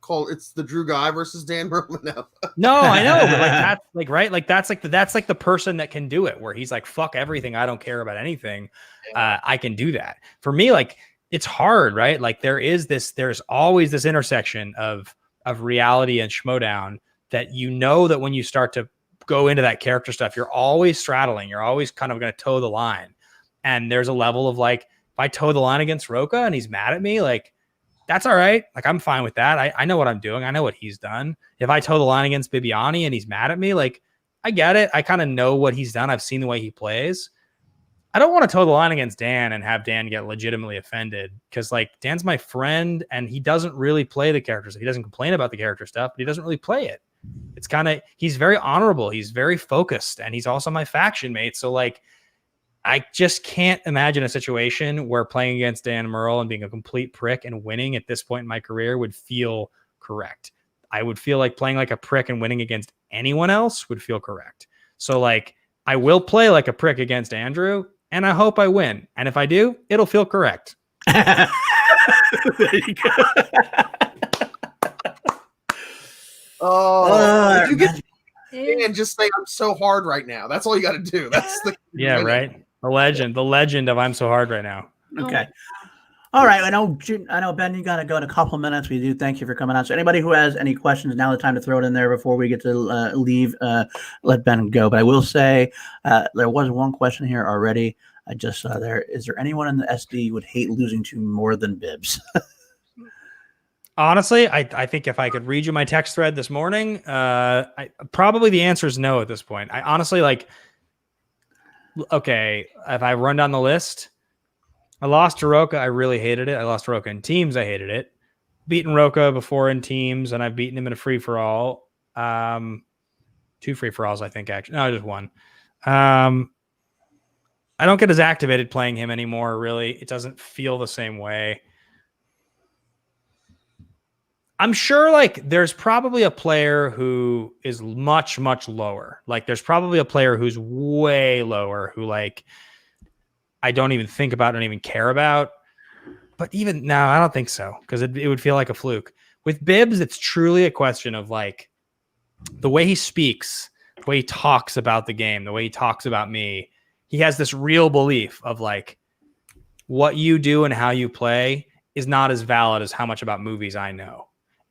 [SPEAKER 15] It's the Drew Guy versus Dan Merle.
[SPEAKER 4] No, I know, but like that's like right, like that's like the person that can do it. Where he's like, "Fuck everything. I don't care about anything. I can do that." For me, like it's hard, right? Like there's always this intersection of reality and Schmoedown that that when you start to go into that character stuff, you're always straddling. You're always kind of going to toe the line, and there's a level of like. If I toe the line against Roca and he's mad at me, like that's all right. Like I'm fine with that. I know what I'm doing. I know what he's done. If I toe the line against Bibiani and he's mad at me, like I get it. I kind of know what he's done. I've seen the way he plays. I don't want to toe the line against Dan and have Dan get legitimately offended because like Dan's my friend and he doesn't really play the characters. He doesn't complain about the character stuff, but he doesn't really play it. It's kind of, he's very honorable. He's very focused and he's also my faction mate. So like, I just can't imagine a situation where playing against Dan Merle and being a complete prick and winning at this point in my career would feel correct. I would feel like playing like a prick and winning against anyone else would feel correct. So like, I will play like a prick against Andrew and I hope I win. And if I do, it'll feel correct.
[SPEAKER 2] There you go.
[SPEAKER 15] If you get and just say I'm so hard right now. That's all you got to do. That's the
[SPEAKER 4] right. The legend of I'm so hard right now.
[SPEAKER 2] Okay. All right. I know, Ben, you got to go in a couple of minutes. We do thank you for coming on. So anybody who has any questions, now the time to throw it in there before we get to leave, let Ben go. But I will say there was one question here already. I just saw there. Is there anyone in the SD you would hate losing to more than Bibbs?
[SPEAKER 4] Honestly, I think if I could read you my text thread this morning, probably the answer is no at this point. I honestly okay, if I run down the list, I lost to Roka. I really hated it. I lost to Roka in teams. I hated it. Beaten Roka before in teams, and I've beaten him in a free-for-all. 2 free-for-alls, I think, actually. No, just 1. I don't get as activated playing him anymore, really. It doesn't feel the same way. I'm sure there's probably a player who is much, much lower. There's probably a player who's way lower who I don't even think about, don't even care about. But even no, I don't think so, because it would feel like a fluke. With Bibbs, it's truly a question of the way he speaks, the way he talks about the game, the way he talks about me. He has this real belief of what you do and how you play is not as valid as how much about movies I know.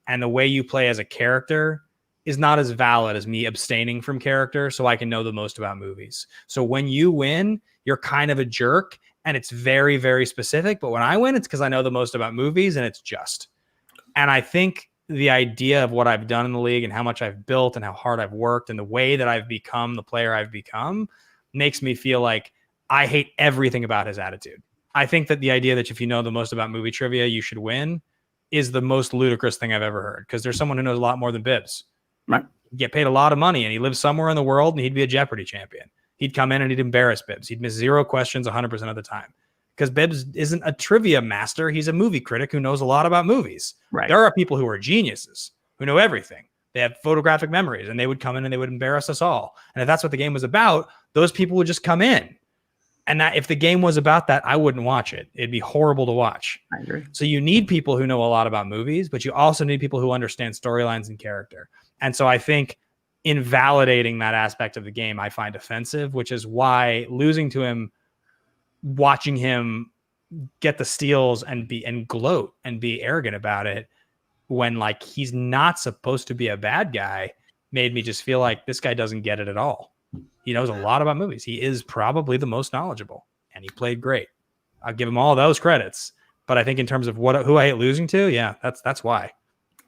[SPEAKER 4] And the way you play as a character is not as valid as me abstaining from character so I can know the most about movies. So when you win, you're kind of a jerk and it's very, very specific. But when I win, it's because I know the most about movies and it's just. And I think the idea of what I've done in the league and how much I've built and how hard I've worked and the way that I've become the player I've become makes me feel like I hate everything about his attitude. I think that the idea that if you know the most about movie trivia, you should win is the most ludicrous thing I've ever heard, because there's someone who knows a lot more than Bibbs.
[SPEAKER 2] Right.
[SPEAKER 4] He'd get paid a lot of money and he lives somewhere in the world and he'd be a Jeopardy champion. He'd come in and he'd embarrass Bibbs. He'd miss 0 questions 100% of the time, because Bibbs isn't a trivia master. He's a movie critic who knows a lot about movies.
[SPEAKER 2] Right.
[SPEAKER 4] There are people who are geniuses who know everything. They have photographic memories and they would come in and they would embarrass us all. And if that's what the game was about, those people would just come in. And that if the game was about that, I wouldn't watch it. It'd be horrible to watch.
[SPEAKER 2] I agree.
[SPEAKER 4] So you need people who know a lot about movies, but you also need people who understand storylines and character. And so I think invalidating that aspect of the game, I find offensive, which is why losing to him, watching him get the steals and gloat and be arrogant about it when he's not supposed to be a bad guy, made me just feel like this guy doesn't get it at all. He knows a lot about movies. He is probably the most knowledgeable, and he played great. I'll give him all those credits. But I think in terms of who I hate losing to, yeah, that's why.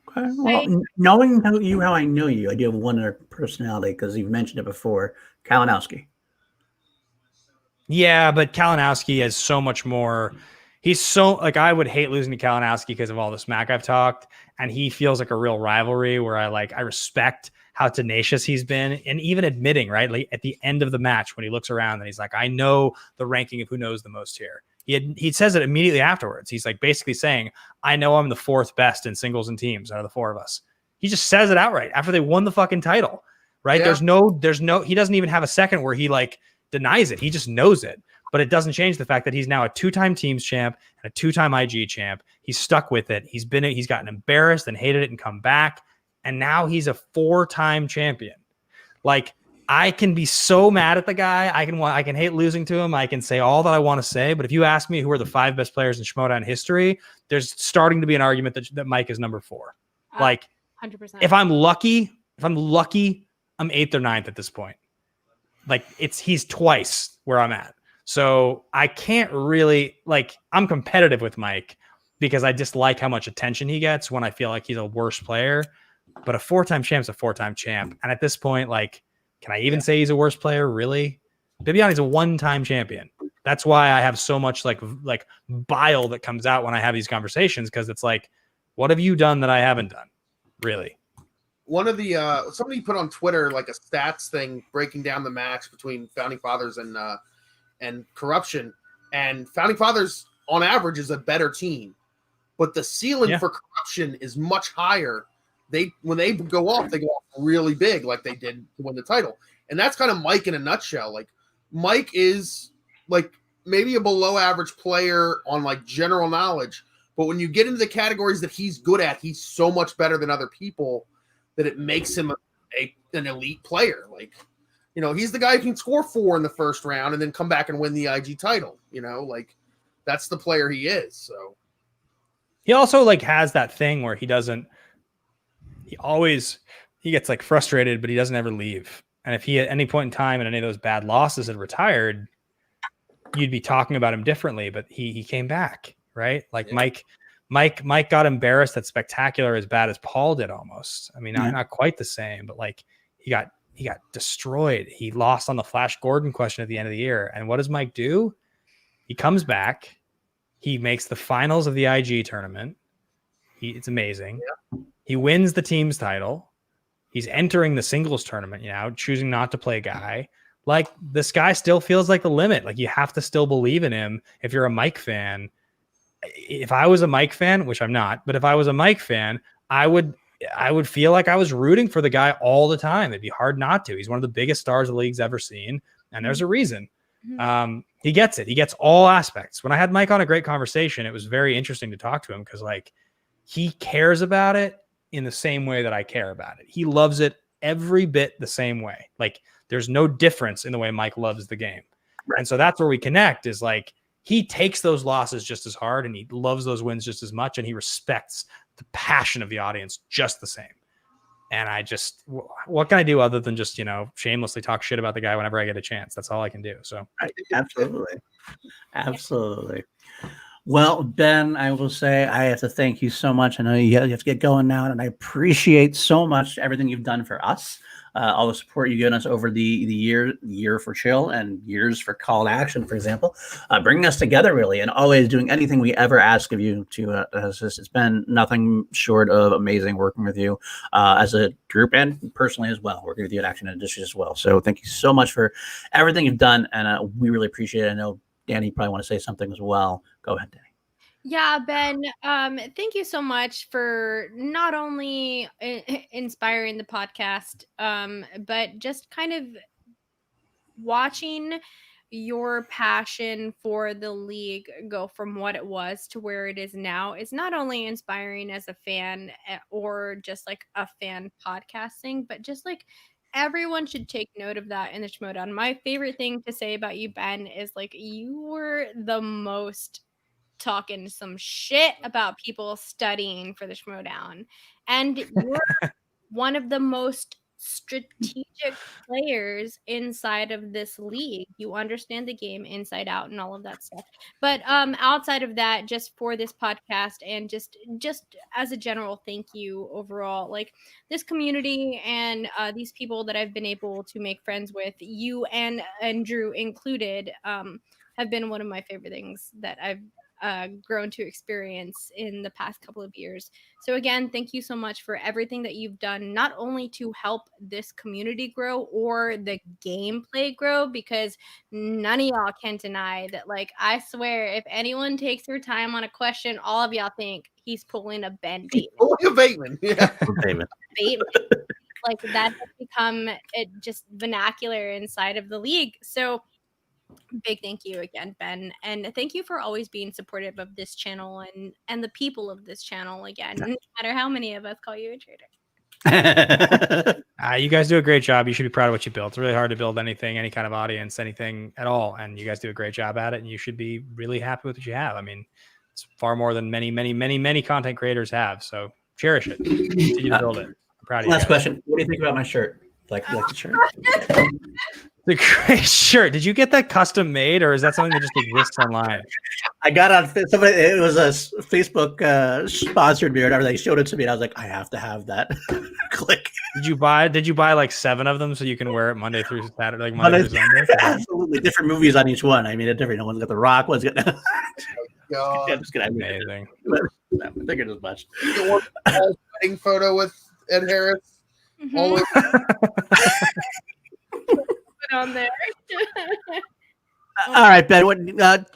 [SPEAKER 2] Okay. Well, knowing how I know you, I do have one other personality, because you've mentioned it before, Kalinowski.
[SPEAKER 4] Yeah, but Kalinowski has so much more. He's so I would hate losing to Kalinowski because of all the smack I've talked, and he feels like a real rivalry where I respect how tenacious he's been, and even admitting, right, at the end of the match when he looks around and he's like, I know the ranking of who knows the most here. He says it immediately afterwards. He's basically saying, I know I'm the 4th best in singles and teams out of the 4 of us. He just says it outright after they won the fucking title, right? Yeah. There's no, he doesn't even have a second where he denies it. He just knows it. But it doesn't change the fact that he's now a 2-time teams champ and a 2-time IG champ. He's stuck with it. He's gotten embarrassed and hated it and come back. And now he's a 4-time champion. I can be so mad at the guy. I can hate losing to him. I can say all that I want to say. But if you ask me who are the 5 best players in Schmoedown history, there's starting to be an argument that Mike is number 4.
[SPEAKER 1] 100%.
[SPEAKER 4] If I'm lucky, I'm 8th or 9th at this point. He's twice where I'm at. So I can't really I'm competitive with Mike because I dislike how much attention he gets when I feel like he's a worse player. But a 4-time champ's a 4-time champ. And at this point, can I even say he's a worse player? Really? Bibiani's a 1-time champion. That's why I have so much bile that comes out when I have these conversations, because it's what have you done that I haven't done? Really?
[SPEAKER 15] One of the somebody put on Twitter a stats thing breaking down the match between Founding Fathers and Corruption. And Founding Fathers on average is a better team, but the ceiling for Corruption is much higher. When they go off really big, like they did to win the title. And that's kind of Mike in a nutshell. Mike is maybe a below average player on general knowledge, but when you get into the categories that he's good at, he's so much better than other people that it makes him an elite player. He's the guy who can score 4 in the first round and then come back and win the IG title. That's the player he is. So
[SPEAKER 4] he also has that thing where he gets frustrated, but he doesn't ever leave. And if he at any point in time in any of those bad losses had retired, you'd be talking about him differently, but he came back, right? Mike got embarrassed at Spectacular as bad as Paul did almost. I mean, not quite the same, but like he got destroyed. He lost on the Flash Gordon question at the end of the year. And what does Mike do? He comes back. He makes the finals of the IG tournament. It's amazing. Yeah. He wins the team's title. He's entering the singles tournament, choosing not to play Guy. Like, this guy still feels like the limit. Like, you have to still believe in him if you're a Mike fan. If I was a Mike fan, which I'm not, but if I was a Mike fan, I would feel like I was rooting for the guy all the time. It'd be hard not to. He's one of the biggest stars the league's ever seen, and there's a reason. He gets it. He gets all aspects. When I had Mike on a great conversation, it was very interesting to talk to him because, like, he cares about it in the same way that I care about it. He loves it every bit the same way. Like, there's no difference in the way Mike loves the game. Right. And so that's where we connect, is like, he takes those losses just as hard and he loves those wins just as much. And he respects the passion of the audience just the same. And I just, what can I do other than just, shamelessly talk shit about the guy whenever I get a chance? That's all I can do. So
[SPEAKER 2] Absolutely. Well, Ben, I will say I have to thank you so much. I know you have to get going now, and I appreciate so much everything you've done for us, all the support you've given us over the year for Chill and years for Call to Action, for example, bringing us together really, and always doing anything we ever ask of you to assist. It's been nothing short of amazing working with you as a group and personally as well, working with you at Action Industries as well. So thank you so much for everything you've done, and we really appreciate it. I know Danny, you probably want to say something as well. Go ahead, Danny.
[SPEAKER 1] Yeah, Ben, thank you so much for not only inspiring the podcast, but just kind of watching your passion for the league go from what it was to where it is now is not only inspiring as a fan or just like a fan podcasting, but just like everyone should take note of that in the Schmoedown. My favorite thing to say about you, Ben, is like you were the most talking some shit about people studying for the Schmoedown, and you're one of the most strategic players inside of this league. You understand the game inside out and all of that stuff. But outside of that, just for this podcast and just as a general thank you overall, like this community and these people that I've been able to make friends with, you and Drew included, have been one of my favorite things that I've grown to experience in the past couple of years. So again, thank you so much for everything that you've done, not only to help this community grow or the gameplay grow, because none of y'all can deny that, like, I swear, if anyone takes their time on a question, all of y'all think he's pulling a Ben Bateman.
[SPEAKER 15] Pulling a Bateman, yeah.
[SPEAKER 1] Bateman. Like, that has become just vernacular inside of the league. So big thank you again, Ben, and thank you for always being supportive of this channel and the people of this channel. Again, no matter how many of us call you a traitor.
[SPEAKER 4] You guys do a great job. You should be proud of what you built. It's really hard to build anything, any kind of audience, anything at all, and you guys do a great job at it, and you should be really happy with what you have. I mean, it's far more than many content creators have, so cherish it. Continue to build it. I'm proud of you.
[SPEAKER 2] Last question. What do you think about my shirt? Like the shirt?
[SPEAKER 4] The great shirt. Did you get that custom made, or is that something that just exists online?
[SPEAKER 2] I got on somebody. It was a Facebook sponsored me or whatever. They showed it to me, and I was like, I have to have that. Click.
[SPEAKER 4] Did you buy like 7 of them so you can wear it Monday through Saturday, like Monday through Sunday?
[SPEAKER 2] Absolutely, different movies on each one. I mean, different. One's got The Rock. One's got.
[SPEAKER 15] God.
[SPEAKER 2] I'm just gonna
[SPEAKER 4] amazing.
[SPEAKER 2] I figured as much.
[SPEAKER 15] The wedding photo with Ed Harris. All over.
[SPEAKER 1] On there.
[SPEAKER 2] All right, Ben. What?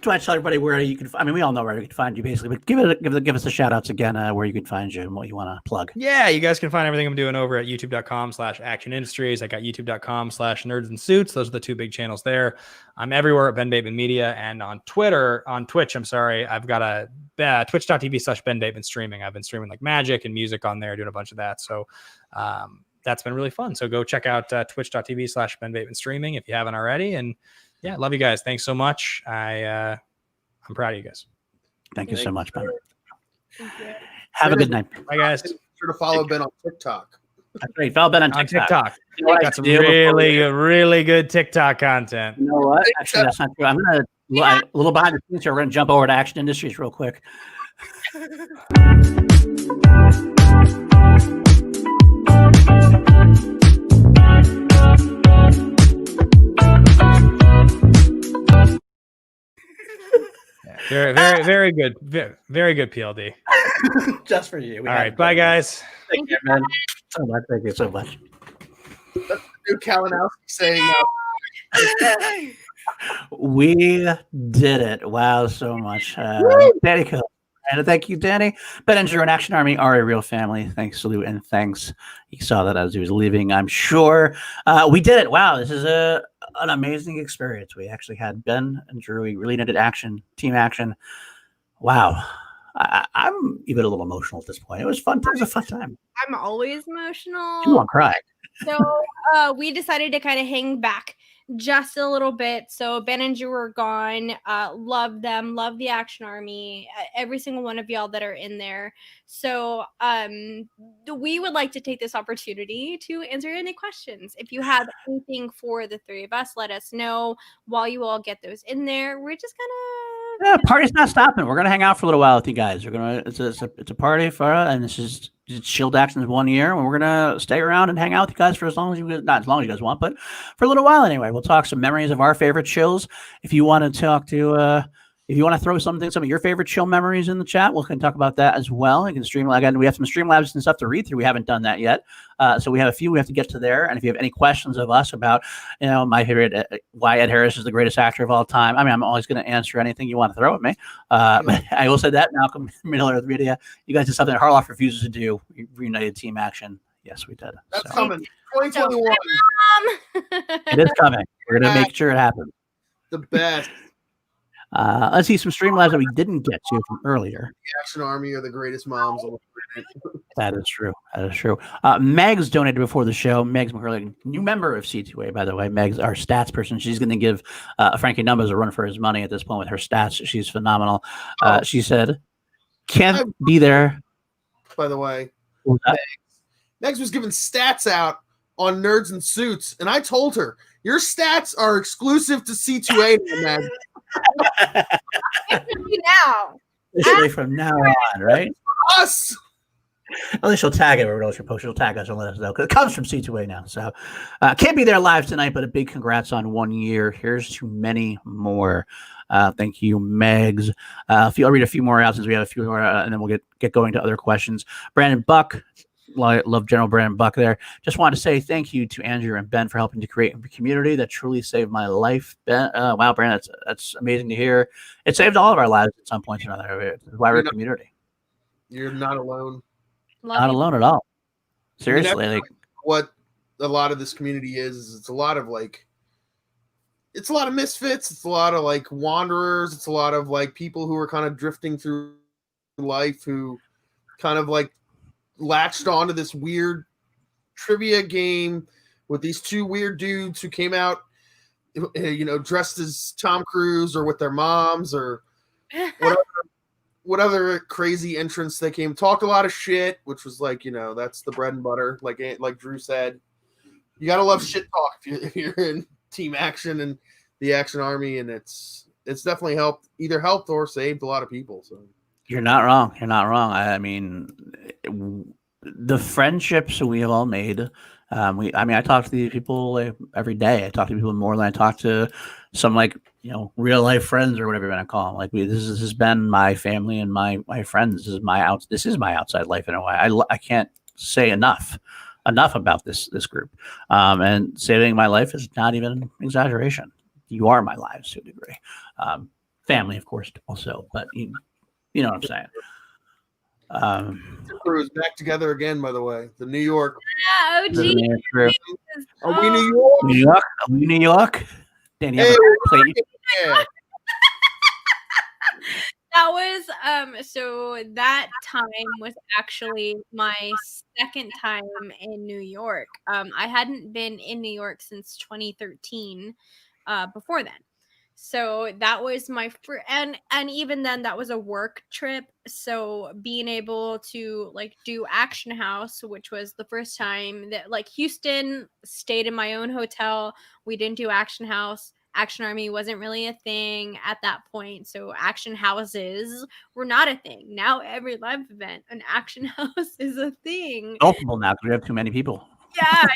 [SPEAKER 2] Do I tell everybody where you can? I mean, we all know where we can find you, basically. But give us the shout outs again, where you can find you and what you want to plug.
[SPEAKER 4] Yeah, you guys can find everything I'm doing over at youtube.com/Action Industries. I got youtube.com/Nerds and Suits. Those are the 2 big channels there. I'm everywhere at Ben Bateman Media, and on Twitch. I'm sorry, I've got a twitch.tv/Ben Bateman streaming. I've been streaming like magic and music on there, doing a bunch of that. So. That's been really fun. So go check out twitch.tv/Ben Bateman streaming if you haven't already. And yeah, love you guys. Thanks so much. I'm proud of you guys.
[SPEAKER 2] Thank you so much, Ben. Have a good night.
[SPEAKER 4] Bye, guys.
[SPEAKER 15] Sure to follow Ben on TikTok.
[SPEAKER 2] That's great. Follow Ben on TikTok.
[SPEAKER 4] You know got some really good TikTok content.
[SPEAKER 2] You know what? Actually, that's not true. I'm gonna a little behind the scenes here. We're gonna jump over to Action Industries real quick.
[SPEAKER 4] Very good. Very good, PLD.
[SPEAKER 2] Just for you.
[SPEAKER 4] All right. Bye, guys.
[SPEAKER 2] Thank you, man. So much. Thank you so much.
[SPEAKER 15] That's the new Kalinowski saying.
[SPEAKER 2] We did it. Wow, so much. Danny Cook. And thank you, Danny. Ben and Drew and Action Army are a real family. Thanks, salute, and thanks. He saw that as he was leaving, I'm sure. We did it. Wow, this is an amazing experience. We actually had Ben and Drew. We really needed action, team action. Wow. I'm even a little emotional at this point. It was fun. It was a fun time.
[SPEAKER 1] I'm always emotional.
[SPEAKER 2] You won't cry.
[SPEAKER 1] So we decided to kind of hang back just a little bit. So Ben and Drew were gone. Love them. Love the Action Army. Every single one of y'all that are in there. So we would like to take this opportunity to answer any questions. If you have anything for the three of us, let us know while you all get those in there. We're just gonna
[SPEAKER 2] Party's not stopping. We're gonna hang out for a little while with you guys. We're gonna it's a party for and this is Shield Action's 1 year, and we're gonna stay around and hang out with you guys for as long as not as long as you guys want, but for a little while anyway. We'll talk some memories of our favorite chills. If you want to talk to if you want to throw some of your favorite chill memories in the chat, we'll can talk about that as well. You can stream again. We have some Streamlabs and stuff to read through. We haven't done that yet, so we have a few we have to get to there. And if you have any questions of us about, my favorite, why Ed Harris is the greatest actor of all time, I mean, I'm always going to answer anything you want to throw at me. But I will say that Malcolm Miller of the media, you guys did something that Harloff refuses to do. We reunited team action. Yes, we did.
[SPEAKER 15] That's coming. 2021.
[SPEAKER 2] It is coming. We're going to make sure it happens.
[SPEAKER 15] The best.
[SPEAKER 2] Let's see some Streamlabs that we didn't get to from earlier.
[SPEAKER 15] The Action Army are the greatest moms on the planet.
[SPEAKER 2] That is true. That is true. Meg's donated before the show. Meg's McCurley, new member of C2A, by the way. Meg's our stats person. She's going to give Frankie Numbers a run for his money at this point with her stats. She's phenomenal. She said, can't be there.
[SPEAKER 15] By the way, Megs was giving stats out on Nerds and Suits, and I told her, your stats are exclusive to C2A, Meg.
[SPEAKER 1] now.
[SPEAKER 2] Literally from now on, right?
[SPEAKER 15] Us.
[SPEAKER 2] At least she'll tag it. She'll tag us and let us know because it comes from C2A now. So can't be there live tonight, but a big congrats on 1 year. Here's to many more. Thank you, Megs. I'll read a few more out since we have a few more, and then we'll get going to other questions. Brandon Buck. Love General Brandon Buck there. Just wanted to say thank you to Andrew and Ben for helping to create a community that truly saved my life. Ben, wow, Brandon, that's amazing to hear. It saved all of our lives at some point or another. That's why we're a community.
[SPEAKER 15] You're not alone.
[SPEAKER 2] Not alone at all. Seriously,
[SPEAKER 15] what a lot of this community is it's a lot of misfits. It's a lot of wanderers. It's a lot of people who are kind of drifting through life who kind of latched onto this weird trivia game with these two weird dudes who came out, dressed as Tom Cruise or with their moms or whatever crazy entrance they came. Talked a lot of shit, which was that's the bread and butter. Like Drew said, you gotta love shit talk if you're in team action and the Action Army, and it's definitely either helped or saved a lot of people. So.
[SPEAKER 2] You're not wrong. You're not wrong. I mean, the friendships we have all made. I talk to these people every day. I talk to people more than I talk to some real life friends or whatever you want to call them. This has been my family and my friends. This is my outside life in a way. I can't say enough about this group. And saving my life is not even an exaggeration. You are my lives to a degree. Family, of course, also, but you know what I'm saying.
[SPEAKER 15] Crew is back together again, by the way. The New York.
[SPEAKER 1] Yeah, OG.
[SPEAKER 15] Are we New York?
[SPEAKER 2] New York? Are we New York? Danny, yeah.
[SPEAKER 1] That was so that time was actually my second time in New York. I hadn't been in New York since 2013 before then. So that was my and even then that was a work trip. So being able to do Action House, which was the first time that Houston, stayed in my own hotel. We didn't do Action House. Action Army wasn't really a thing at that point. So action houses were not a thing. Now every live event, an action house is a thing.
[SPEAKER 2] Multiple now because we have too many people.
[SPEAKER 1] Yeah.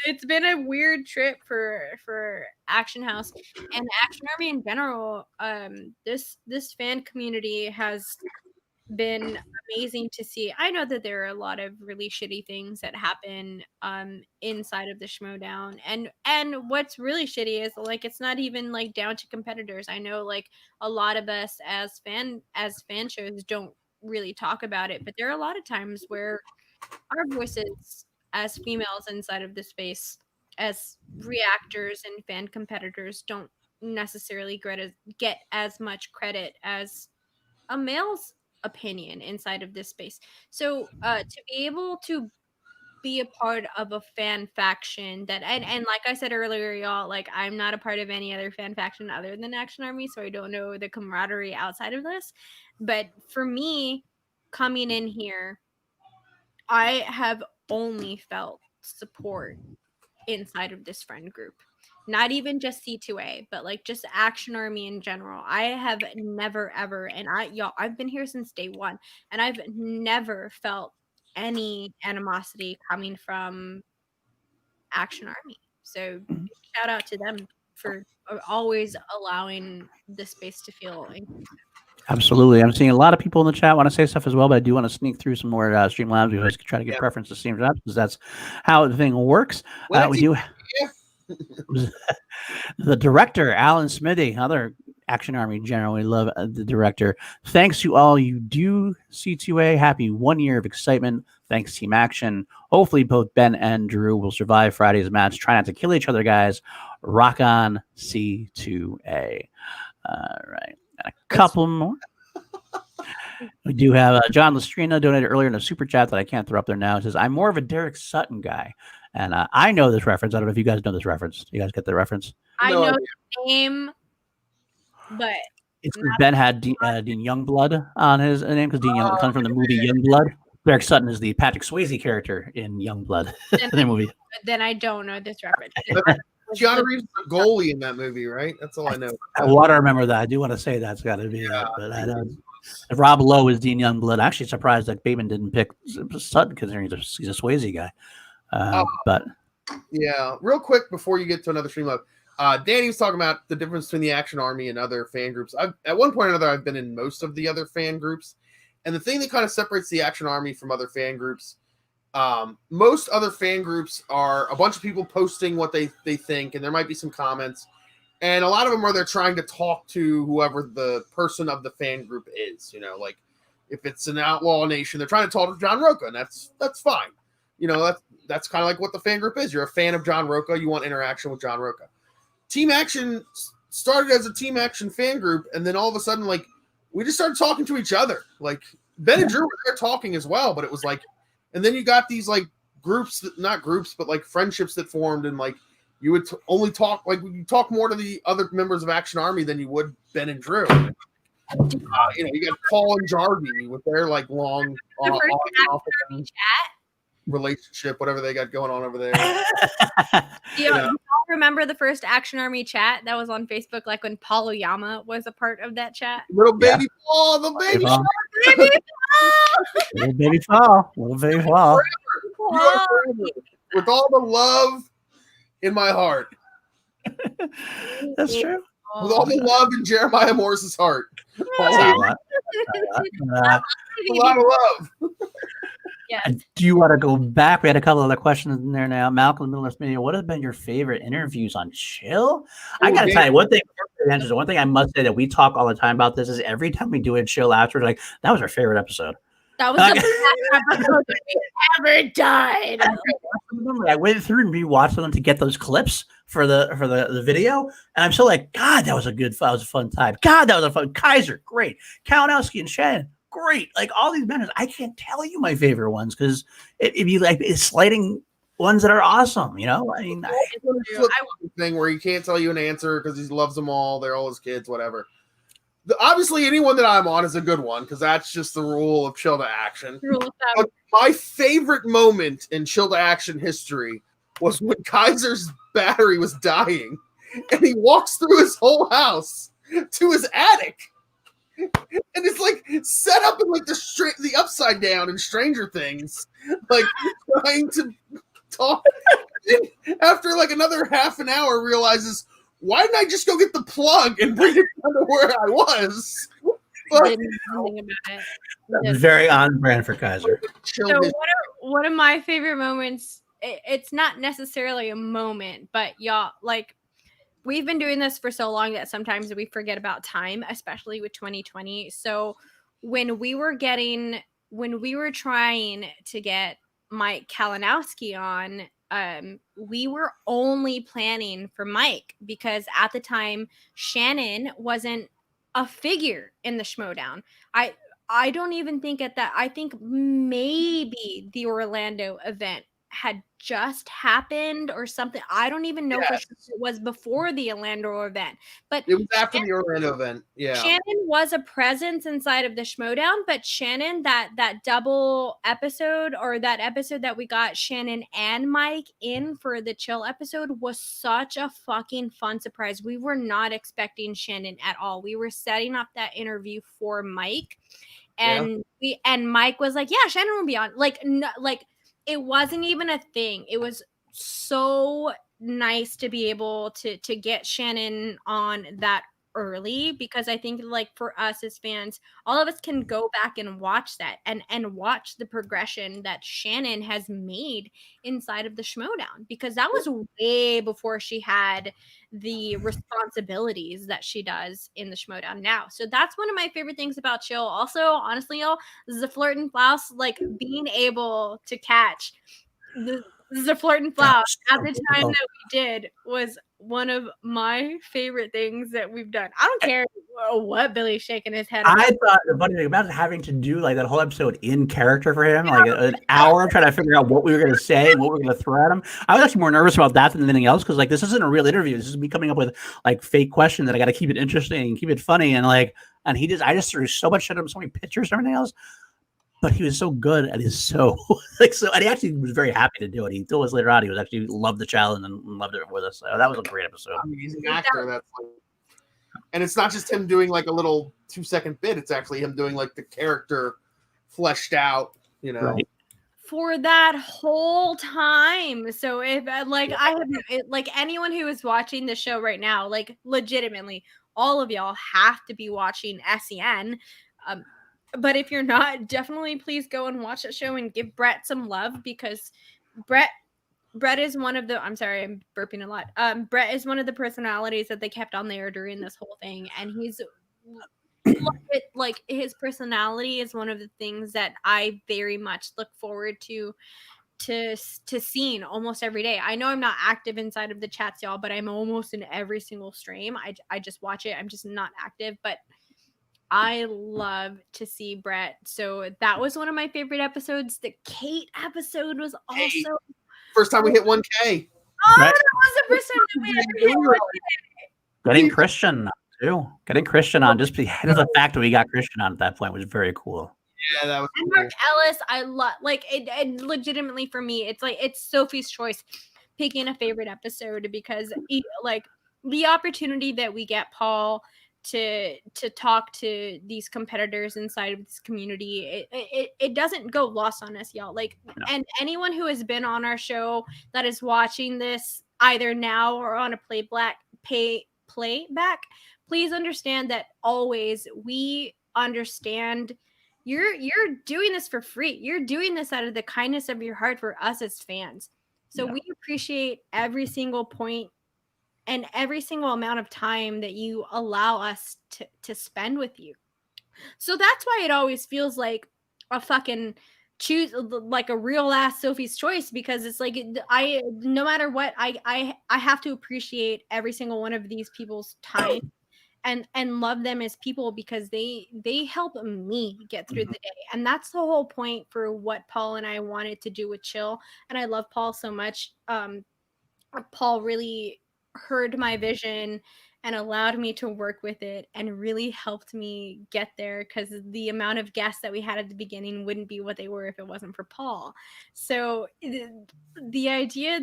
[SPEAKER 1] It's been a weird trip for Action House and Action Army in general. This fan community has been amazing to see. I know that there are a lot of really shitty things that happen inside of the Schmoedown, and what's really shitty is like it's not even like down to competitors. I know like a lot of us as fan shows don't really talk about it, but there are a lot of times where our voices as females inside of the space as reactors and fan competitors don't necessarily get as much credit as a male's opinion inside of this space. So to be able to be a part of a fan faction that and like I said earlier, y'all, like I'm not a part of any other fan faction other than Action Army, so I don't know the camaraderie outside of this. But for me, coming in here, I have only felt support inside of this friend group. Not even just C2A, but like just Action Army in general. I have never ever, and I've been here since day one, and I've never felt any animosity coming from Action Army. So shout out to them for always allowing the space to feel inclusive.
[SPEAKER 2] Absolutely. I'm seeing a lot of people in the chat want to say stuff as well, but I do want to sneak through some more Streamlabs. We always try to get preference to Streamlabs because that's how the thing works. We do. The director, Alan Smithy, other Action Army general. We love the director. Thanks to all you do, C2A. Happy 1 year of excitement. Thanks, Team Action. Hopefully, both Ben and Drew will survive Friday's match. Try not to kill each other, guys. Rock on, C2A. All right. And a couple more. We do have John Lestrina donated earlier in a super chat that I can't throw up there now. It says, I'm more of a Derek Sutton guy. And I know this reference. I don't know if you guys know this reference. You guys get the reference?
[SPEAKER 1] I know the name, but
[SPEAKER 2] it's Ben had Dean Youngblood on his name because Dean Young comes from the movie Youngblood. Derek Sutton is the Patrick Swayze character in Youngblood in the movie.
[SPEAKER 1] Then I don't know this reference.
[SPEAKER 15] Keanu Reeves is the goalie in that movie, right? That's all I know.
[SPEAKER 2] I want to remember that. I do want to say that's got to be that, but I don't. If Rob Lowe is Dean Youngblood, I'm actually surprised that Bateman didn't pick Sutton considering he's a Swayze guy. But
[SPEAKER 15] yeah, real quick before you get to another stream Danny was talking about the difference between the Action Army and other fan groups. At one point or another, I've been in most of the other fan groups, and the thing that kind of separates the Action Army from other fan groups, most other fan groups are a bunch of people posting what they think, and there might be some comments, and a lot of them are they're trying to talk to whoever the person of the fan group is. You know, like if it's an Outlaw Nation, they're trying to talk to John Roca, and that's fine. You know, that's kind of like what the fan group is. You're a fan of John Roca. You want interaction with John Roca. Team Action started as a Team Action fan group, and then all of a sudden, like, we just started talking to each other. Like, Ben and Drew were there talking as well, but it was like, and then you got these, like, groups, not groups, but, like, friendships that formed, and, like, you would only talk, like, you talk more to the other members of Action Army than you would Ben and Drew. You know, you got Paul and Jarvie with their, like, long relationship, whatever they got going on over there.
[SPEAKER 1] You all remember the first Action Army chat that was on Facebook, like when Paul Oyama was a part of that chat?
[SPEAKER 15] Little baby Paul, the baby Paul.
[SPEAKER 2] Little baby Paul. Little baby Paul.
[SPEAKER 15] With all the love in my heart.
[SPEAKER 2] That's true.
[SPEAKER 15] With all the love in Jeremiah Morris's heart.
[SPEAKER 2] A lot
[SPEAKER 15] of love.
[SPEAKER 1] Yes.
[SPEAKER 2] Do you want to go back? We had a couple other questions in there now. Malcolm Miller's video. What have been your favorite interviews on Chill? I gotta tell you, one thing I must say that we talk all the time about this is every time we do a Chill afterwards, like that was our favorite episode.
[SPEAKER 1] That was the best episode that we ever done.
[SPEAKER 2] I went through and rewatched them to get those clips for the video, and I'm still like, God, that was a fun time. God, that was a fun Kaiser, great. Kalinowski and Shannon, great. Like all these members, I can't tell you my favorite ones because it'd be like it's sliding ones that are awesome. You know, I mean,
[SPEAKER 15] thing where he can't tell you an answer because he loves them all. They're all his kids, whatever. Obviously, anyone that I'm on is a good one because that's just the rule of Chill to Action. But my favorite moment in Chill to Action history was when Kaiser's battery was dying, and he walks through his whole house to his attic. And it's like set up in like the upside down in Stranger Things, like trying to talk. After like another half an hour, realizes, why didn't I just go get the plug and bring it down to where I was? But,
[SPEAKER 2] That's very on brand for Kaiser.
[SPEAKER 1] So one of my favorite moments, it's not necessarily a moment, but y'all, like, we've been doing this for so long that sometimes we forget about time, especially with 2020. So when we were trying to get Mike Kalinowski on, we were only planning for Mike because at the time Shannon wasn't a figure in the Schmoedown. I don't even think I think maybe the Orlando event had just happened or something. I don't even know for sure it was before the Orlando event, but
[SPEAKER 15] it was after the Orlando event. Yeah,
[SPEAKER 1] Shannon was a presence inside of the Schmoedown, but Shannon, that double episode, or that episode that we got Shannon and Mike in for the chill episode, was such a fucking fun surprise. We were not expecting Shannon at all. We were setting up that interview for Mike, and Mike was like, "Yeah, Shannon will be on." Like it wasn't even a thing. It was so nice to be able to get Shannon on that early, because I think, like, for us as fans, all of us can go back and watch that and watch the progression that Shannon has made inside of the Schmoedown, because that was way before she had the responsibilities that she does in the Schmoedown now. So that's one of my favorite things about Chill. Also, honestly, y'all, the Flirt and Flouse, like, being able to catch the Flirt and Flouse at the time that we did was one of my favorite things that we've done. I don't care what Billy's shaking his head about.
[SPEAKER 2] I thought the funny thing about having to do like that whole episode in character for him, like an hour trying to figure out what we were going to say and what we were going to throw at him. I was actually more nervous about that than anything else, because like this isn't a real interview. This is me coming up with like fake questions that I got to keep it interesting and keep it funny, and I just threw so much at him, so many pictures and everything else. But he was so good and he's so and he actually was very happy to do it. He told us later on he was actually loved the challenge and loved it with us. So that was a great episode.
[SPEAKER 15] I mean, he's an actor. That's like, and it's not just him doing like a little 2-second bit. It's actually him doing like the character fleshed out, you know.
[SPEAKER 2] Right.
[SPEAKER 1] For that whole time. So if like anyone who is watching the show right now, like legitimately, all of y'all have to be watching SEN. But if you're not, definitely please go and watch that show and give Brett some love, because Brett is one of the, I'm sorry, I'm burping a lot. Brett is one of the personalities that they kept on there during this whole thing. And he's like, his personality is one of the things that I very much look forward to seeing almost every day. I know I'm not active inside of the chats, y'all, but I'm almost in every single stream. I just watch it. I'm just not active, but I love to see Brett. So that was one of my favorite episodes. The Kate episode was also
[SPEAKER 15] first time we hit 1K.
[SPEAKER 1] Oh, right. That was the first time that we ever hit 1K.
[SPEAKER 2] Getting Christian too. Getting Christian on, just ahead of the fact that we got Christian on at that point, was very cool.
[SPEAKER 15] Yeah, that was
[SPEAKER 1] and
[SPEAKER 15] cool.
[SPEAKER 1] Mark Ellis, I love, like, it legitimately for me, it's like, it's Sophie's choice picking a favorite episode, because like the opportunity that we get, Paul, to talk to these competitors inside of this community, it doesn't go lost on us, y'all. Like, no. And anyone who has been on our show that is watching this either now or on a playback, please understand that always we understand you're doing this for free. You're doing this out of the kindness of your heart for us as fans. So we appreciate every single point and every single amount of time that you allow us to spend with you. So that's why it always feels like a fucking choose, like a real ass Sophie's choice, because it's like, no matter what, I have to appreciate every single one of these people's time and love them as people, because they help me get through the day. And that's the whole point for what Paul and I wanted to do with Chill. And I love Paul so much. Paul really heard my vision and allowed me to work with it and really helped me get there, because the amount of guests that we had at the beginning wouldn't be what they were if it wasn't for Paul. So the idea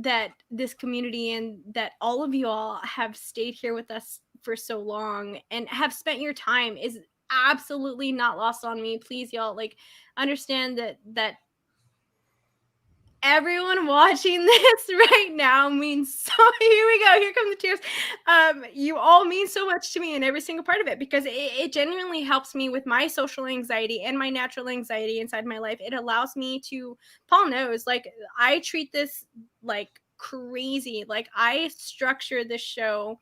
[SPEAKER 1] that this community and that all of you all have stayed here with us for so long and have spent your time is absolutely not lost on me. Please, y'all, like, understand that everyone watching this right now means so. Here we go. Here come the tears. You all mean so much to me in every single part of it, because it genuinely helps me with my social anxiety and my natural anxiety inside my life. It allows me to, Paul knows, like, I treat this like crazy. Like, I structure this show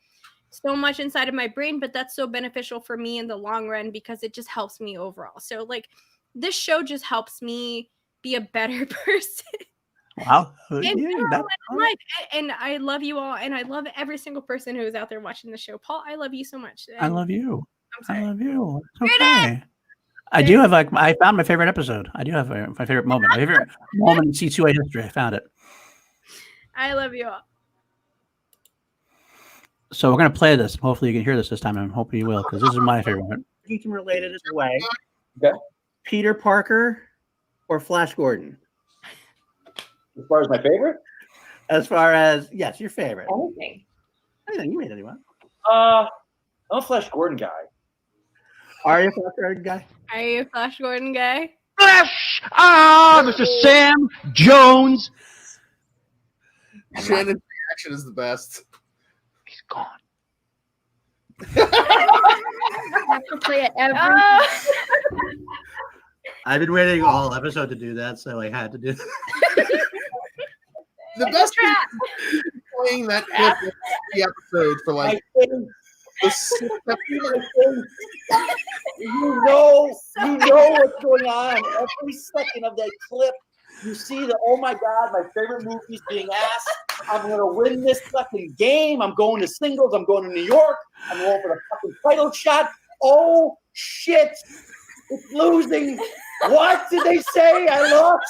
[SPEAKER 1] so much inside of my brain, but that's so beneficial for me in the long run because it just helps me overall. So, like, this show just helps me be a better person.
[SPEAKER 2] Wow.
[SPEAKER 1] And I love you all, and I love every single person who is out there watching the show. Paul, I love you so much.
[SPEAKER 2] I love you.
[SPEAKER 1] I'm sorry.
[SPEAKER 2] I love you. It's okay. I do have I found my favorite episode. I do have my favorite moment. My favorite moment in C2A history. I found it.
[SPEAKER 1] I love you all.
[SPEAKER 2] So we're gonna play this. Hopefully you can hear this time. I'm hoping you will, because this is my favorite one. Geekin related in a way.
[SPEAKER 8] Okay.
[SPEAKER 2] Peter Parker or Flash Gordon?
[SPEAKER 8] As far as my favorite?
[SPEAKER 2] As far as, yes, your favorite.
[SPEAKER 8] Anything.
[SPEAKER 2] Anything. You made anyone.
[SPEAKER 8] I'm a Flash Gordon guy.
[SPEAKER 2] Are you a Flash Gordon guy?
[SPEAKER 1] Are you a Flash Gordon guy?
[SPEAKER 14] Flash! Mr. Sam Jones.
[SPEAKER 15] Shannon's reaction is the best.
[SPEAKER 14] He's gone.
[SPEAKER 1] I have to play it every.
[SPEAKER 2] I've been waiting all episode to do that, so I had to do
[SPEAKER 15] The best thing is playing that clip in the episode for like
[SPEAKER 14] You know what's going on. Every second of that clip, you see that, oh my God, my favorite movie is being asked. I'm going to win this fucking game. I'm going to singles. I'm going to New York. I'm going for the fucking title shot. Oh, shit. It's losing. What did they say? I lost.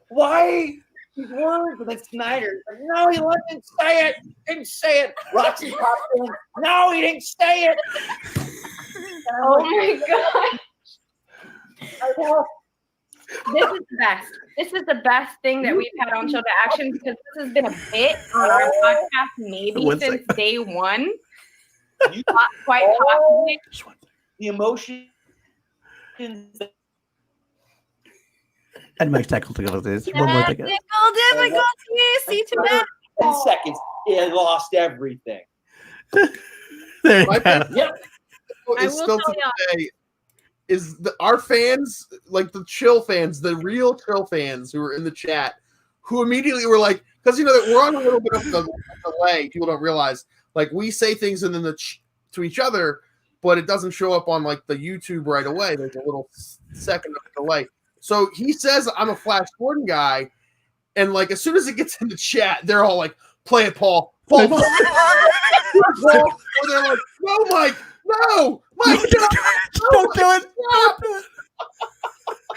[SPEAKER 14] Why? These words. And then Snyder. No, he didn't say it. Didn't say it. Roxy popped in. No, he didn't say it.
[SPEAKER 1] Oh my God.
[SPEAKER 14] I lost.
[SPEAKER 1] This is the best. This is the best thing that we've had on Show to Action, because this has been a bit on our podcast maybe since day one. Quite possibly.
[SPEAKER 14] The emotion.
[SPEAKER 2] And Mike's technical difficulties.
[SPEAKER 1] Technical difficulties. See to that.
[SPEAKER 14] 10 seconds. It lost everything.
[SPEAKER 2] There you
[SPEAKER 15] My
[SPEAKER 2] go.
[SPEAKER 15] favorite is still to today is our fans, like the chill fans, the real chill fans who were in the chat, who immediately were like, because you know that we're on a little bit of the delay. People don't realize, like, we say things and then to each other, but it doesn't show up on like the YouTube right away. There's a little second of delay. So he says, "I'm a Flash Gordon guy," and like as soon as it gets in the chat, they're all like, "Play it, Paul." Paul. Paul. Or they're like, "No, Mike. No, Mike.
[SPEAKER 2] Don't do it. Don't do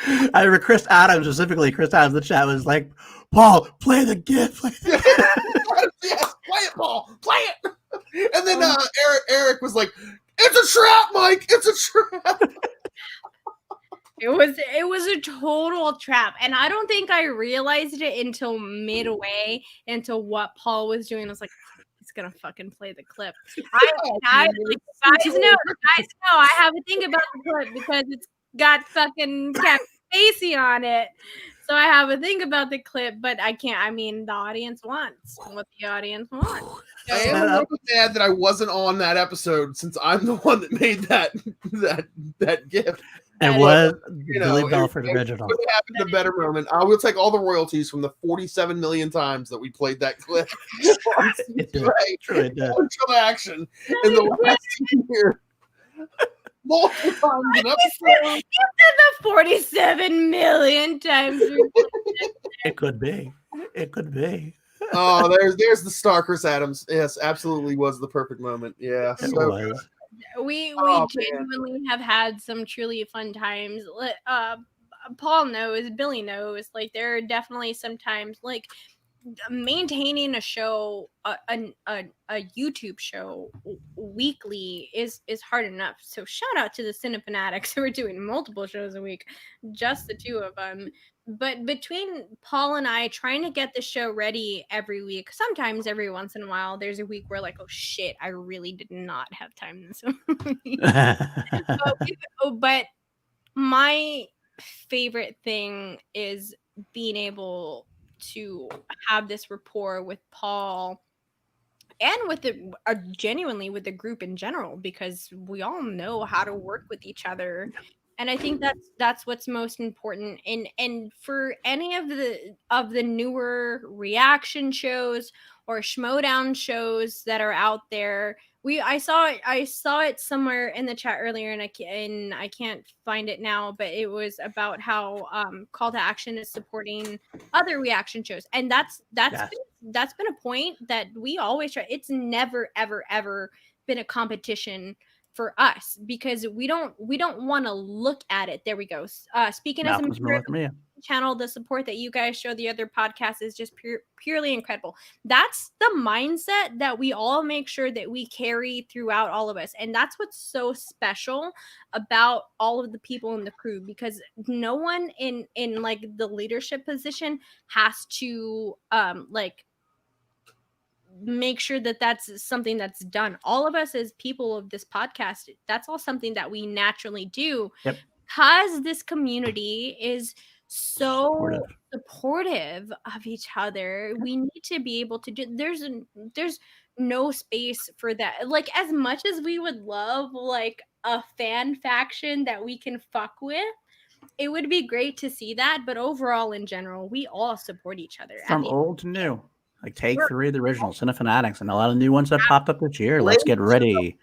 [SPEAKER 2] it. I remember Chris Adams, specifically Chris Adams in the chat was like, "Paul, play the GIF."
[SPEAKER 15] Yes, play it, Paul. Play it. And then Eric was like, "It's a trap, Mike. It's a trap."
[SPEAKER 1] It was a total trap, and I don't think I realized it until midway into what Paul was doing. I was like, he's gonna fucking play the clip. Guys know I have a thing about the clip because it's got fucking Kevin Spacey on it. So I have a thing about the clip, but I can't. I mean, the audience wants what the audience wants.
[SPEAKER 15] I am a little mad that I wasn't on that episode since I'm the one that made that gift.
[SPEAKER 2] It was Billy Belford original.
[SPEAKER 15] It happened a better moment. I will take all the royalties from the 47 million times that we played that clip.
[SPEAKER 2] It did.
[SPEAKER 15] Right.
[SPEAKER 2] Truly did.
[SPEAKER 15] Until action in the last year. Multiple times an episode.
[SPEAKER 1] You said the 47 million times.
[SPEAKER 2] It could be. It could be.
[SPEAKER 15] Oh, there's the star, Chris Adams. Yes, absolutely was the perfect moment. Yeah.
[SPEAKER 2] It
[SPEAKER 15] So
[SPEAKER 2] was.
[SPEAKER 1] We
[SPEAKER 15] Oh,
[SPEAKER 1] genuinely have had some truly fun times. Paul knows, Billy knows. Like, there are definitely some times, like, maintaining a show, a YouTube show weekly is hard enough. So shout out to the Cinefanatics who are doing multiple shows a week, just the two of them. But between Paul and I trying to get the show ready every week, sometimes every once in a while, there's a week where like, oh shit, I really did not have time this week. But my favorite thing is being able to have this rapport with Paul and with the genuinely with the group in general, because we all know how to work with each other. And I think that's what's most important. And for any of the newer reaction shows or Schmoedown shows that are out there, I saw it somewhere in the chat earlier, and I can't find it now, but it was about how Call to Action is supporting other reaction shows, and that's been a point that we always try. It's never ever been a competition for us, because we don't want to look at it. There we go. Speaking as a member of the channel, the support that you guys show the other podcasts is just purely incredible. That's the mindset that we all make sure that we carry throughout all of us, and that's what's so special about all of the people in the crew, because no one in like the leadership position has to like make sure that that's something that's done. All of us as people of this podcast, that's all something that we naturally do.
[SPEAKER 2] Yep.
[SPEAKER 1] Because this community is so supportive of each other. We need to be able to do, there's no space for that. Like, as much as we would love like a fan faction that we can fuck with, it would be great to see that, but overall in general, we all support each other.
[SPEAKER 2] From old to new. Like Take 3 of the original Cinefanatics and a lot of new ones that popped up this year. Let's get ready.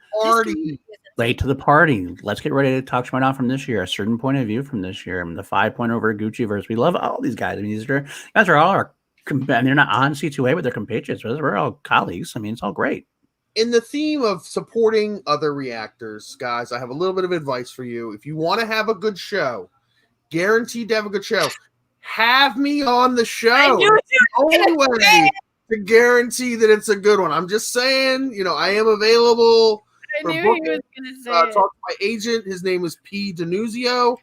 [SPEAKER 2] Late to the party. Let's get ready to talk Schmoedown from this year. A certain point of view from this year. The 5.0 Gucci verse. We love all these guys. I mean, these guys are all our. And they're not on C2A, but they're compatriots. But we're all colleagues. I mean, it's all great.
[SPEAKER 15] In the theme of supporting other reactors, guys, I have a little bit of advice for you. If you want to have a good show, guaranteed to have a good show, have me on the show. It's the only way to guarantee that it's a good one. I'm just saying, I am available. I knew he was going to say talk to my agent. His name is P. Denuzio.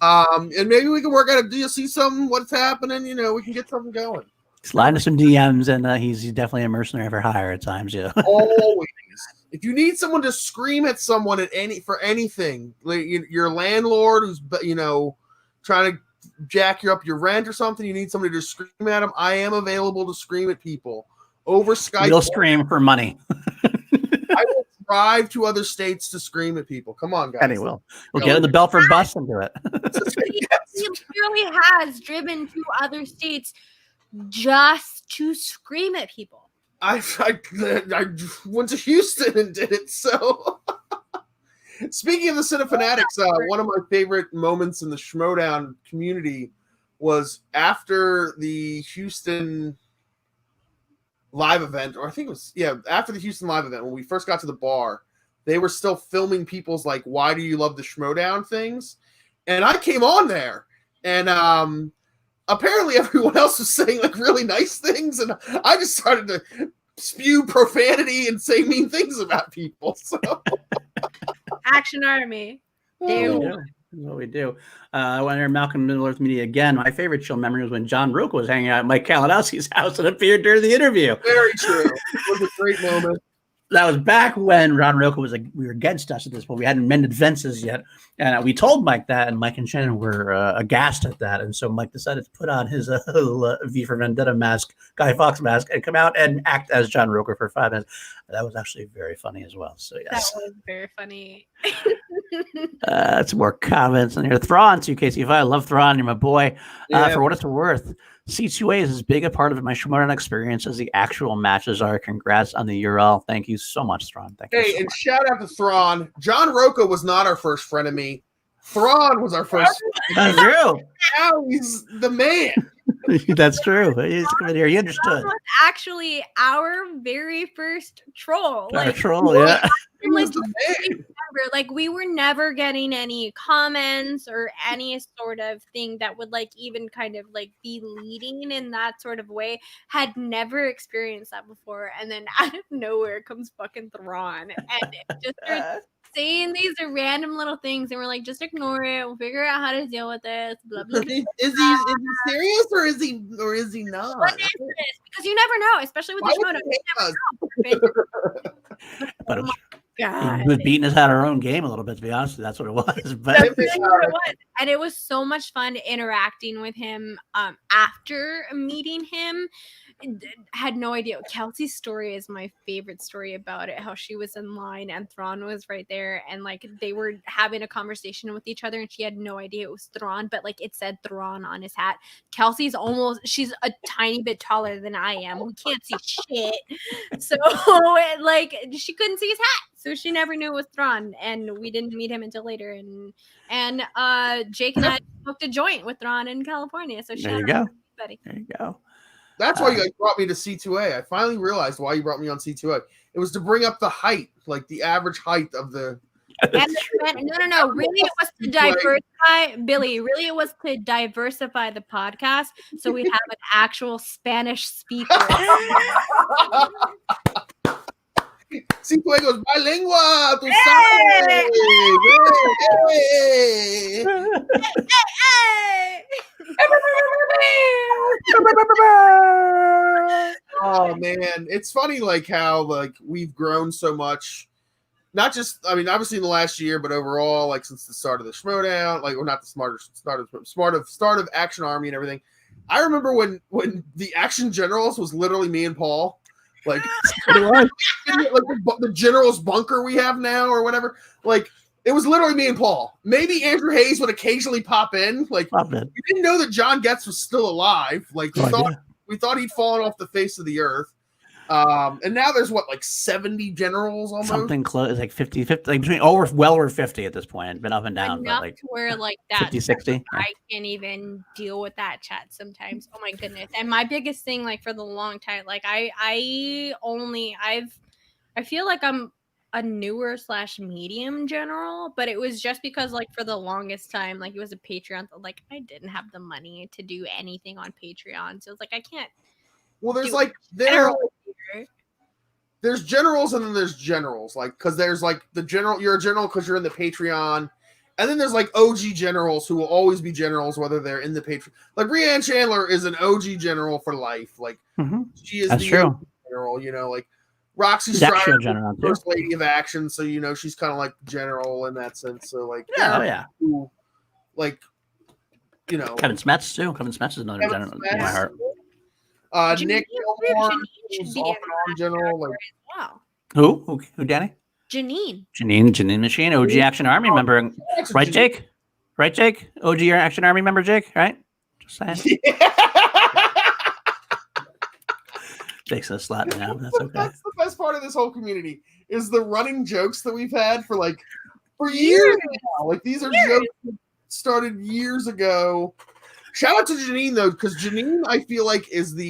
[SPEAKER 15] And maybe we can work out do you see something, what's happening? We can get something going.
[SPEAKER 2] Slide us some DMs, and he's definitely a mercenary for hire at times. Yeah.
[SPEAKER 15] Always. If you need someone to scream at someone for anything, like your landlord who's trying to jack you up your rent or something, you need somebody to scream at them, I am available to scream at people over Skype.
[SPEAKER 2] We'll scream for money.
[SPEAKER 15] I will drive to other states to scream at people. Come on, guys.
[SPEAKER 2] And he will. We'll get in the Belford bus and do it.
[SPEAKER 1] He literally has driven to other states just to scream at people.
[SPEAKER 15] I went to Houston and did it. So, speaking of the Cinefanatics, one of my favorite moments in the Schmoedown community was after the Houston live event, or I think it was, after the Houston live event, when we first got to the bar, they were still filming people's like, why do you love the Schmoedown things? And I came on there, and apparently everyone else was saying like really nice things, and I just started to spew profanity and say mean things about people. So
[SPEAKER 1] Action Army.
[SPEAKER 2] What we do. When you're Malcolm Middle-earth Media again, my favorite chill memory was when John Roca was hanging out at Mike Kalinowski's house and appeared during the interview.
[SPEAKER 15] Very true. It was a great moment.
[SPEAKER 2] That was back when Ron Roca was like, we were against us at this point. We hadn't mended fences yet. And we told Mike that, and Mike and Shannon were aghast at that. And so Mike decided to put on his V for Vendetta mask, Guy Fawkes mask, and come out and act as John Roca for 5 minutes. That was actually very funny as well. So, yes.
[SPEAKER 1] That was very funny.
[SPEAKER 2] Some more comments on here. Thrawn, 2KC5. I love Thrawn. You're my boy. For what it's worth, C2A is as big a part of my Schmoedown experience as the actual matches are. Congrats on the URL. Thank you so much, Thrawn. Thank you so much.
[SPEAKER 15] Shout out to Thrawn. John Roca was not our first frenemy. Thrawn was our first.
[SPEAKER 2] That's true.
[SPEAKER 15] Now he's the man.
[SPEAKER 2] That's true. He's coming here. He understood.
[SPEAKER 1] Thrawn was actually our very first troll.
[SPEAKER 2] Our troll, yeah.
[SPEAKER 1] list. Like we were never getting any comments or any sort of thing that would like even kind of like be leading in that sort of way. Had never experienced that before, and then out of nowhere comes fucking Thrawn, and it just starts saying these random little things, and we're like, just ignore it. We'll figure out how to deal with this. Blah blah. blah.
[SPEAKER 15] Is he serious or is he not?
[SPEAKER 1] What is this? Because you never know, especially with the Schmoedown. You never know.
[SPEAKER 2] But
[SPEAKER 1] Oh God.
[SPEAKER 2] he was beating us out of our own game a little bit, to be honest. That's what it was. But
[SPEAKER 1] That's really what it was. And it was so much fun interacting with him after meeting him. Had no idea. Kelsey's story is my favorite story about it. How she was in line and Thrawn was right there, and like they were having a conversation with each other, and she had no idea it was Thrawn, but like it said Thrawn on his hat. She's a tiny bit taller than I am. We can't see shit, so like she couldn't see his hat, so she never knew it was Thrawn, and we didn't meet him until later. And Jake and I smoked a joint with Thrawn in California. So
[SPEAKER 2] there you go.
[SPEAKER 1] Buddy.
[SPEAKER 2] There you go.
[SPEAKER 15] That's why you guys brought me to C2A. I finally realized why you brought me on C2A. It was to bring up the height, like the average height of the.
[SPEAKER 1] No. Really, it was to diversify, Billy. Really, it was to diversify the podcast, so we have an actual Spanish speaker.
[SPEAKER 15] C2A goes bilingua. Tu sabes. Oh man, it's funny like how like we've grown so much. Not just, I mean, obviously in the last year, but overall, like since the start of the Schmoedown, like or not the start of Action Army and everything. I remember when the Action Generals was literally me and Paul, like the General's bunker we have now or whatever. Like it was literally me and Paul. Maybe Andrew Hayes would occasionally pop in. Like we didn't know that John Getz was still alive. Like we thought he'd fallen off the face of the earth. And now there's what, like 70 generals almost?
[SPEAKER 2] Something close, like 50, like between over 50 at this point. Been up and down,
[SPEAKER 1] Enough
[SPEAKER 2] but like
[SPEAKER 1] to where like that
[SPEAKER 2] 50, 60.
[SPEAKER 1] I can't even deal with that chat sometimes. Oh my goodness. And my biggest thing, like for the long time, like I feel like I'm a newer / medium general, but it was just because like for the longest time, like it was a Patreon, so like I didn't have the money to do anything on Patreon. So it's like I can't.
[SPEAKER 15] Well, there's generals and then there's generals, like because there's like the general, you're a general because you're in the Patreon, and then there's like OG generals who will always be generals whether they're in the Patreon. Like Brianne Chandler is an OG general for life. Like she is the OG general, you know, like Roxy Strider, first lady of Action, so you know she's kind of like general in that sense. So like like you know
[SPEAKER 2] Kevin Smets too. Kevin Smets is another general in my heart.
[SPEAKER 15] Nick Gilmore is off and on general. Like,
[SPEAKER 1] wow.
[SPEAKER 2] Who, Danny?
[SPEAKER 1] Janine
[SPEAKER 2] Machine, OG Action Army member. Right, Jake? Right, Jake? OG Action Army member, Jake? Right? Just saying. Jake's so slapping now, but that's okay.
[SPEAKER 15] That's the best part of this whole community is the running jokes that we've had for years now. Like these are jokes that started years ago. Shout out to Janine though, because Janine I feel like is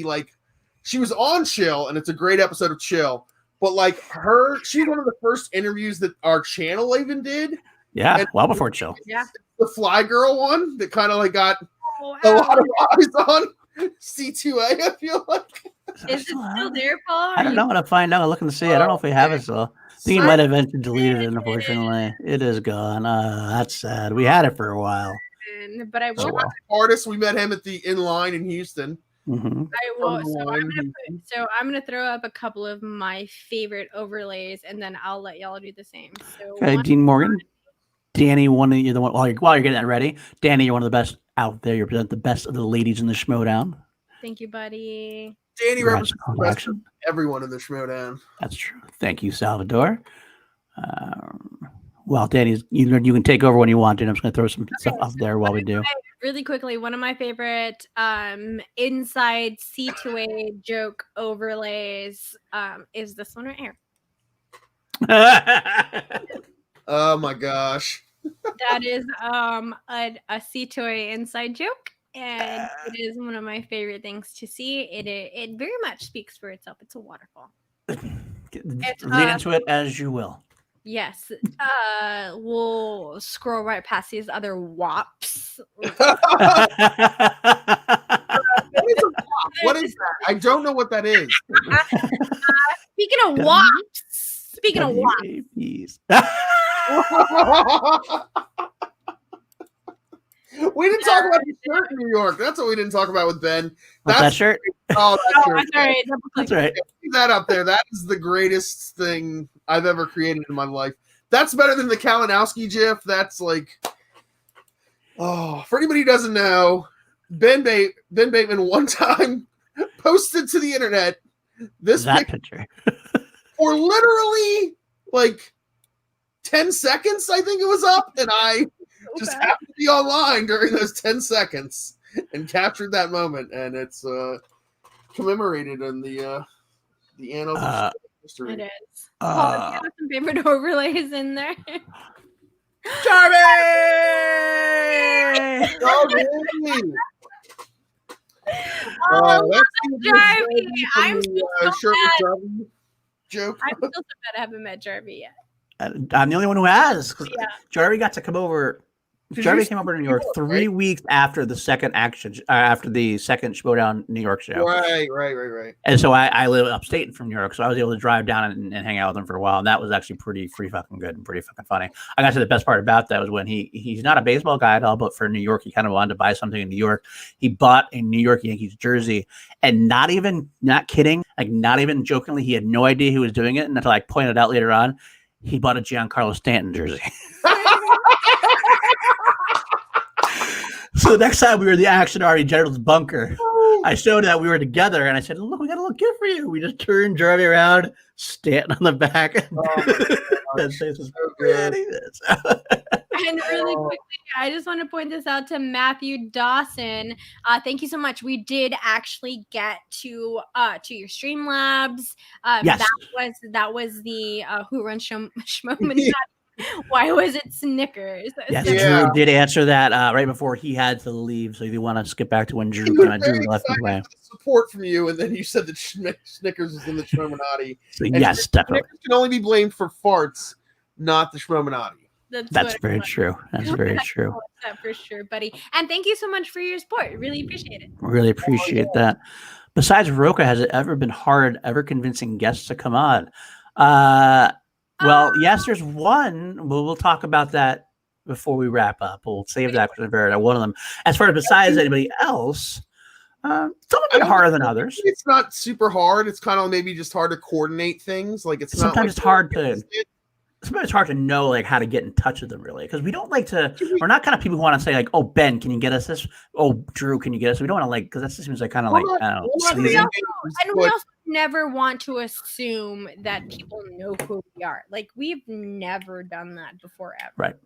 [SPEAKER 15] she was on Chill and it's a great episode of Chill, but like she's one of the first interviews that our channel even did.
[SPEAKER 2] Yeah,
[SPEAKER 15] and
[SPEAKER 2] well before Chill.
[SPEAKER 1] Yeah,
[SPEAKER 15] the Fly Girl one that kind of like got a lot of eyes on C2A. I feel like
[SPEAKER 1] is it still there, Paul?
[SPEAKER 2] I don't know. I'm gonna find out. I'm looking to see. I don't know if we have it still. I think you might have eventually deleted it. Unfortunately, it is gone. That's sad. We had it for a while.
[SPEAKER 1] But I will.
[SPEAKER 15] Artist, we met him at the In Line in Houston.
[SPEAKER 2] Mm-hmm.
[SPEAKER 1] I will. So I'm gonna throw up a couple of my favorite overlays, and then I'll let y'all do the same. So
[SPEAKER 2] okay, Dean Morgan, Danny, you're the one. While you're getting that ready, Danny, you're one of the best out there. You present the best of the ladies in the Schmoedown.
[SPEAKER 1] Thank you, buddy.
[SPEAKER 15] Danny represents the best of everyone in the Schmoedown.
[SPEAKER 2] That's true. Thank you, Salvador. Well, Danny, you can take over when you want to. I'm just going to throw some stuff up there while we do.
[SPEAKER 1] Really quickly, one of my favorite inside C2A joke overlays is this one right here.
[SPEAKER 15] Oh my gosh.
[SPEAKER 1] That is a C2A inside joke, and it is one of my favorite things to see. It very much speaks for itself. It's a waterfall.
[SPEAKER 2] Lead into it as you will.
[SPEAKER 1] Yes. We'll scroll right past these other WAPs.
[SPEAKER 15] What is that? I don't know what that is.
[SPEAKER 1] Speaking of WAPs. Speaking of
[SPEAKER 2] WAPs.
[SPEAKER 15] We didn't talk about the shirt in New York. That's what we didn't talk about with Ben.
[SPEAKER 2] What's that shirt?
[SPEAKER 15] Oh, that shirt.
[SPEAKER 1] That's right.
[SPEAKER 2] That's right.
[SPEAKER 15] Keep that up there. That is the greatest thing I've ever created in my life. That's better than the Kalinowski GIF. That's like, oh, for anybody who doesn't know, Ben Bateman one time posted to the internet this
[SPEAKER 2] picture
[SPEAKER 15] for literally like 10 seconds. I think it was up, and I just happened to be online during those 10 seconds and captured that moment, and it's commemorated in the annals of history.
[SPEAKER 1] It is. Paul, do you have some favorite overlays in there?
[SPEAKER 2] Jarvis!
[SPEAKER 1] Jarvie! I'm still so mad.
[SPEAKER 15] Joke.
[SPEAKER 1] I'm still so mad I haven't met Jarvie yet.
[SPEAKER 2] I'm the only one who has.
[SPEAKER 1] Yeah.
[SPEAKER 2] Jarvie got to come over. Jarvie came over to New York 3 weeks after the second Schmoedown New York show.
[SPEAKER 15] Right.
[SPEAKER 2] And so I live upstate from New York, so I was able to drive down and hang out with him for a while. And that was actually pretty fucking good and pretty fucking funny. I got to the best part about that was when he's not a baseball guy at all, but for New York, he kind of wanted to buy something in New York. He bought a New York Yankees jersey, and not kidding, like not even jokingly, he had no idea he was doing it. And until I pointed out later on, he bought a Giancarlo Stanton jersey. So the next time we were in the Action Army General's bunker, I showed that we were together, and I said, "Look, we got a little gift for you." We just turned Jarvie around, Stanton on the back. That face was pretty.
[SPEAKER 1] And really quickly, I just want to point this out to Matthew Dawson. Thank you so much. We did actually get to your Streamlabs.
[SPEAKER 2] Yes.
[SPEAKER 1] That was the Who Runs Schmoedown. Why was it Snickers?
[SPEAKER 2] Yes, Drew did answer that right before he had to leave. So if you want to skip back to when Drew left the play.
[SPEAKER 15] Support from you, and then you said that Snickers is in the Schmoeminati.
[SPEAKER 2] So yes, definitely.
[SPEAKER 15] Snickers can only be blamed for farts, not the Schmoeminati.
[SPEAKER 2] That's very true. That's very true.
[SPEAKER 1] That for sure, buddy. And thank you so much for your support. Really appreciate it.
[SPEAKER 2] Really appreciate that. Besides Roka, has it ever been hard ever convincing guests to come on? Well, yes, there's one. We'll talk about that before we wrap up. We'll save that for one of them. As far as besides anybody else, some have been harder than others.
[SPEAKER 15] It's not super hard. It's kind of maybe just hard to coordinate things. Like
[SPEAKER 2] sometimes
[SPEAKER 15] not
[SPEAKER 2] it's hard to. Sometimes it's hard to know like how to get in touch with them really because we don't like to. We're not kind of people who want to say like, "Oh, Ben, can you get us this?" "Oh, Drew, can you get us?" We don't want to like because that just seems like kind of like I don't know.
[SPEAKER 1] We also never want to assume that people know who we are. Like we've never done that before ever.
[SPEAKER 2] Right.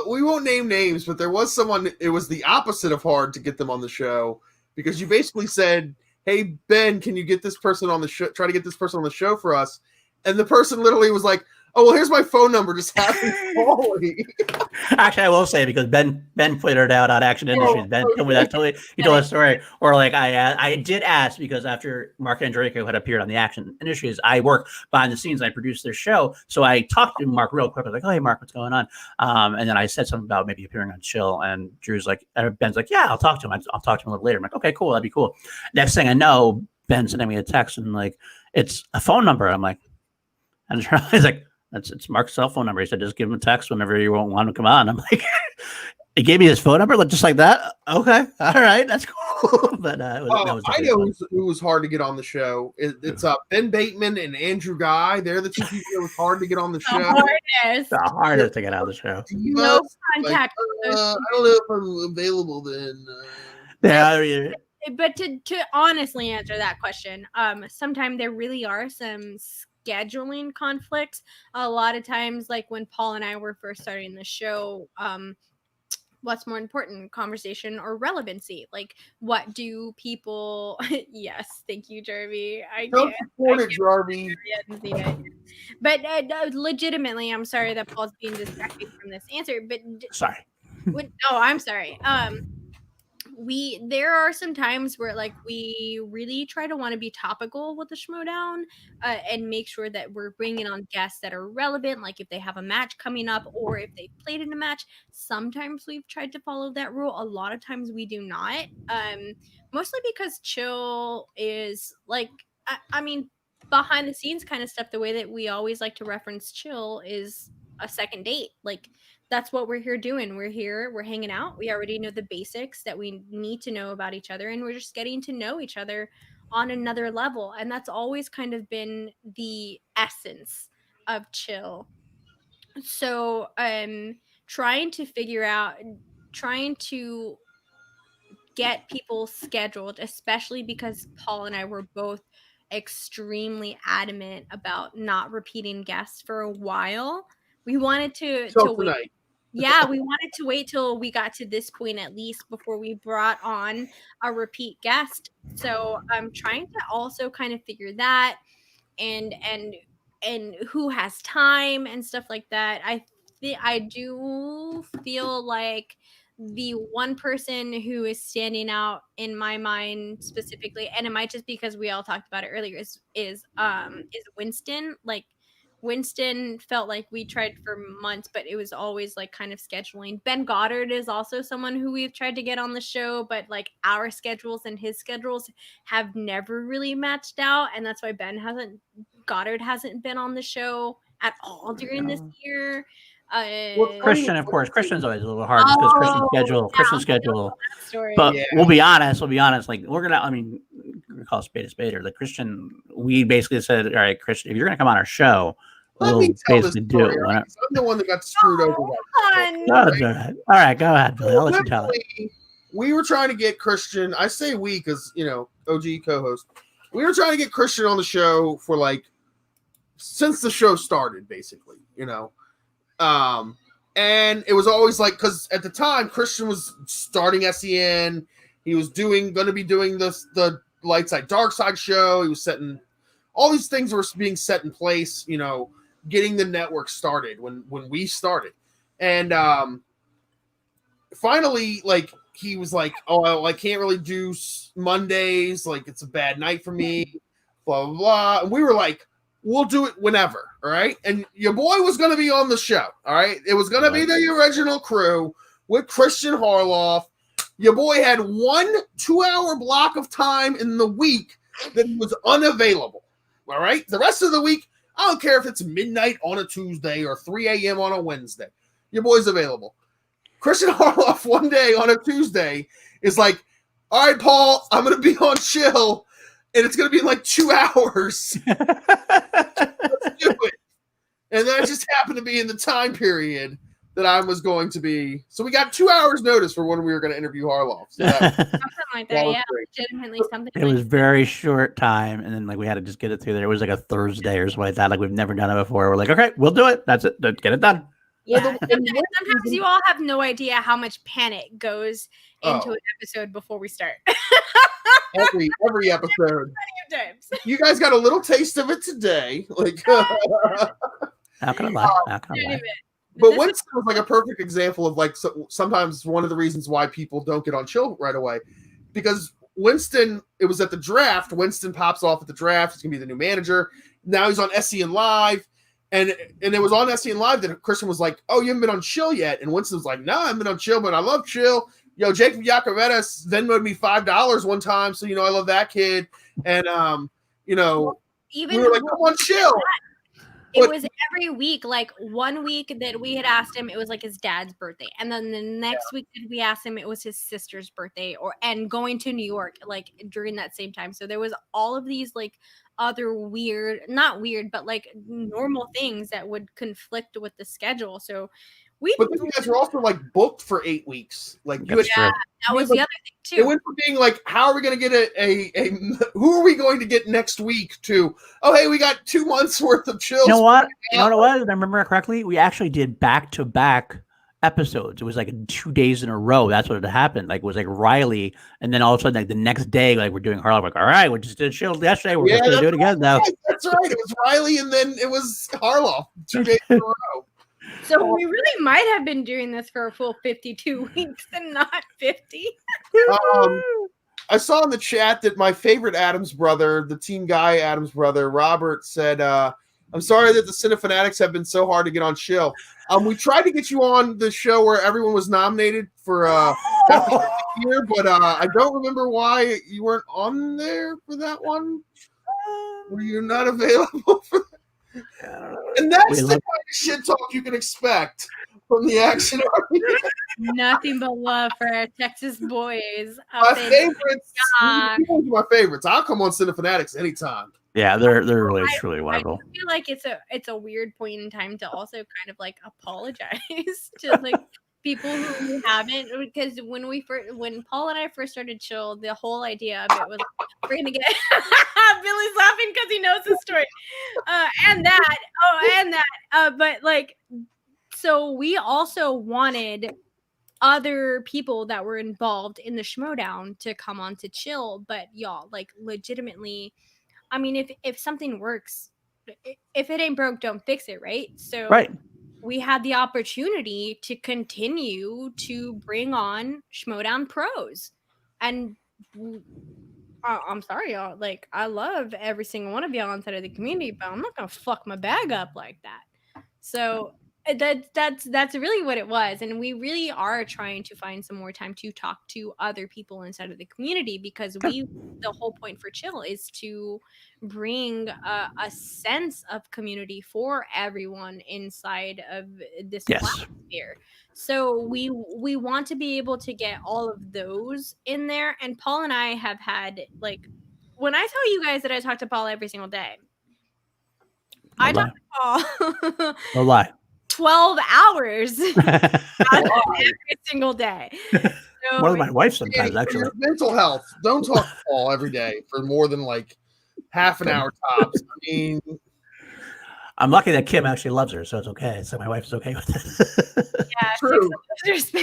[SPEAKER 15] We won't name names, but there was someone. It was the opposite of hard to get them on the show because you basically said, "Hey Ben, can you get this person on the show? Try to get this person on the show for us." And the person literally was like, "Oh, well, here's my phone number. Just have me call me."
[SPEAKER 2] Actually, I will say because Ben pointed it out on Action Industries. Ben told me that totally. He told a story, or like I did ask because after Mark Andreyko had appeared on the Action Industries, I work behind the scenes. I produced their show, so I talked to Mark real quick. I was like, "Oh, hey, Mark, what's going on?" And then I said something about maybe appearing on Chill, and Ben's like, "Yeah, I'll talk to him. I'll talk to him a little later." I'm like, "Okay, cool, that'd be cool." Next thing I know, Ben's sending me a text and like, it's a phone number. I'm like. And he's like, it's Mark's cell phone number. He said, just give him a text whenever you want him to come on. I'm like, he gave me his phone number just like that. Okay. All right. That's cool. But
[SPEAKER 15] I know who was hard to get on the show. It's Ben Bateman and Andrew Guy. They're the two people that was hard to get on the show.
[SPEAKER 1] The
[SPEAKER 2] hardest to get on the show.
[SPEAKER 1] No contact.
[SPEAKER 15] I don't know if I'm available then.
[SPEAKER 2] Yeah.
[SPEAKER 1] But to honestly answer that question, sometimes there really are some scheduling conflicts. A lot of times, like when Paul and I were first starting the show, what's more important, conversation or relevancy? Like, what do people? Yes, thank you, Jarvie.
[SPEAKER 15] Don't support it, Jarvie.
[SPEAKER 1] But legitimately, I'm sorry that Paul's being distracted from this answer. But
[SPEAKER 2] sorry.
[SPEAKER 1] I'm sorry. there are some times where like we really try to want to be topical with the Schmoedown and make sure that we're bringing on guests that are relevant, like if they have a match coming up or if they played in a match. Sometimes we've tried to follow that rule. A lot of times we do not, mostly because chill is like I mean, behind the scenes kind of stuff. The way that we always like to reference chill is a second date. Like that's what we're here doing. We're here, we're hanging out. We already know the basics that we need to know about each other, and we're just getting to know each other on another level. And that's always kind of been the essence of chill. So trying to get people scheduled, especially because Paul and I were both extremely adamant about not repeating guests for a while. We wanted to wait. Yeah, we wanted to wait till we got to this point at least before we brought on a repeat guest. So I'm trying to also kind of figure that and who has time and stuff like that. I do feel like the one person who is standing out in my mind specifically, and it might just because we all talked about it earlier, is Winston. Like Winston felt like we tried for months, but it was always like kind of scheduling. Ben Goddard is also someone who we've tried to get on the show, but like our schedules and his schedules have never really matched out, and that's why Goddard hasn't been on the show at all during this year.
[SPEAKER 2] Christian, of course. Christian's always a little hard because Christian's schedule. But we'll be honest. Like we're gonna. I mean, we're gonna call a spade. Like Christian, we basically said, all right, Christian, if you're gonna come on our show, we'll basically do it.
[SPEAKER 15] I'm the one that got screwed over.
[SPEAKER 2] All right, go ahead, Billy. I'll let you tell it.
[SPEAKER 15] We were trying to get Christian. I say we because OG co-host. We were trying to get Christian on the show for like since the show started, basically. And it was always like, because at the time Christian was starting SEN, he was going to be doing the Light Side Dark Side show. He was setting all these things were being set in place, getting the network started when we started. And finally, like he was like, oh, well, I can't really do Mondays, like it's a bad night for me, blah blah blah. And we were like, we'll do it whenever, all right? And your boy was going to be on the show, all right? It was going to be the original crew with Christian Harloff. Your boy had 1 2-hour block of time in the week that he was unavailable, all right? The rest of the week, I don't care if it's midnight on a Tuesday or 3 a.m. on a Wednesday. Your boy's available. Christian Harloff one day on a Tuesday is like, all right, Paul, I'm going to be on Chill. And it's going to be in like 2 hours. Let's do it. And that just happened to be in the time period that I was going to be. So we got 2 hours notice for when we were going to interview Harloff. So
[SPEAKER 1] something like that, yeah. Legitimately something.
[SPEAKER 2] It was very short time, and then like we had to just get it through there. It was like a Thursday or something like that. Like we've never done it before. We're like, okay, we'll do it. That's it. Let's get it done.
[SPEAKER 1] Yeah. Sometimes you all have no idea how much panic goes into an episode before we start.
[SPEAKER 15] Every episode. You guys got a little taste of it today. Like
[SPEAKER 2] how can I lie?
[SPEAKER 15] But Winston was like a perfect example of like sometimes one of the reasons why people don't get on Chill right away. Because Winston, it was at the draft. Winston pops off at the draft. He's gonna be the new manager. Now he's on SEN Live. And it was on SEN Live that Christian was like, oh, you haven't been on Chill yet. And Winston was like, no, I haven't been on Chill, but I love Chill. Yo, Jacob Yacovetis Venmoed me $5 one time, so I love that kid. And
[SPEAKER 1] even
[SPEAKER 15] we were like, come on, Chill.
[SPEAKER 1] It was every week. Like 1 week that we had asked him, it was like his dad's birthday, and then the next week that we asked him, it was his sister's birthday, and going to New York like during that same time. So there was all of these like other not weird, but like normal things that would conflict with the schedule. So.
[SPEAKER 15] But then you guys were also like booked for 8 weeks. Like
[SPEAKER 1] that was the other thing too.
[SPEAKER 15] It went from being like, how are we going to get who are we going to get next week to, oh, hey, we got 2 months worth of Chills.
[SPEAKER 2] You know what? You know what it was? I remember correctly. We actually did back-to-back episodes. It was like 2 days in a row. That's what had happened. Like it was like Riley, and then all of a sudden, like the next day, like we're doing Harloff. Like, all right, we just did Chill yesterday. We're just gonna do it again now.
[SPEAKER 15] That's right. It was Riley, and then it was Harloff 2 days in a row.
[SPEAKER 1] So we really might have been doing this for a full 52 weeks and not 50.
[SPEAKER 15] I saw in the chat that my favorite Adams brother, the Team Guy Adams brother, Robert, said, I'm sorry that the Cinefanatics have been so hard to get on Chill. We tried to get you on the show where everyone was nominated for year, but I don't remember why you weren't on there for that one. Were you not available for that? And that's the kind of shit talk you can expect from the Action Army.
[SPEAKER 1] Nothing but love for our Texas boys.
[SPEAKER 15] My favorites. My favorites. I'll come on Cinefanatics anytime.
[SPEAKER 2] Yeah, they're really truly wonderful.
[SPEAKER 1] I feel like it's a weird point in time to also kind of like apologize to like people who haven't, because when Paul and I first started Chill, the whole idea of it was we're gonna get Billy's laughing because he knows the story, but like, so we also wanted other people that were involved in the Schmoedown to come on to Chill, but y'all, like, legitimately, I mean, if something works, if it ain't broke, don't fix it, right? So
[SPEAKER 2] right.
[SPEAKER 1] We had the opportunity to continue to bring on Schmoedown pros, and I'm sorry, y'all. Like, I love every single one of y'all inside of the community, but I'm not gonna fuck my bag up like that. So that's really what it was, and we really are trying to find some more time to talk to other people inside of the community, because the whole point for Chill is to bring a sense of community for everyone inside of this atmosphere. So we want to be able to get all of those in there, and Paul and I have had, like, when I tell you guys that I talk to Paul every single day, I talk to Paul.
[SPEAKER 2] No lie.
[SPEAKER 1] 12 hours every single day. So,
[SPEAKER 2] More than my wife sometimes, actually.
[SPEAKER 15] Your mental health. Don't talk to Paul every day for more than like half an hour tops. I mean,
[SPEAKER 2] I'm lucky that Kim actually loves her, so it's okay. So my wife's okay with it.
[SPEAKER 1] Yeah,
[SPEAKER 15] true.
[SPEAKER 1] There's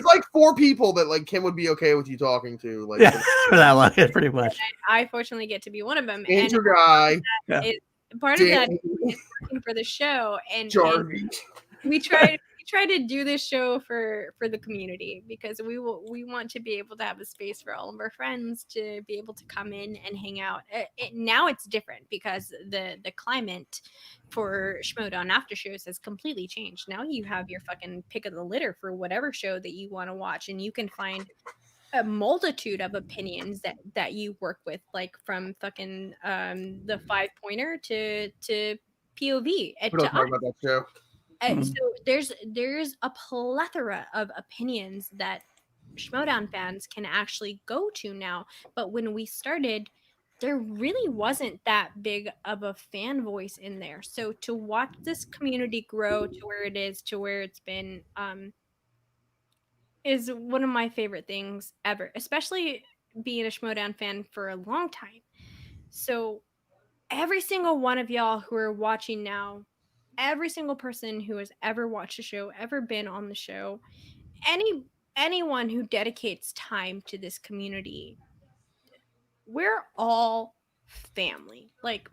[SPEAKER 15] like 4 people that like Kim would be okay with you talking to. Like,
[SPEAKER 2] yeah, for that long, pretty much.
[SPEAKER 1] I fortunately get to be one of them.
[SPEAKER 15] Andrew Guy.
[SPEAKER 1] Part of that is working for the show, and we try to do this show for the community, because we want to be able to have a space for all of our friends to be able to come in and hang out. Now it's different because the climate for Schmoedown after shows has completely changed. Now you have your fucking pick of the litter for whatever show that you want to watch, and you can find a multitude of opinions that you work with, like from fucking the 5-pointer to POV.
[SPEAKER 15] We don't talk about that show.
[SPEAKER 1] So there's a plethora of opinions that Schmoedown fans can actually go to now. But when we started, there really wasn't that big of a fan voice in there. So to watch this community grow to where it is, to where it's been, is one of my favorite things ever, especially being a Schmoedown fan for a long time. So every single one of y'all who are watching now, every single person who has ever watched a show, ever been on the show, anyone who dedicates time to this community, we're all family. Like,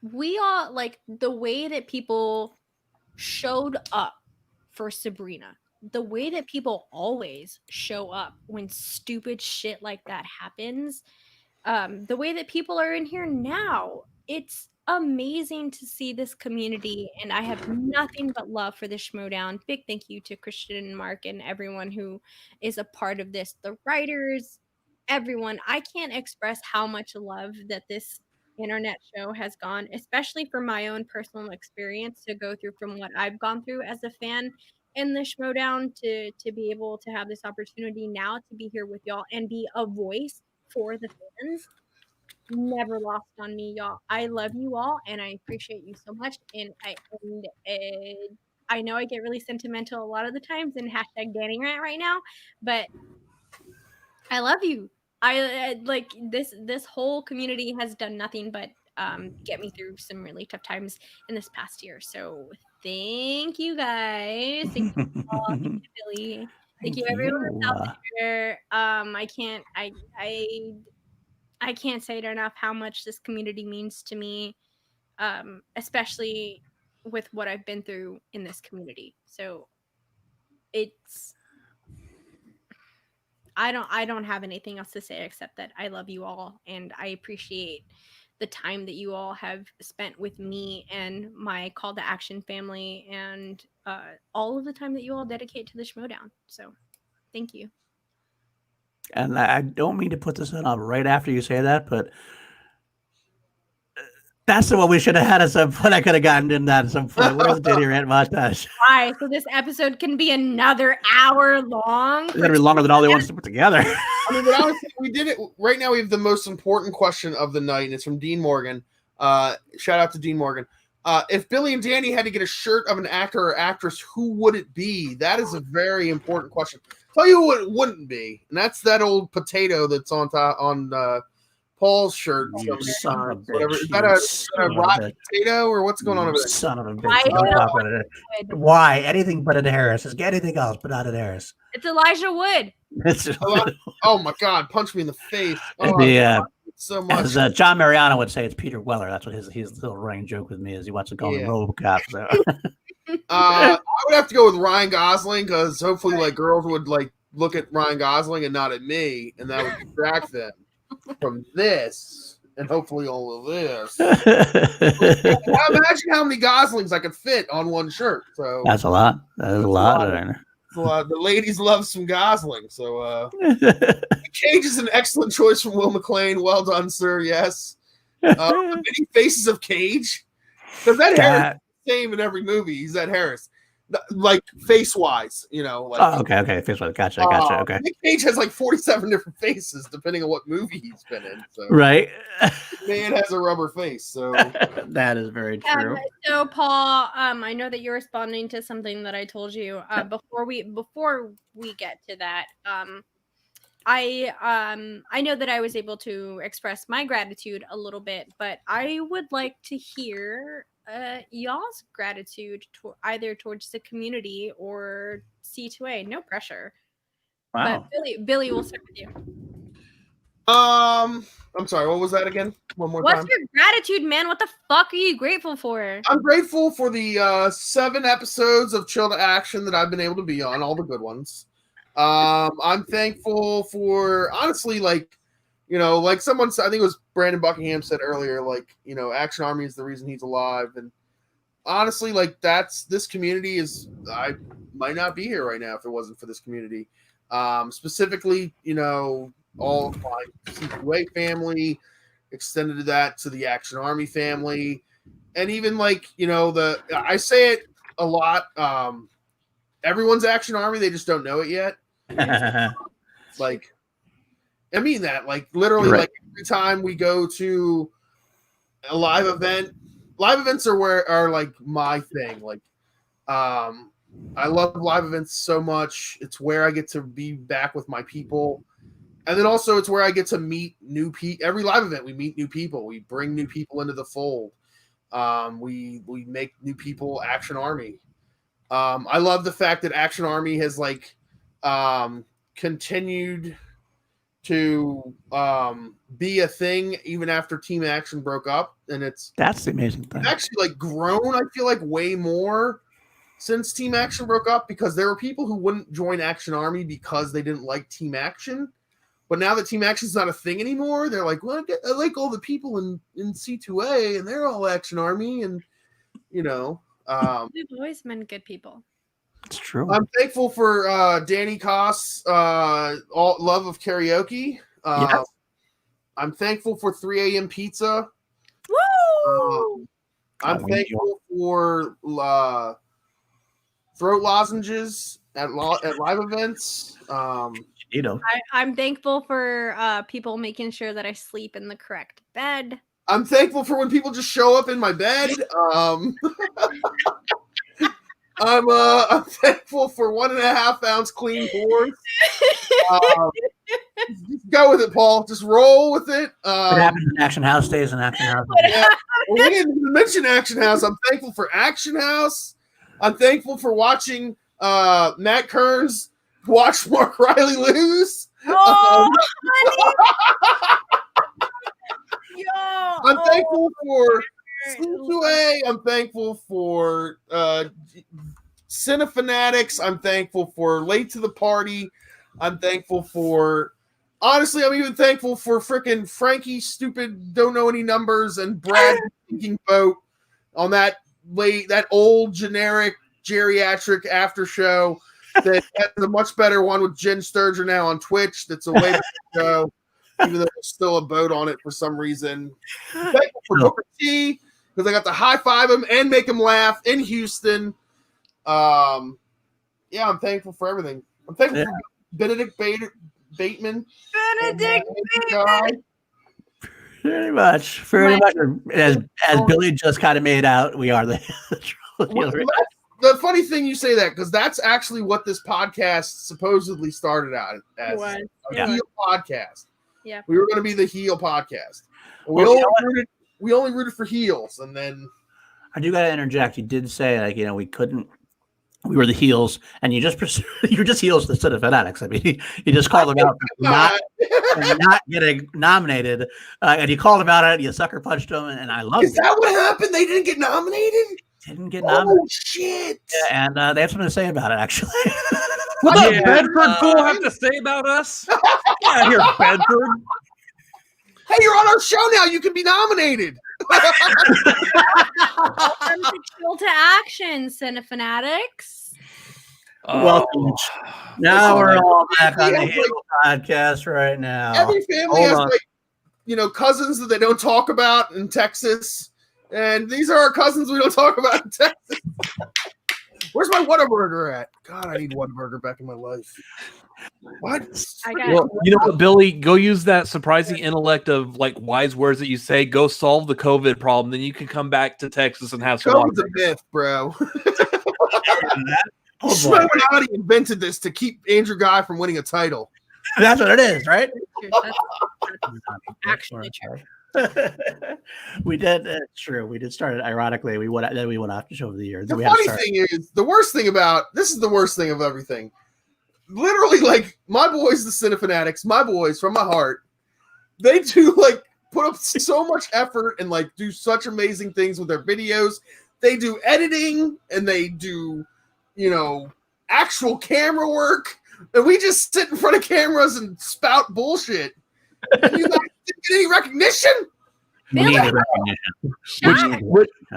[SPEAKER 1] we all, like, the way that people showed up for Sabrina, the way that people always show up when stupid shit like that happens, the way that people are in here now, it's amazing to see this community, and I have nothing but love for the Schmoedown. Big thank you to Christian and Mark and everyone who is a part of this, the writers, everyone. I can't express how much love that this internet show has gone, especially for my own personal experience, to go through from what I've gone through as a fan in the Schmoedown, to be able to have this opportunity now to be here with y'all and be a voice for the fans. Never lost on me, y'all. I love you all, and I appreciate you so much. And I know I get really sentimental a lot of the times and hashtag Danny Rant right now, but I love you. I like this whole community has done nothing but get me through some really tough times in this past year. So thank you guys. Thank you, Paul. Thank you, Billy. Thank you, everyone out there. I can't say it enough how much this community means to me, especially with what I've been through in this community. So I don't have anything else to say except that I love you all and I appreciate the time that you all have spent with me and my call to action family and all of the time that you all dedicate to the Schmoedown. So thank you.
[SPEAKER 2] And I don't mean to put this in right after you say that, but that's the one we should have had at some point. I could have gotten in that at some point. Where's the Diddy Rant mustache?
[SPEAKER 1] Why? So this episode can be another hour long.
[SPEAKER 2] It's gonna be longer than all they want to put together.
[SPEAKER 15] I mean, but honestly, we did it. Right now, we have the most important question of the night, and it's from Dean Morgan. Shout out to Dean Morgan. If Billy and Danny had to get a shirt of an actor or actress, who would it be? That is a very important question. Tell you what it wouldn't be, and that's that old potato that's on top on Paul's shirt. Whatever. Is that a rotten potato or what's going on over there?
[SPEAKER 2] Son of a bitch. Why? Anything but an Harris. Just get anything else but not an Harris.
[SPEAKER 1] It's Elijah Wood.
[SPEAKER 15] Oh my God! Punch me in the face. Oh, so much.
[SPEAKER 2] As John Mariano would say, it's Peter Weller. That's what his little running joke with me is. He wants to call him RoboCop. So.
[SPEAKER 15] I would have to go with Ryan Gosling because hopefully, like, girls would like look at Ryan Gosling and not at me, and that would distract them from this and hopefully all of this. Imagine how many Goslings I could fit on one shirt. So
[SPEAKER 2] that's a lot. That is a lot.
[SPEAKER 15] The ladies love some Gosling. So Cage is an excellent choice from Will McLean. Well done, sir. Yes. The many faces of Cage. Because that Harris is the same in every movie. He's that Harris. Like face wise, you know. Like,
[SPEAKER 2] okay. Face wise. Gotcha. Okay.
[SPEAKER 15] Nick Cage has like 47 different faces depending on what movie he's been in. So.
[SPEAKER 2] Right.
[SPEAKER 15] Man has a rubber face. So
[SPEAKER 2] that is very true.
[SPEAKER 1] So Paul, I know that you're responding to something that I told you. Before we get to that, I know that I was able to express my gratitude a little bit, but I would like to hear y'all's gratitude either towards the community or C2A. No pressure.
[SPEAKER 2] Wow.
[SPEAKER 1] But Billy, we'll start with you.
[SPEAKER 15] I'm sorry, what was that again? One more time.
[SPEAKER 1] What's your gratitude, man? What the fuck are you grateful for?
[SPEAKER 15] I'm grateful for the 7 episodes of Chill to Action that I've been able to be on, all the good ones. I'm thankful for, honestly, like, you know, like someone said, I think it was Brandon Buckingham said earlier, like, you know, Action Army is the reason he's alive. And honestly, like, this community is, I might not be here right now if it wasn't for this community. Specifically, you know, all of my C2A family, extended to that to the Action Army family. And even like, you know, I say it a lot. Everyone's Action Army, they just don't know it yet. Like, I mean that, like, literally, right. Like, every time we go to a live events are like my thing. Like, I love live events so much. It's where I get to be back with my people. And then also it's where I get to meet new people. Every live event, we meet new people. We bring new people into the fold. We make new people Action Army. I love the fact that Action Army has like continued to be a thing even after Team Action broke up, and
[SPEAKER 2] that's the amazing thing.
[SPEAKER 15] It's actually like grown. I feel like way more since Team Action broke up because there were people who wouldn't join Action Army because they didn't like Team Action. But now that Team Action is not a thing anymore, they're like, well, I like all the people in C2A, and they're all Action Army, and you know.
[SPEAKER 1] We've always been good people.
[SPEAKER 2] It's true.
[SPEAKER 15] I'm thankful for Danny Koss' all love of karaoke.
[SPEAKER 2] Yes.
[SPEAKER 15] I'm thankful for 3 a.m. pizza.
[SPEAKER 1] Woo!
[SPEAKER 15] I'm thankful for throat lozenges at live events.
[SPEAKER 2] You know,
[SPEAKER 1] I'm thankful for people making sure that I sleep in the correct bed.
[SPEAKER 15] I'm thankful for when people just show up in my bed. I'm thankful for 1.5 ounce clean boards. Just go with it, Paul. Just roll with it.
[SPEAKER 2] What happens in Action House stays in Action House.
[SPEAKER 15] Yeah. Well, we didn't even mention Action House. I'm thankful for Action House. I'm thankful for watching Matt Kearns watch Mark Riley lose.
[SPEAKER 1] Oh,
[SPEAKER 15] I'm thankful for C2A. I'm thankful for Cinefanatics. I'm thankful for Late to the Party. I'm thankful for. Honestly, I'm even thankful for frickin' Frankie, stupid, don't know any numbers, and Brad thinking vote on that old generic geriatric after show that has a much better one with Jen Sturger now on Twitch. That's a way better show, even though there's still a vote on it for some reason. I'm thankful for Booker T because I got to high five him and make him laugh in Houston. I'm thankful for everything. I'm thankful for Benedict Bateman.
[SPEAKER 1] Benedict Bateman.
[SPEAKER 2] Pretty much. As Billy just kind of made out, we are the
[SPEAKER 15] The funny thing you say that because that's actually what this podcast supposedly started out as a heel podcast.
[SPEAKER 1] Yeah,
[SPEAKER 15] we were going to be the heel podcast. We only rooted for heels, and then
[SPEAKER 2] I do got to interject. You did say we were the heels, and you were just heels instead of fanatics. I mean, you just called them out for not getting nominated, and you called them out on it. You sucker punched them, and I love.
[SPEAKER 15] Is that what happened? They didn't get nominated.
[SPEAKER 2] Didn't get nominated.
[SPEAKER 15] Oh shit!
[SPEAKER 2] Yeah, and they have something to say about it, actually.
[SPEAKER 4] What the Bedford fool have to say about us? Get out of here, Bedford.
[SPEAKER 15] Hey, you're on our show now. You can be nominated.
[SPEAKER 1] Welcome to Chill to Action, Cinefanatics.
[SPEAKER 2] Welcome. Now we're all back on the Heel podcast right now.
[SPEAKER 15] Every family has cousins that they don't talk about in Texas, and these are our cousins we don't talk about in Texas. Where's my Whataburger at? God, I need Whataburger back in my life. What?
[SPEAKER 16] Well, you know what, Billy? Go use that surprising intellect of wise words that you say. Go solve the COVID problem. Then you can come back to Texas and have some.
[SPEAKER 15] COVID's a myth, bro. Schmoedown invented this to keep Andrew Guy from winning a title.
[SPEAKER 2] That's what it is, right?
[SPEAKER 1] That's actually true.
[SPEAKER 2] We did. It's true. We did start it ironically. We went off the show of the year.
[SPEAKER 15] The funny thing is, the worst thing of everything. Literally, my boys, the Cinefanatics, my boys from my heart, they do put up so much effort and do such amazing things with their videos. They do editing and they do, actual camera work, and we just sit in front of cameras and spout bullshit. And you guys didn't get any recognition.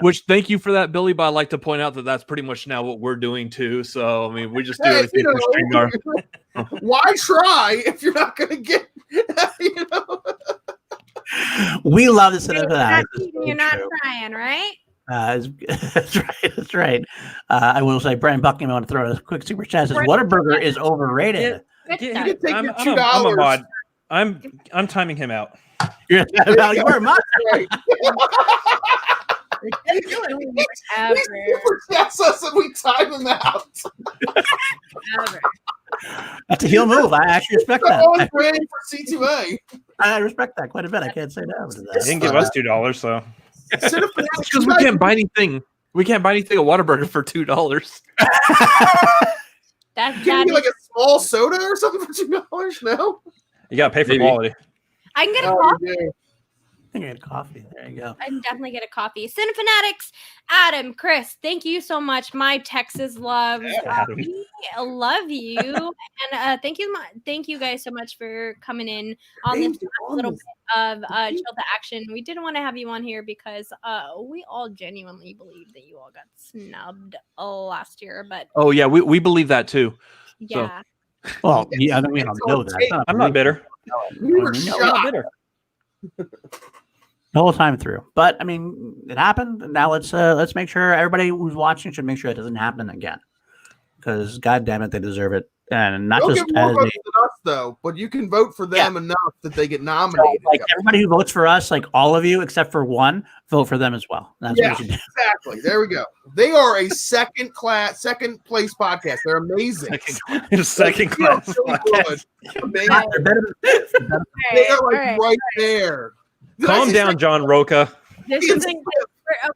[SPEAKER 16] Which thank you for that, Billy. But I'd like to point out that that's pretty much now what we're doing too. So I mean, we just do everything for StreamYard.
[SPEAKER 15] Why try if you're not going to get?
[SPEAKER 2] We love the Cinefanatics.
[SPEAKER 1] You're not trying, right?
[SPEAKER 2] That's right. That's right. I will say, Brian Buckingham, I want to throw a quick super chat. Says Whataburger is overrated.
[SPEAKER 16] I'm a mod. I'm timing him out.
[SPEAKER 2] You are a mod.
[SPEAKER 15] That's us and we time him out.
[SPEAKER 2] That's a heel move. I actually respect that.
[SPEAKER 15] On brand for C2A.
[SPEAKER 2] I respect that quite a bit. I can't say no to that.
[SPEAKER 3] They didn't give us $2, so
[SPEAKER 16] because we can't buy anything. We can't buy anything at Whataburger for $2.
[SPEAKER 15] Can you get a small soda or something for $2? No.
[SPEAKER 3] You gotta pay for quality.
[SPEAKER 1] I can get a coffee.
[SPEAKER 2] I can get a coffee. There you go.
[SPEAKER 1] I can definitely get a coffee. Cinefanatics, Adam, Chris, thank you so much. My Texas love. We love you. And thank you guys so much for coming in on this little bit of Chill to Action. We didn't want to have you on here because we all genuinely believe that you all got snubbed last year. But
[SPEAKER 16] oh yeah, we believe that too.
[SPEAKER 1] Yeah.
[SPEAKER 16] So.
[SPEAKER 2] Well, yeah, I mean, we don't know that.
[SPEAKER 3] I'm not bitter.
[SPEAKER 15] We were shocked.
[SPEAKER 2] The whole time through, but I mean, it happened. Now let's make sure everybody who's watching should make sure it doesn't happen again, because God damn it, they deserve it, and not
[SPEAKER 15] They'll
[SPEAKER 2] just
[SPEAKER 15] get more
[SPEAKER 2] as
[SPEAKER 15] votes than us though. But you can vote for them enough that they get nominated.
[SPEAKER 2] So, everybody who votes for us, all of you except for one, vote for them as well. That's what we should do.
[SPEAKER 15] Exactly. There we go. They are a second place podcast. They're amazing.
[SPEAKER 3] Second class podcast.
[SPEAKER 15] They are right there.
[SPEAKER 3] Calm down, John Roca.
[SPEAKER 1] This isn't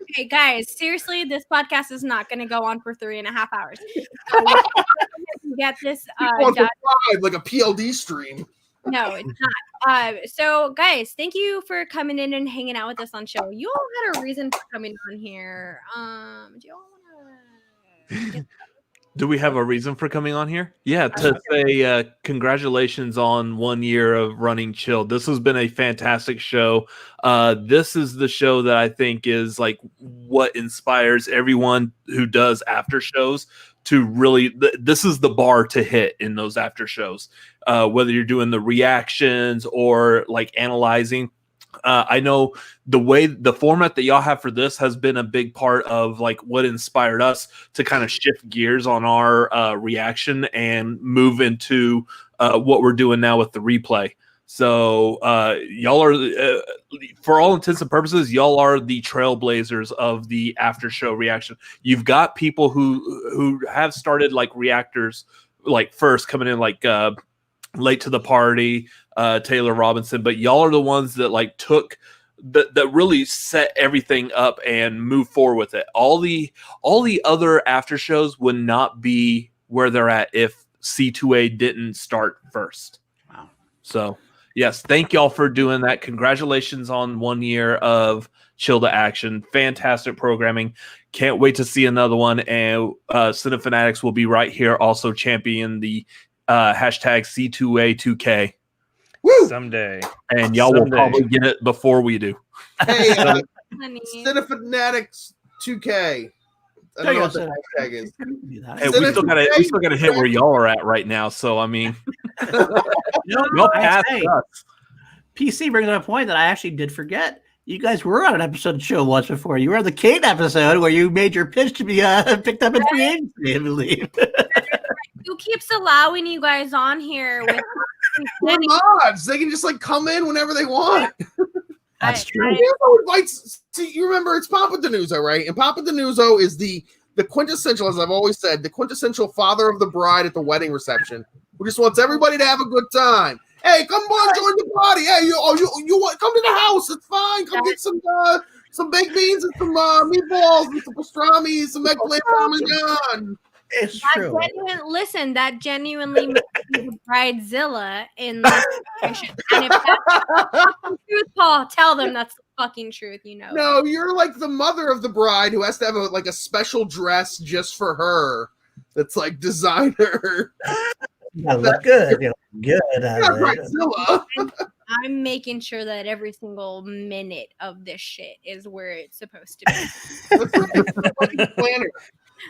[SPEAKER 1] okay, guys. Seriously, this podcast is not going to go on for 3.5 hours. So get this
[SPEAKER 15] done. Like a PLD stream.
[SPEAKER 1] No, it's not. So, guys, thank you for coming in and hanging out with us on show. You all had a reason for coming on here. Do you all want to?
[SPEAKER 16] Do we have a reason for coming on here? Yeah, to say congratulations on 1 year of running Chilled. This has been a fantastic show. This is the show that I think is like what inspires everyone who does after shows to really. This is the bar to hit in those after shows. Whether you're doing the reactions or like analyzing. I know the format that y'all have for this has been a big part of like what inspired us to kind of shift gears on our reaction and move into what we're doing now with the replay. So y'all are, for all intents and purposes, y'all are the trailblazers of the after show reaction. You've got people who have started like reactors like first coming in like late to the party, Taylor Robinson, but y'all are the ones that like took that really set everything up and moved forward with it. All the other after shows would not be where they're at if C2A didn't start first.
[SPEAKER 2] Wow.
[SPEAKER 16] So yes, thank y'all for doing that. Congratulations on 1 year of Chill to Action. Fantastic programming. Can't wait to see another one. And Cinefanatics will be right here also championing the hashtag C2A2K.
[SPEAKER 15] Woo!
[SPEAKER 3] Someday.
[SPEAKER 16] And y'all will probably get it before we do.
[SPEAKER 15] Hey, Cinefanatics 2K. I don't know what the hashtag is.
[SPEAKER 16] Hey, we still gotta hit where y'all are at right now. So I mean,
[SPEAKER 2] y'all passed us. PC brings up a point that I actually did forget. You guys were on an episode of Chill once before. You were on the Kate episode where you made your pitch to be picked up in free agency, I believe.
[SPEAKER 1] Who keeps allowing you guys on here with
[SPEAKER 15] we're mods? They can just like come in whenever they want.
[SPEAKER 2] That's true.
[SPEAKER 15] You remember it's Papa Denuzo, right? And Papa Denuzo is the quintessential, as I've always said, the quintessential father of the bride at the wedding reception, who just wants everybody to have a good time. Hey, come on, join the party. Hey, you want come to the house? It's fine. Come get some baked beans and some meatballs and some pastrami, some eggplant parmesan.
[SPEAKER 2] It's true.
[SPEAKER 1] Listen, that genuinely makes you bridezilla in this situation. And if that's the truth, Paul, tell them that's the fucking truth, you know.
[SPEAKER 15] No, you're like the mother of the bride who has to have a special dress just for her. That's like designer.
[SPEAKER 2] You look good. You look good.
[SPEAKER 15] Yeah, bridezilla.
[SPEAKER 1] I'm making sure that every single minute of this shit is where it's supposed to be.
[SPEAKER 15] Planner.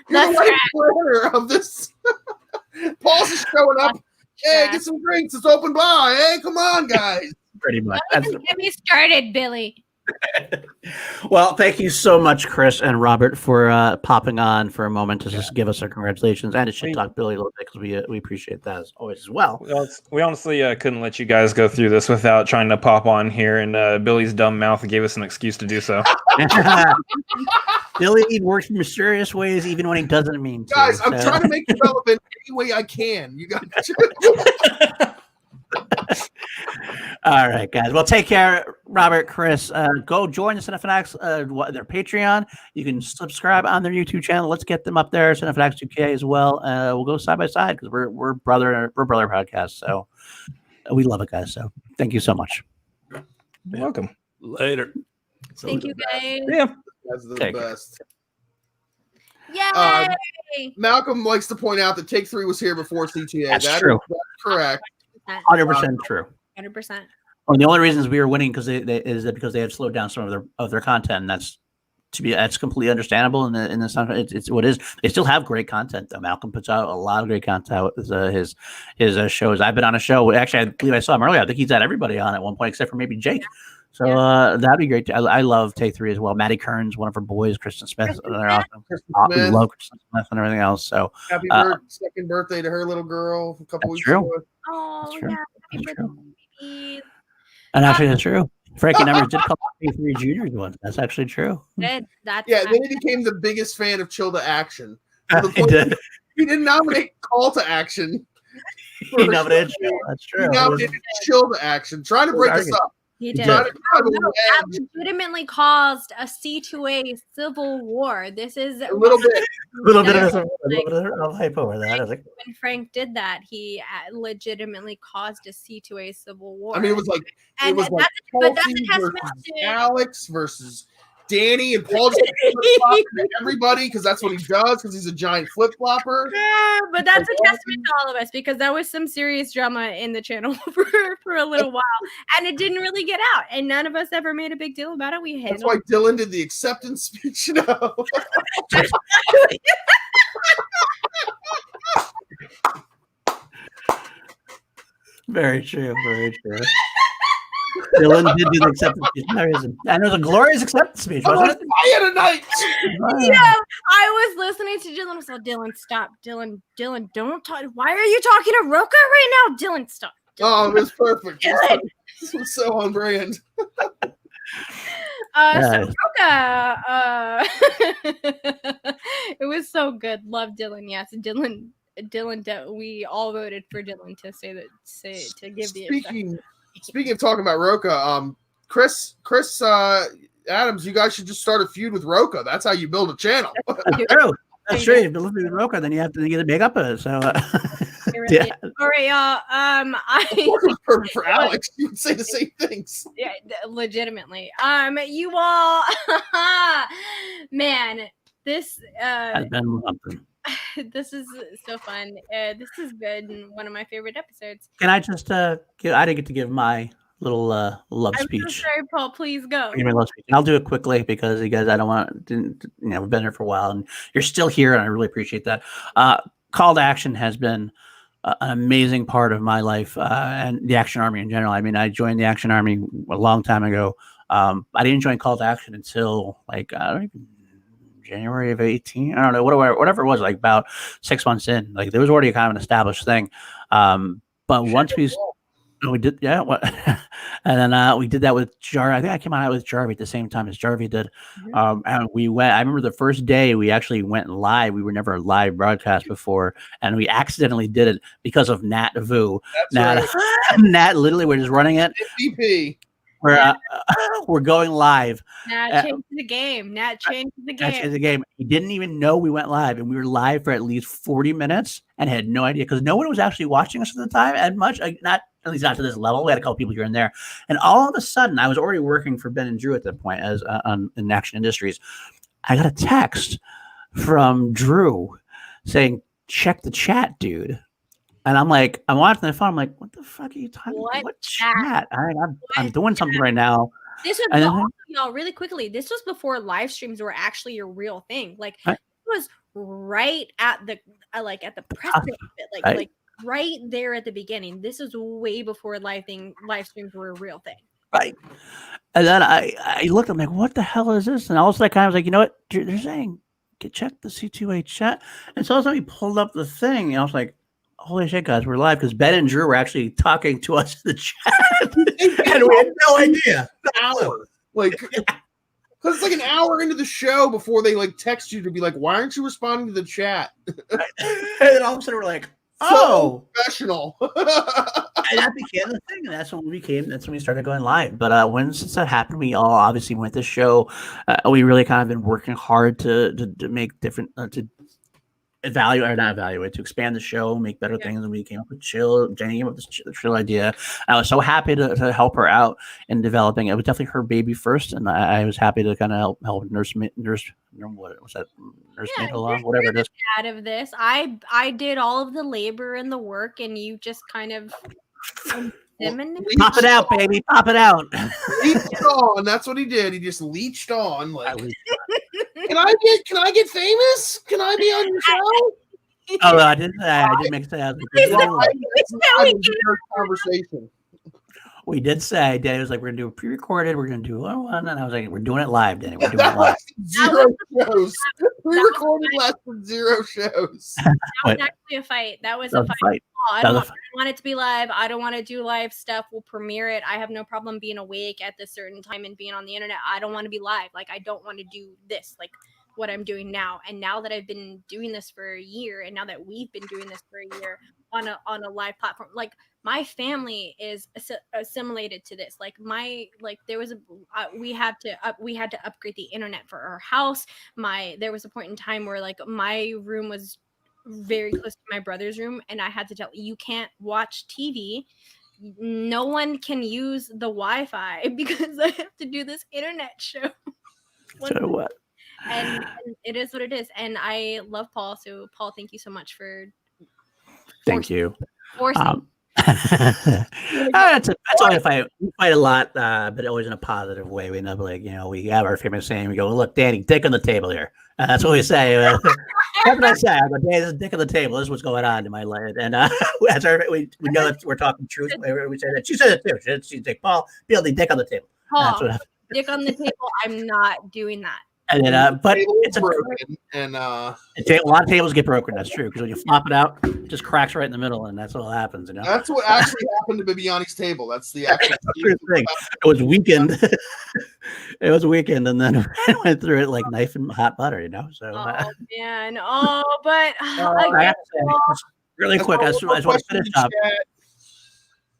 [SPEAKER 15] You're the wedding planner of this. Paul's is showing up. Hey, get some drinks. It's open bar. Hey, come on, guys.
[SPEAKER 2] Pretty much.
[SPEAKER 1] Get me started, Billy.
[SPEAKER 2] Well, thank you so much, Chris and Robert, for popping on for a moment to just give us our congratulations and to shit talk Billy a little bit because we appreciate that as always as well.
[SPEAKER 3] We honestly couldn't let you guys go through this without trying to pop on here, and Billy's dumb mouth gave us an excuse to do so.
[SPEAKER 2] Billy works in mysterious ways even when he doesn't mean to.
[SPEAKER 15] Guys, I'm trying to make it relevant any way I can. You got
[SPEAKER 2] All right, guys. Well, take care, Robert, Chris. Go join the Cinefanatics, their Patreon. You can subscribe on their YouTube channel. Let's get them up there, Cinefanatics 2K as well. We'll go side by side because we're brother podcasts. So we love it, guys. So thank you so much.
[SPEAKER 3] You're welcome.
[SPEAKER 16] Later.
[SPEAKER 1] Thank you, guys.
[SPEAKER 3] Yeah.
[SPEAKER 15] That's the
[SPEAKER 2] Take
[SPEAKER 15] best.
[SPEAKER 1] Yay!
[SPEAKER 15] Malcolm likes to point out that Take 3 was here before CTA.
[SPEAKER 2] That's true.
[SPEAKER 15] That's correct.
[SPEAKER 2] 100% true.
[SPEAKER 1] 100%.
[SPEAKER 2] Well, the only reasons we were winning because they had slowed down some of their content, and that's completely understandable. In the it's what it is. They still have great content though. Malcolm puts out a lot of great content with his shows. I've been on a show. Actually, I believe I saw him earlier. I think he's had everybody on at one point except for maybe Jake. So that'd be great. I love Take 3 as well. Maddie Kearns, one of her boys, Kristen Smith. They're awesome. We love Kristen Smith and everything else. So
[SPEAKER 15] happy second birthday to her little girl a couple weeks
[SPEAKER 2] true.
[SPEAKER 15] ago.
[SPEAKER 1] Oh,
[SPEAKER 2] That's true.
[SPEAKER 1] yeah. Happy
[SPEAKER 2] That's
[SPEAKER 1] birthday,
[SPEAKER 2] true. And actually, that's true. Frankie Numbers did call Take 3 juniors once. That's actually true.
[SPEAKER 1] That's
[SPEAKER 15] Yeah, then he became the biggest fan of Chill to Action.
[SPEAKER 2] He did.
[SPEAKER 15] He didn't nominate Call to Action.
[SPEAKER 2] He nominated Chill. That's true.
[SPEAKER 15] He nominated Chill to Action. Trying to break us up.
[SPEAKER 1] He did.
[SPEAKER 15] Trying to
[SPEAKER 1] That legitimately caused a C2A civil war. This is
[SPEAKER 15] a little bit
[SPEAKER 2] of hype over that.
[SPEAKER 1] When Frank did that, he legitimately caused a C2A civil war.
[SPEAKER 15] I mean, it was like
[SPEAKER 1] but that's a testament to
[SPEAKER 15] Alex versus Danny and Paul just flip-flopping to everybody because that's what he does because he's a giant flip-flopper.
[SPEAKER 1] Yeah, but that's a testament to all of us because that was some serious drama in the channel for a little while, and it didn't really get out, and none of us ever made a big deal about it. We
[SPEAKER 15] That's
[SPEAKER 1] handled.
[SPEAKER 15] why Dylan did the acceptance speech.
[SPEAKER 2] Very true. Very true. Dylan did do the acceptance speech. And it was a glorious acceptance speech, wasn't it?
[SPEAKER 15] Tonight.
[SPEAKER 1] Yeah, I was listening to Dylan. I was like, Dylan, stop. Dylan, don't talk. Why are you talking to Roka right now? Dylan, stop.
[SPEAKER 15] Oh, it was perfect. This was so on brand.
[SPEAKER 1] So Roka, it was so good. Love Dylan. Yes, Dylan. We all voted for Dylan to to give the.
[SPEAKER 15] Speaking of talking about Roka, Chris Adams, you guys should just start a feud with Roka. That's how you build a channel.
[SPEAKER 2] That's true. If you live with Roka, then you have to get a big up of it. So,
[SPEAKER 1] yeah. All right, y'all.
[SPEAKER 15] Perfect for Alex. You would say the same things.
[SPEAKER 1] Yeah, legitimately. You all, man, this
[SPEAKER 2] has been something.
[SPEAKER 1] This is so fun. This has been one of my favorite episodes.
[SPEAKER 2] Can I just I didn't get to give my little love speech.
[SPEAKER 1] I'm so sorry, Paul. Please go.
[SPEAKER 2] Give me a love speech. I'll do it quickly because you guys, I don't want, we've been here for a while and you're still here, and I really appreciate that. Call to Action has been an amazing part of my life and the Action Army in general. I mean, I joined the Action Army a long time ago. I didn't join Call to Action until like January of 18. I don't know, whatever it was, like about 6 months in. Like there was already kind of an established thing. But once we did, yeah, and then we did that with Jarvie. I think I came out with Jarvie at the same time as Jarvie did. And we went. I remember the first day we actually went live. We were never a live broadcast before, and we accidentally did it because of Nat Vu. Nat literally, we're just running it.
[SPEAKER 15] MVP.
[SPEAKER 2] We're going live.
[SPEAKER 1] Nat changed the game. Nat changed the game.
[SPEAKER 2] He didn't even know we went live, and we were live for at least 40 minutes and had no idea because no one was actually watching us at the time at much. Not at least not to this level. We had a couple people here and there, and all of a sudden, I was already working for Ben and Drew at that point as in Action Industries. I got a text from Drew saying, "Check the chat, dude." And I'm like, I'm watching the phone. I'm like, what the fuck are you talking about? What chat? All right, I'm doing something right now.
[SPEAKER 1] This was also, y'all, really quickly. This was before live streams were actually a real thing. Like it was right at the precipice of it. Like right there at the beginning. This is way before live streams were a real thing.
[SPEAKER 2] Right. And then I looked. I'm like, what the hell is this? And all of a sudden, I kind of was like, you know what? They're saying, check the C2H chat. And so all of a sudden, we pulled up the thing, and I was like, holy shit, guys, we're live because Ben and Drew were actually talking to us in the chat, and we had no idea.
[SPEAKER 15] An hour, because it's like an hour into the show before they like text you to be like, "Why aren't you responding to the chat?"
[SPEAKER 2] And then all of a sudden we're like, "Oh,
[SPEAKER 15] so professional!"
[SPEAKER 2] And that became the thing, and that's when we started going live. But since that happened, we all obviously went to show. We really kind of been working hard to make different to expand the show, make better things. And we came up with Chill. Jenny came up with the Chill idea. I was so happy to help her out in developing it. It was definitely her baby first, and I was happy to kind of help nurse what was that, nursemaid along, whatever it is.
[SPEAKER 1] Out of this, I did all of the labor and the work, and you just kind of
[SPEAKER 2] pop it out, baby, pop it out.
[SPEAKER 15] Leached on. That's what he did. He just leached on. Like, can I get famous? Can I be on your show?
[SPEAKER 2] Oh, I did make that.
[SPEAKER 15] Conversation.
[SPEAKER 2] We did say Danny was like, we're gonna do a pre-recorded, we're gonna do one, and I was like, we're doing it live, Danny. We're doing it live.
[SPEAKER 15] Zero shows. Pre-recorded less than 0 shows.
[SPEAKER 1] That was actually a fight. That was a fight. I don't want it to be live. I don't want to do live stuff. We'll premiere it. I have no problem being awake at this certain time and being on the internet. I don't want to be live. Like, I don't want to do this, like what I'm doing now. And now that I've been doing this for a year, and now that we've been doing this for a year on a live platform, like my family is assimilated to this. Like there was we had to upgrade the internet for our house. There was a point in time where like my room was very close to my brother's room, and I had to tell you can't watch TV. No one can use the Wi-Fi because I have to do this internet show.
[SPEAKER 2] So what?
[SPEAKER 1] And it is what it is. And I love Paul. So Paul, thank you so much for
[SPEAKER 2] Thank you.
[SPEAKER 1] forcing.
[SPEAKER 2] That's always a fight. We fight a lot, but always in a positive way. We know, like, we have our famous saying. We go, "Look, Danny, dick on the table here." That's what we say. That's what I say. I go, "Danny, this is dick on the table. This is what's going on in my life." And as we know that we're talking truth. We say that. She said it too. She's like, "Paul, Billy, dick on the table."
[SPEAKER 1] Paul, dick on the table. I'm not doing that.
[SPEAKER 2] And then, but it's
[SPEAKER 15] broken, and
[SPEAKER 2] a lot of tables get broken. That's true, because when you flop it out, it just cracks right in the middle, and that's what happens.
[SPEAKER 15] That's what actually happened to Bibiani's table. That's the actual
[SPEAKER 2] thing. It was weakened. It was weakened, and then I went through it like knife and hot butter. So.
[SPEAKER 1] Oh man. Oh, but
[SPEAKER 2] I have to say, really quick. I just want to finish up.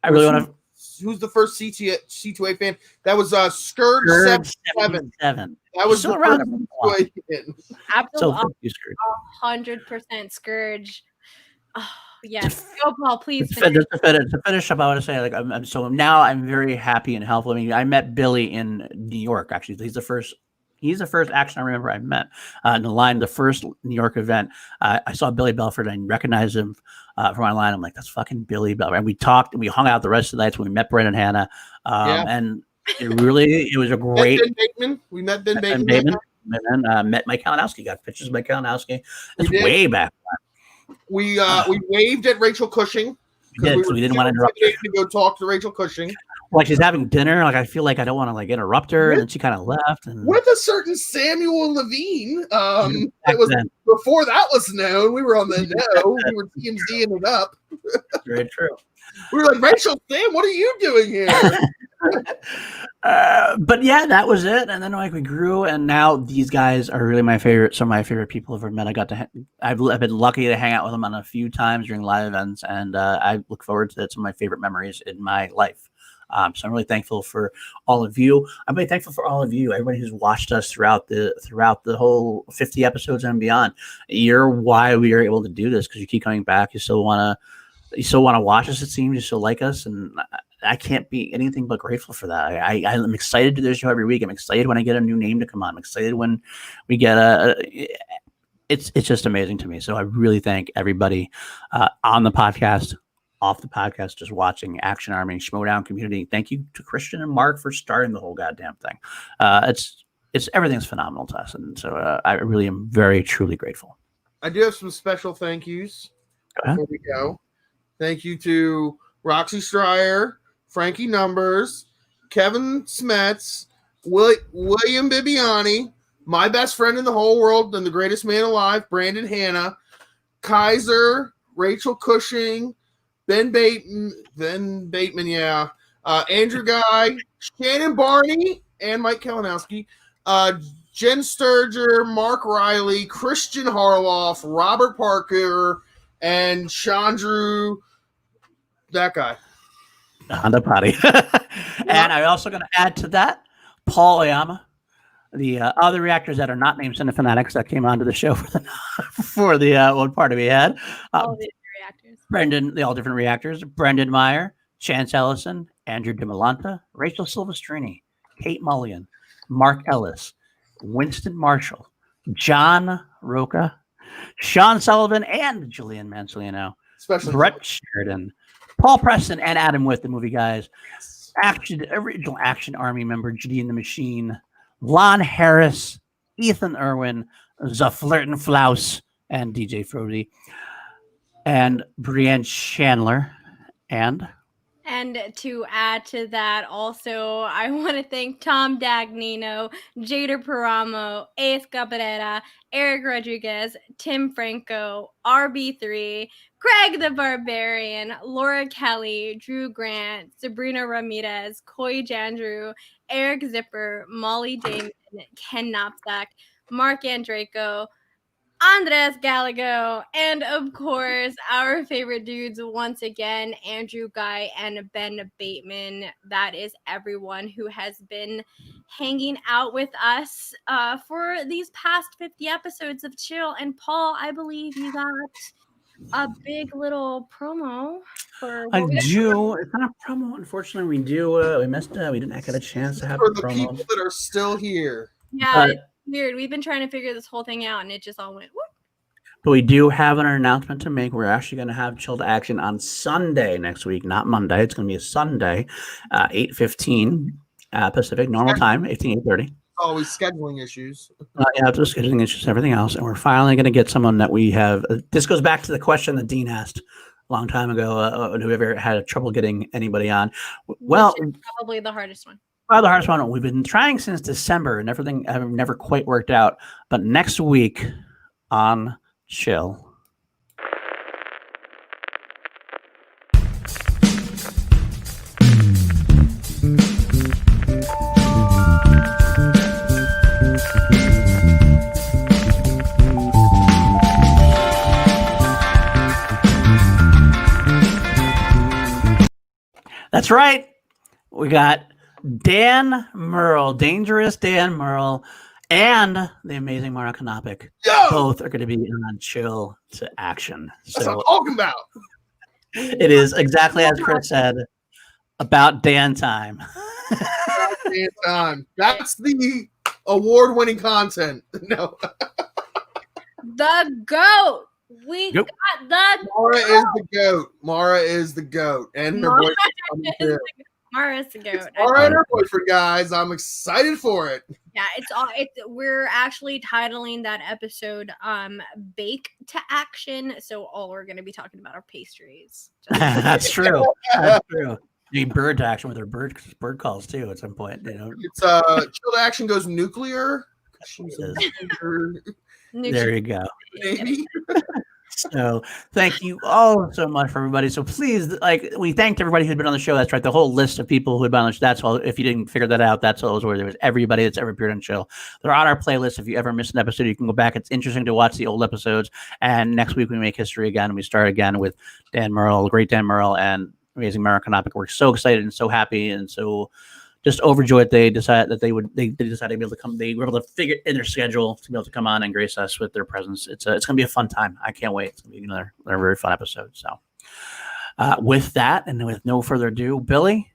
[SPEAKER 2] I really want to.
[SPEAKER 15] Who's the first C2A fan? That was Scourge77. That was
[SPEAKER 2] still
[SPEAKER 15] the
[SPEAKER 2] around.
[SPEAKER 15] first C2A
[SPEAKER 1] Absolutely. 100% Scourge. Oh, yes. Go, Paul, please.
[SPEAKER 2] To finish up, I want to say, like, I'm very happy and helpful. I mean, I met Billy in New York. Actually, he's the first action I remember I met in the line. The first New York event, I saw Billy Belford and I recognized him from my line. I'm like, that's fucking Billy Belford. And we talked and we hung out the rest of the nights when we met Brent and Hannah. And it was a great.
[SPEAKER 15] We met Ben Bateman.
[SPEAKER 2] And then met Mike Kalinowski. Got pictures of Mike Kalinowski. That's way back.
[SPEAKER 15] We waved at Rachel Cushing.
[SPEAKER 2] We didn't want to interrupt her.
[SPEAKER 15] To go talk to Rachel Cushing.
[SPEAKER 2] Like, she's having dinner. Like, I feel like I don't want to like interrupt her, and then she kind of left. And
[SPEAKER 15] with a certain Samuel Levine, it was before that was known. We were on the know. We were TMZing it up.
[SPEAKER 2] Very true.
[SPEAKER 15] We were like, Rachel, Sam, what are you doing here?
[SPEAKER 2] But yeah, that was it. And then like we grew, and now these guys are really some of my favorite people I've ever met. I've been lucky to hang out with them on a few times during live events, and I look forward to some of my favorite memories in my life. So I'm really thankful for all of you. I'm really thankful for all of you, everybody who's watched us throughout the whole 50 episodes and beyond. You're why we are able to do this, because you keep coming back. You still want to watch us. It seems you still like us, and I can't be anything but grateful for that. I'm excited to do this show every week. I'm excited when I get a new name to come on. I'm excited when we get it's just amazing to me. So I really thank everybody on the podcast, off the podcast, just watching, Action Army, Schmoedown community. Thank you to Christian and Mark for starting the whole goddamn thing. It's everything's phenomenal to us, and so I really am very truly grateful.
[SPEAKER 15] I do have some special thank yous before we go. Thank you to Roxy Stryer, Frankie Numbers, Kevin Smets, William Bibiani, my best friend in the whole world and the greatest man alive, Brandon Hanna, Kaiser, Rachel Cushing, Ben Bateman, Andrew Guy, Shannon Barney, and Mike Kalinowski, Jen Sturger, Mark Riley, Christian Harloff, Robert Parker, and Chandru, that guy.
[SPEAKER 2] Honda Potty. And I'm also going to add to that Paul Oyama, the other reactors that are not named Cinefanatics that came onto the show for the one party we had.
[SPEAKER 1] All the reactors.
[SPEAKER 2] All different reactors. Brendan Meyer, Chance Ellison, Andrew DiMolanta, Rachel Silvestrini, Kate Mulligan, Mark Ellis, Winston Marshall, John Roca, Sean Sullivan, and Julian Mancilino, Brett Sheridan, Paul Preston, and Adam With, the movie guys. Original Action Army member, Judy and the Machine, Lon Harris, Ethan Irwin, Zaflirtin Flaus, and DJ Frody, and Brienne Chandler, and
[SPEAKER 1] to add to that, also, I want to thank Tom Dagnino, Jader Paramo, Ace Cabrera, Eric Rodriguez, Tim Franco, RB3, Craig the Barbarian, Laura Kelly, Drew Grant, Sabrina Ramirez, Coy Jandrew, Eric Zipper, Molly Damon, Ken Knapsack, Mark Andraco, Andres Gallego, and of course, our favorite dudes once again, Andrew Guy and Ben Bateman. That is everyone who has been hanging out with us for these past 50 episodes of Chill. And Paul, I believe you got a big little promo for
[SPEAKER 2] I do. It's not a promo, unfortunately. We missed it. We didn't get a chance to have
[SPEAKER 15] for
[SPEAKER 2] a
[SPEAKER 15] the
[SPEAKER 2] promo.
[SPEAKER 15] people that are still here.
[SPEAKER 1] Yeah, it's weird. We've been trying to figure this whole thing out, and it just all went. Whoop.
[SPEAKER 2] But we do have an announcement to make. We're actually going to have Chilled Action on Sunday next week, not Monday. It's going to be a Sunday, 8:15 Pacific, normal time, 8:30.
[SPEAKER 15] Always scheduling issues.
[SPEAKER 2] Yeah, just scheduling issues and everything else. And we're finally going to get someone that we have. This goes back to the question that Dean asked a long time ago. Whoever had trouble getting anybody on. Well,
[SPEAKER 1] probably the hardest one.
[SPEAKER 2] Well, the hardest one. We've been trying since December, and everything have never quite worked out. But next week on Chill. That's right. We got Dan Merle, Dangerous Dan Merle, and the amazing Mara Kanopik. Both are going to be on Chill to Action.
[SPEAKER 15] That's what I'm talking about.
[SPEAKER 2] It is exactly as Chris said, about Dan time.
[SPEAKER 15] Dan time. That's the award-winning content. No.
[SPEAKER 1] The GOAT. We got the
[SPEAKER 15] Mara is the GOAT. Mara is the GOAT. And her boyfriend.
[SPEAKER 1] Mara's the GOAT.
[SPEAKER 15] Mara and her boyfriend, guys. I'm excited for it.
[SPEAKER 1] Yeah, we're actually titling that episode Bake to Action. So all we're gonna be talking about are pastries.
[SPEAKER 2] That's true. That's true. You need bird to action with her bird calls too at some point. You know,
[SPEAKER 15] it's Chilled Action goes nuclear.
[SPEAKER 2] There you go. So thank you all so much for everybody. So please, we thanked everybody who'd been on the show. That's right. The whole list of people who had been on the show. That's all. If you didn't figure that out, that's all. Where there was everybody that's ever appeared on Chill. They're on our playlist. If you ever missed an episode, you can go back. It's interesting to watch the old episodes. And next week we make history again. We start again with Dan Merle, great Dan Merle, and amazing Mara Kanopik. We're so excited and so happy and so just overjoyed. They decided that they decided to be able to come. They were able to figure in their schedule to be able to come on and grace us with their presence. It's going to be a fun time. I can't wait. It's going to be another very fun episode. So with that and with no further ado, Billy,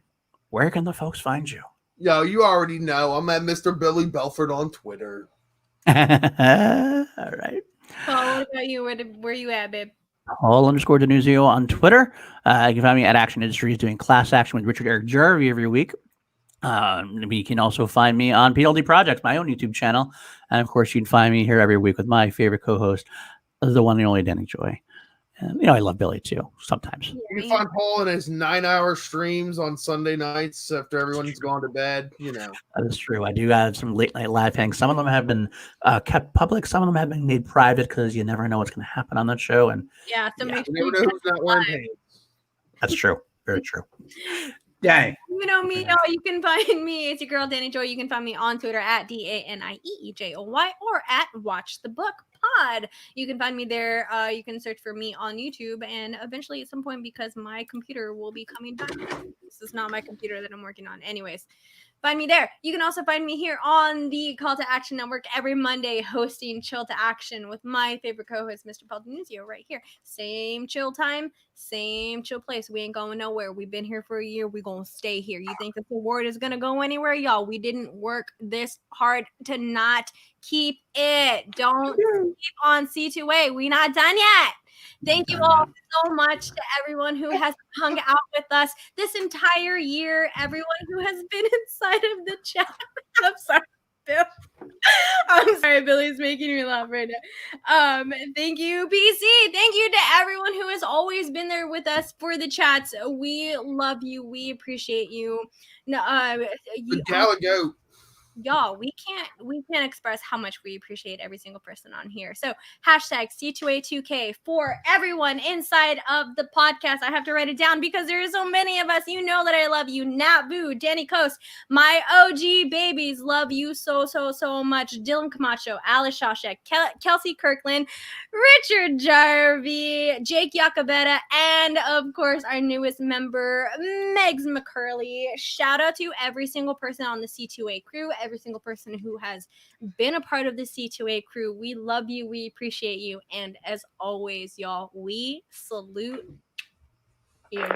[SPEAKER 2] where can the folks find you?
[SPEAKER 15] Yo, you already know. I'm at Mr. Billy Belford on Twitter.
[SPEAKER 2] All right.
[SPEAKER 1] Paul, what about you? Where you at, babe?
[SPEAKER 2] Paul_Denuzio on Twitter. You can find me at Action Industries doing Class Action with Richard Eric Jarvie every week. You can also find me on PLD Projects, my own YouTube channel. And of course, you can find me here every week with my favorite co-host, the one and only Danny Joy. And, I love Billy too, sometimes.
[SPEAKER 15] You can find Paul in his 9-hour streams on Sunday nights after everyone's gone to bed, That
[SPEAKER 2] is true. I do have some late night live hangings. Some of them have been kept public. Some of them have been made private because you never know what's going to happen on that show. And
[SPEAKER 1] yeah,
[SPEAKER 15] you never know who's not wearing pants.
[SPEAKER 2] That's true. Very true. Dang.
[SPEAKER 1] You know me, y'all. You can find me. It's your girl, Danny Joy. You can find me on Twitter at DANIEEJOY or at Watch the Book Pod. You can find me there. You can search for me on YouTube, and eventually at some point, because my computer will be coming back. This is not my computer that I'm working on. Anyways, find me there. You can also find me here on the Call to Action Network every Monday, hosting Chill to Action with my favorite co-host, Mr. Paul Denuzio, right here. Same chill time, same chill place. We ain't going nowhere. We've been here for a year. We're going to stay here. You think this award is going to go anywhere? Y'all, we didn't work this hard to not keep it. Don't keep on C2A. We're not done yet. Thank you all so much to everyone who has hung out with us this entire year, everyone who has been inside of the chat. I'm sorry, Bill. I'm sorry, Billy's making me laugh right now. Thank you, PC. Thank you to everyone who has always been there with us for the chats. We love you. We appreciate you.
[SPEAKER 15] Galago.
[SPEAKER 1] Y'all, we can't express how much we appreciate every single person on here. So hashtag C2A2K for everyone inside of the podcast. I have to write it down because there are so many of us. You know that I love you. Nat Boo, Danny Coast, my OG babies, love you so much. Dylan Camacho, Alice Shawshek, Kelsey Kirkland, Richard Jarvie, Jake Yakabetta, and of course our newest member, Megs McCurley. Shout out to every single person on the C2A crew, every single person who has been a part of the C2A crew. We love you. We appreciate you. And as always, y'all, we salute you.